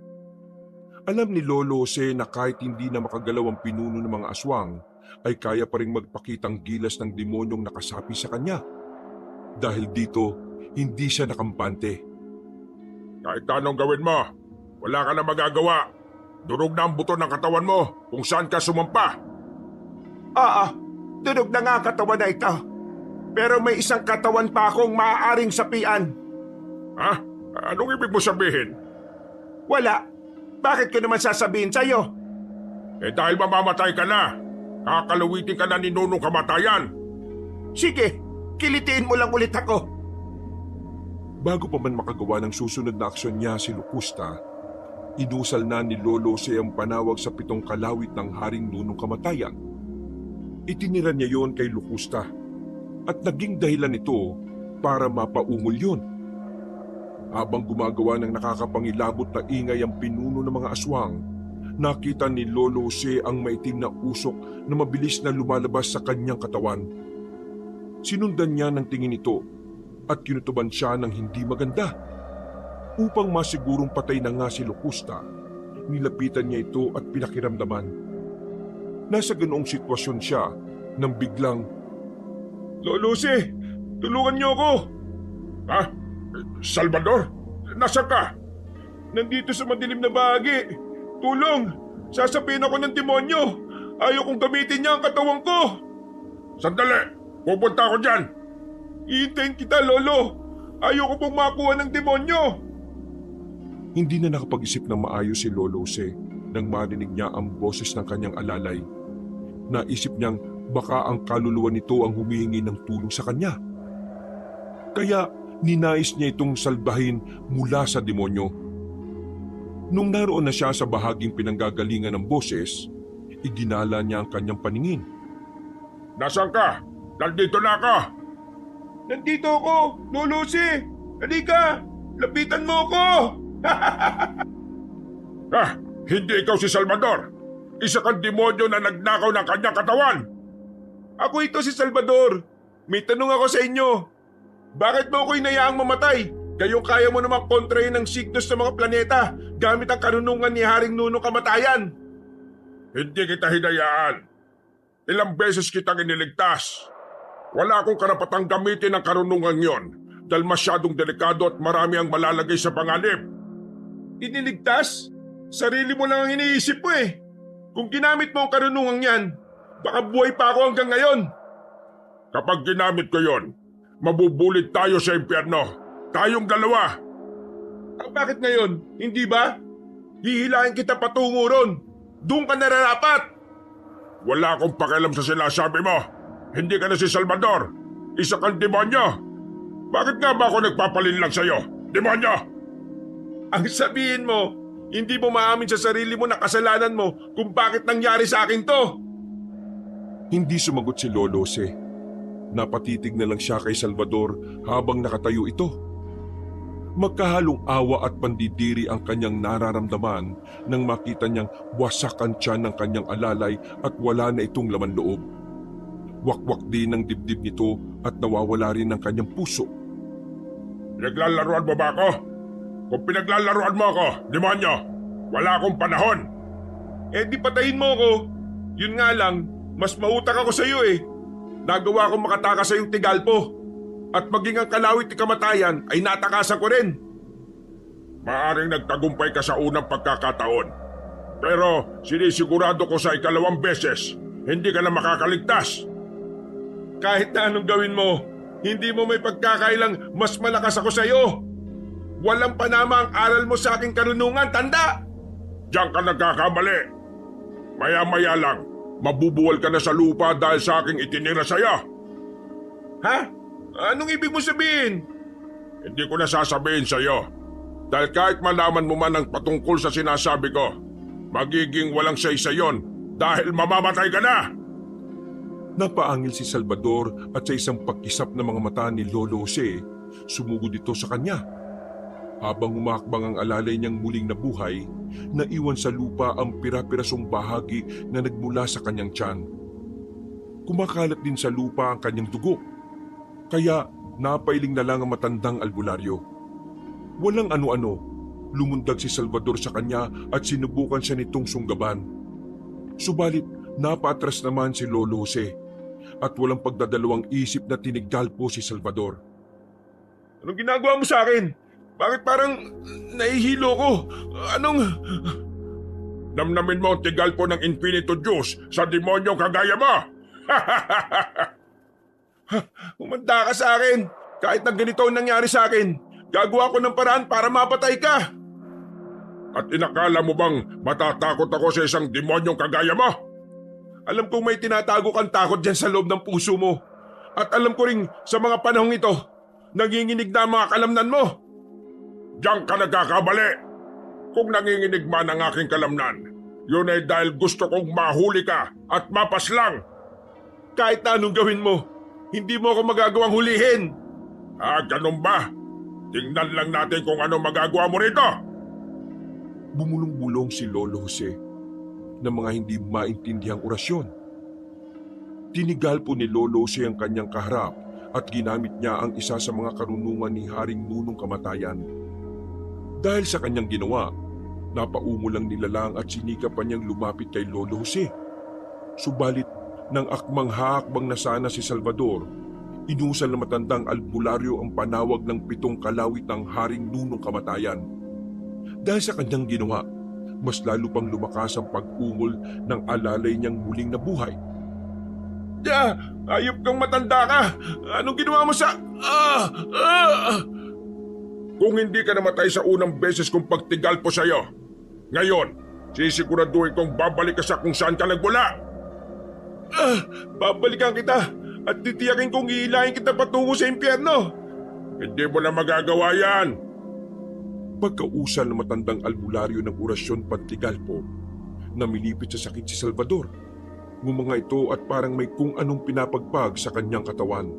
S2: Alam ni Lolo Jose na kahit hindi na makagalaw ang pinuno ng mga aswang, ay kaya pa rin magpakitang gilas ng demonyong nakasapi sa kanya. Dahil dito, hindi siya nakampante.
S1: Kahit anong gawin mo, wala ka na magagawa. Durog na ang buto ng katawan mo kung saan ka sumampa.
S3: Durog na nga ang katawan na ito. Pero may isang katawan pa akong maaaring sapian.
S1: Ha? Anong ibig mo sabihin?
S3: Wala. Bakit ko naman sasabihin sa'yo?
S1: Dahil mamamatay ka na. Kakalawitin ka na ni Nunong Kamatayan.
S3: Sige, kilitiin mo lang ulit ako.
S2: Bago pa man makagawa ng susunod na aksyon niya si Locusta, inusal na ni Lolo Jose ang panawag sa 7 kalawit ng Haring Nunong Kamatayan. Itinira niya yon kay Locusta at naging dahilan ito para mapaungol yun. Habang gumagawa ng nakakapangilabot na ingay ang pinuno ng mga aswang, nakita ni Lolo Jose ang maitim na usok na mabilis na lumalabas sa kanyang katawan. Sinundan niya ng tingin ito at kinutuban siya ng hindi maganda. Upang masigurong patay na nga si Locusta, nilapitan niya ito at pinakiramdaman. Nasa ganoong sitwasyon siya nang biglang,
S3: Lolo Jose, tulungan niyo ako!
S1: Ha? Salvador? Nasaan ka?
S3: Nandito sa madilim na bahagi. Tulong! Sasapiin ako ng demonyo! Ayaw kong gamitin niya ang katawan ko!
S1: Sandali! Pupunta ako dyan!
S3: Iintayin kita, Lolo! Ayaw ko pong makuha ng demonyo!
S2: hindi na nakapag-isip ng maayos si Lolo Jose nang marinig niya ang boses ng kanyang alalay. Naisip niyang baka ang kaluluwa nito ang humihingi ng tulong sa kanya. Kaya ninais niya itong salbahin mula sa demonyo. Nung naroon na siya sa bahaging pinanggagalingan ng boses, iginala niya ang kanyang paningin.
S1: Nasaan ka? Nandito na ako!
S3: Nandito ako, Lolo Jose! Halika! Lapitan mo ako!
S1: Hindi ikaw si Salvador! Isa kang demonyo na nagnakaw ng kanyang katawan!
S3: Ako ito si Salvador! May tanong ako sa inyo! Bakit mo ako inayaang mamatay? Gayong kaya mo namang kontrahin ng signos ng mga planeta gamit ang karunungan ni Haring Nunong Kamatayan!
S1: Hindi kita hinayaan. Ilang beses kitang iniligtas. Wala akong karapatang gamitin ang karunungan yon dahil masyadong delikado at marami ang malalagay sa panganib.
S3: Iniligtas? Sarili mo lang ang iniisip mo eh. Kung ginamit mo ang karunungan yan, baka buhay pa ako hanggang ngayon.
S1: Kapag ginamit ko yon, mabubulit tayo sa impyerno. Tayong dalawa.
S3: Bakit ngayon? Hindi ba? Hihilahin kita patungo ron. Doon ka nararapat.
S1: Wala akong pakialam sa sinasabi mo. Hindi ka na si Salvador. Isa kang demonyo. Bakit nga ba ako nagpapalinlang sa'yo? Demonyo!
S3: Ang sabihin mo, hindi mo maamin sa sarili mo na kasalanan mo kung bakit nangyari sa akin to.
S2: Hindi sumagot si Lolo Jose. Napatitig na lang siya kay Salvador habang nakatayo ito. Magkahalong awa at pandidiri ang kanyang nararamdaman nang makita niyang wasak ang tiyan ng kanyang alalay at wala na itong laman loob. Wakwak din ang dibdib nito at nawawala rin ang kanyang puso.
S1: Pinaglalaroan mo ba ako? Kung pinaglalaroan mo ako, demonyo, wala akong panahon.
S3: Di patayin mo ako. Yun nga lang, mas mautak ako sa iyo eh. Nagawa kong makatakas sa iyong tigalpo. At maging ang kalawit ni kamatayan ay natakasan ko rin.
S1: Maaring nagtagumpay ka sa unang pagkakataon. Pero sinisigurado ko sa 2nd beses, hindi ka na makakaligtas.
S3: Kahit na anong gawin mo, Hindi mo may pagkakailang mas malakas ako sa iyo. Walang panama ang aral mo sa aking karunungan, tanda!
S1: Diyan ka nagkakamali. Maya-maya lang, mabubuwal ka na sa lupa dahil sa aking itinira sa'yo.
S3: Ha? Anong ibig mo sabihin?
S1: Hindi ko na sasabihin sa'yo. Dahil kahit malaman mo man ang patungkol sa sinasabi ko, magiging walang say-say yon dahil mamamatay ka na!
S2: Napaangil si Salvador at sa isang pagkisap ng mga mata ni Lolo Jose, sumugod ito sa kanya. Habang humakbang ang alalay niyang muling nabuhay, naiwan sa lupa ang pira-pirasong bahagi na nagmula sa kanyang tiyan. Kumakalat din sa lupa ang kanyang dugo, kaya napailing na lang ang matandang albularyo. Walang ano-ano, lumundag si Salvador sa kanya at sinubukan siya nitong sunggaban. Subalit napaatras naman si Lolo Jose at walang pagdadalawang isip na tinigdalpo si Salvador.
S3: Anong ginagawa mo sa akin? Bakit parang nahihilo ko? Anong...
S1: Namnamin mo ang tigal po ng Infinito Juice sa demonyong kagaya mo!
S3: Umanda ka sa akin. Kahit na ganito ang nangyari sa akin, gagawa ko ng paraan para mapatay ka.
S1: At inakala mo bang matatakot ako sa isang demonyong kagaya mo?
S3: Alam kong may tinatago kang takot dyan sa loob ng puso mo. At alam ko rin sa mga panahong ito, nanginginig na ang mga kalamnan mo.
S1: Diyan ka nagkakabali. Kung nanginginig man ang aking kalamnan, yun ay dahil gusto kong mahuli ka at mapaslang.
S3: Kahit na anong gawin mo, hindi mo ako magagawang hulihin.
S1: Ganun ba? Tingnan lang natin kung ano magagawa mo rito.
S2: Bumulong-bulong si Lolo Jose ng mga hindi maintindihang orasyon. Tinigal po ni Lolo Jose ang kanyang kaharap at ginamit niya ang isa sa mga karunungan ni Haring Nunong Kamatayan. Dahil sa kanyang ginawa, napaumo lang nilalang at sinikap pa niyang lumapit kay Lolo Jose. Subalit, nang akmang haakbang na sana si Salvador, inusal na matandang albularyo ang panawag ng 7 kalawit ng Haring Nunong Kamatayan. Dahil sa kanyang ginawa, mas lalo pang lumakas ang pag-ungol ng alalay niyang muling nabuhay.
S3: Ayop kang matanda ka! Anong ginawa mo sa...
S1: Kung hindi ka namatay sa unang beses kong pagtigal po sa'yo, ngayon, sisiguraduhin kong babalik ka sa kung saan ka nagmula.
S3: Babalikan kita at titiyakin kong ihilahin kita patungo sa impyerno.
S1: Hindi mo na magagawa yan.
S2: Pagkausal ng matandang albularyo ng orasyon Pantigalpo, namilipit sa sakit si Salvador. Ngumanga ito at parang may kung anong pinapagpag sa kanyang katawan.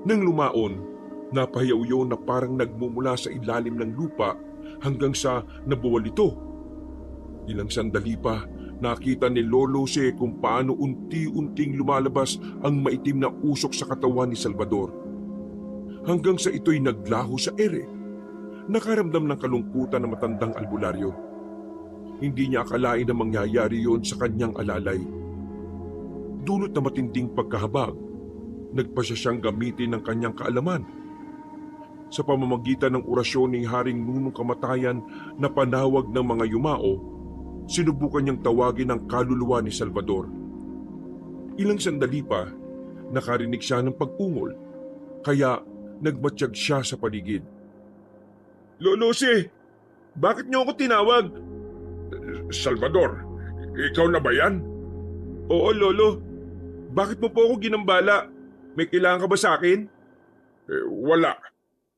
S2: Nang lumaon, napahiyaw na parang nagmumula sa ilalim ng lupa hanggang sa nabuwal ito. Ilang sandali pa, nakita ni Lolo Jose kung paano unti-unting lumalabas ang maitim na usok sa katawan ni Salvador. Hanggang sa ito'y naglaho sa ere. Nakaramdam ng kalungkutan ng matandang albularyo. Hindi niya akalain na mangyayari yon sa kanyang alalay. Dulot na matinding pagkahabag, nagpasya siyang gamitin ng kanyang kaalaman. Sa pamamagitan ng orasyon ni Haring Nunong Kamatayan na panawag ng mga yumao, sinubukan niyang tawagin ang kaluluwa ni Salvador. Ilang sandali pa, nakarinig siya ng pag-ungol, kaya nagmatsyag siya sa paligid.
S3: Lolo Jose, bakit niyo ako tinawag?
S1: Salvador, ikaw na ba yan?
S3: Oo, Lolo. Bakit mo po ako ginambala? May kailangan ka ba sa akin?
S1: Wala.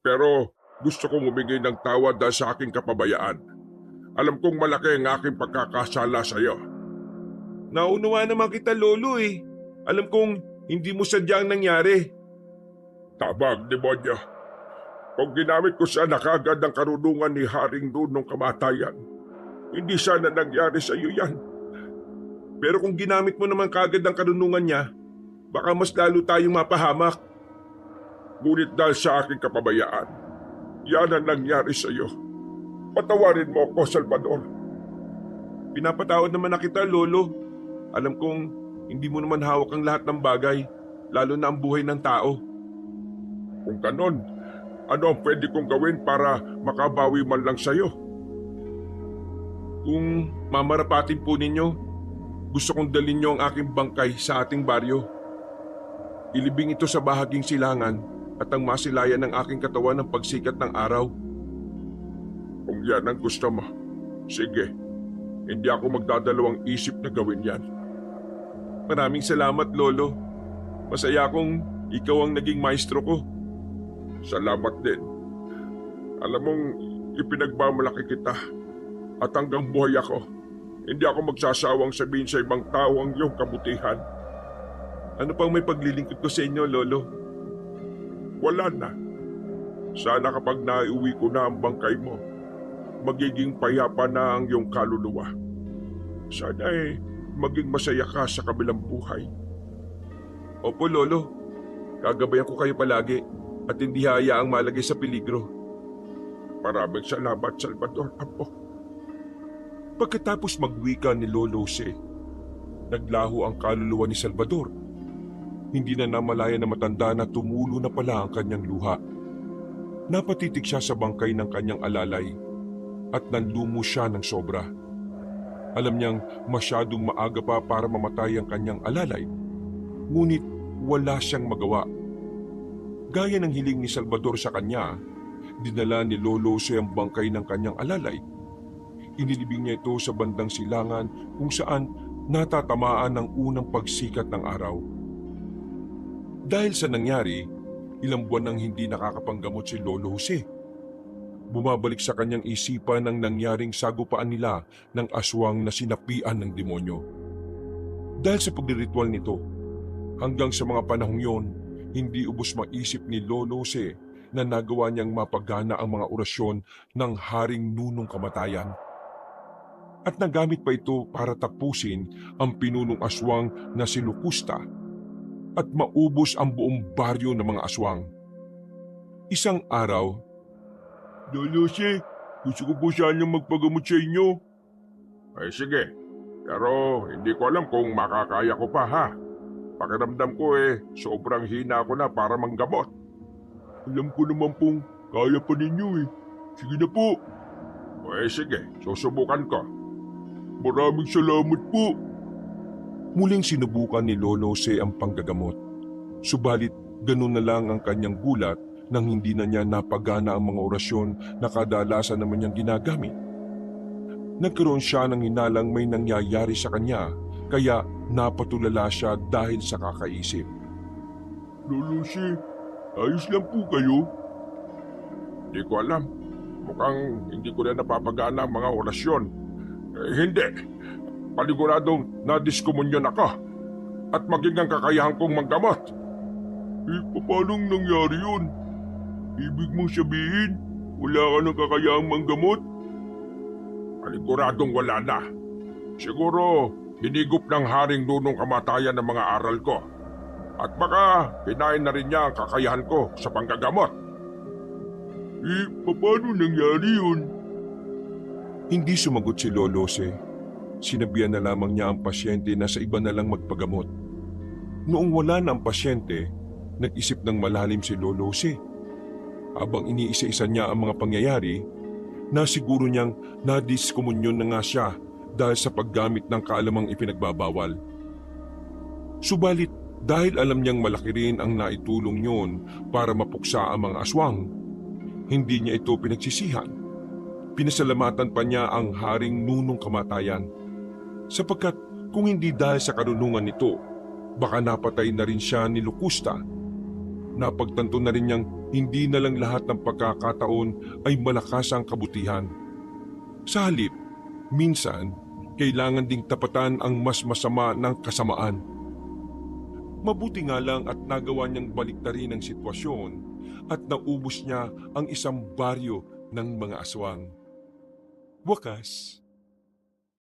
S1: Pero gusto kong humingi ng tawad dahil sa aking kapabayaan. Alam kong malaki ang aking pagkakasala sa iyo.
S3: Naunawa naman kita, Lolo eh. Alam kong hindi mo sadyang nangyari.
S1: Tabag, demonyo. Kung ginamit ko sana kagad ang karunungan ni Haring Nunong Kamatayan, hindi sana nangyari sa iyo yan.
S3: Pero kung ginamit mo naman kagad ang karunungan niya, baka mas lalo tayong mapahamak.
S1: Ngunit dahil sa aking kapabayaan, yan ang nangyari sa iyo. Patawarin mo ako, Salvador.
S3: Pinapatawad naman na kita, Lolo. Alam kong hindi mo naman hawak ang lahat ng bagay, lalo na ang buhay ng tao.
S1: Kung ganon, ano ang pwede kong gawin para makabawi man lang sa iyo?
S3: Kung mamarapatin po ninyo, gusto kong dalhin niyo ang aking bangkay sa ating baryo.
S2: Ilibing ito sa bahaging silangan at ang masilayan ng aking katawan ng pagsikat ng araw.
S1: Kung yan ang gusto mo, sige. Hindi ako magdadalawang isip na gawin yan.
S2: Maraming salamat, Lolo. Masaya akong ikaw ang naging maestro ko.
S1: Salamat din. Alam mong ipinagmamalaki kita at hanggang buhay ako, hindi ako magsasawang sabihin sa ibang tao ang iyong kabutihan.
S2: Ano pang may paglilingkod ko sa inyo, Lolo?
S1: Wala na. Sana kapag naiuwi ko na ang bangkay mo, magiging payapa na ang iyong kaluluwa. Sana maging masaya ka sa kabilang buhay.
S2: Opo, Lolo. Gagabayan ko kayo palagi at hindi hayaang malagay sa peligro.
S1: Maraming salamat, Salvador, Apo.
S2: Pagkatapos magwika ni Lolo Jose, naglaho ang kaluluwa ni Salvador. Hindi na namalaya na matanda na tumulo na pala ang kanyang luha. Napatitig siya sa bangkay ng kanyang alalay at nanlumo siya ng sobra. Alam niyang masyadong maaga pa para mamatay ang kanyang alalay, ngunit wala siyang magawa. Gaya ng hiling ni Salvador sa kanya, dinala ni Lolo Jose ang bangkay ng kanyang alalay. Inilibing niya ito sa bandang silangan kung saan natatamaan ng unang pagsikat ng araw. Dahil sa nangyari, ilang buwan nang hindi nakakapanggamot si Lolo Jose. Bumabalik sa kanyang isipan ang nangyaring sagupaan nila ng aswang na sinapian ng demonyo. Dahil sa pagliritual nito, hanggang sa mga panahong yon, hindi ubos maisip ni Lolo Jose na nagawa niyang mapagana ang mga orasyon ng Haring Nunong Kamatayan. At nagamit pa ito para tapusin ang pinunong aswang na si Locusta at maubos ang buong baryo ng mga aswang. Isang araw,
S1: Lolo Jose, gusto ko po sanang magpagamot sa inyo. Ay sige, pero hindi ko alam kung makakaya ko pa ha. Pakiramdam ko sobrang hina ko na para manggamot. Alam ko naman pong kaya pa ninyo Sige na po. Sige, susubukan ko. Maraming salamat po.
S2: muling sinubukan ni Lolo Jose ang panggagamot. Subalit ganun na lang ang kanyang gulat nang hindi na niya napagana ang mga orasyon na kadalasan naman niyang ginagamit. Nagkaroon siya ng hinalang may nangyayari sa kanya kaya napatulala siya dahil sa kakaisip.
S1: Lolo Jose, ayos lang po kayo? Hindi ko alam. Mukhang hindi ko na napapagana ang mga orasyon. Hindi. Paniguradong nadiskumunyon ako at maging ang kakayahan kong manggamot. Paano nangyari yun? Ibig mong sabihin, wala ka ng kakayahang manggamot? Paniguradong wala na. Siguro, hinigop ng Haring Nunong Kamatayan ng mga aral ko. At baka, pinain na rin niya ang kakayahan ko sa panggagamot. Paano nangyari yun?
S2: Hindi sumagot si Lolo Jose. Sinabihan na lamang niya ang pasyente na sa iba na lang magpagamot. Noong wala na ang pasyente, nag-isip ng malalim si Lolo Jose. Habang iniisa-isa niya ang mga pangyayari, nasiguro niyang nadiskumunyon na nga siya dahil sa paggamit ng kaalamang ipinagbabawal. Subalit dahil alam niyang malaki rin ang naitulong niyon para mapuksa ang mga aswang, hindi niya ito pinagsisihan. Pinasalamatan pa niya ang Haring Nunong Kamatayan. Sapagkat kung hindi dahil sa karunungan nito, baka napatay na rin siya ni Locusta. Napagtanto na rin niyang hindi na lang lahat ng pagkakataon ay malakas ang kabutihan. Sa halip, minsan, kailangan ding tapatan ang mas masama ng kasamaan. Mabuti nga lang at nagawa niyang baliktarin ang sitwasyon at naubos niya ang isang baryo ng mga aswang. Wakas,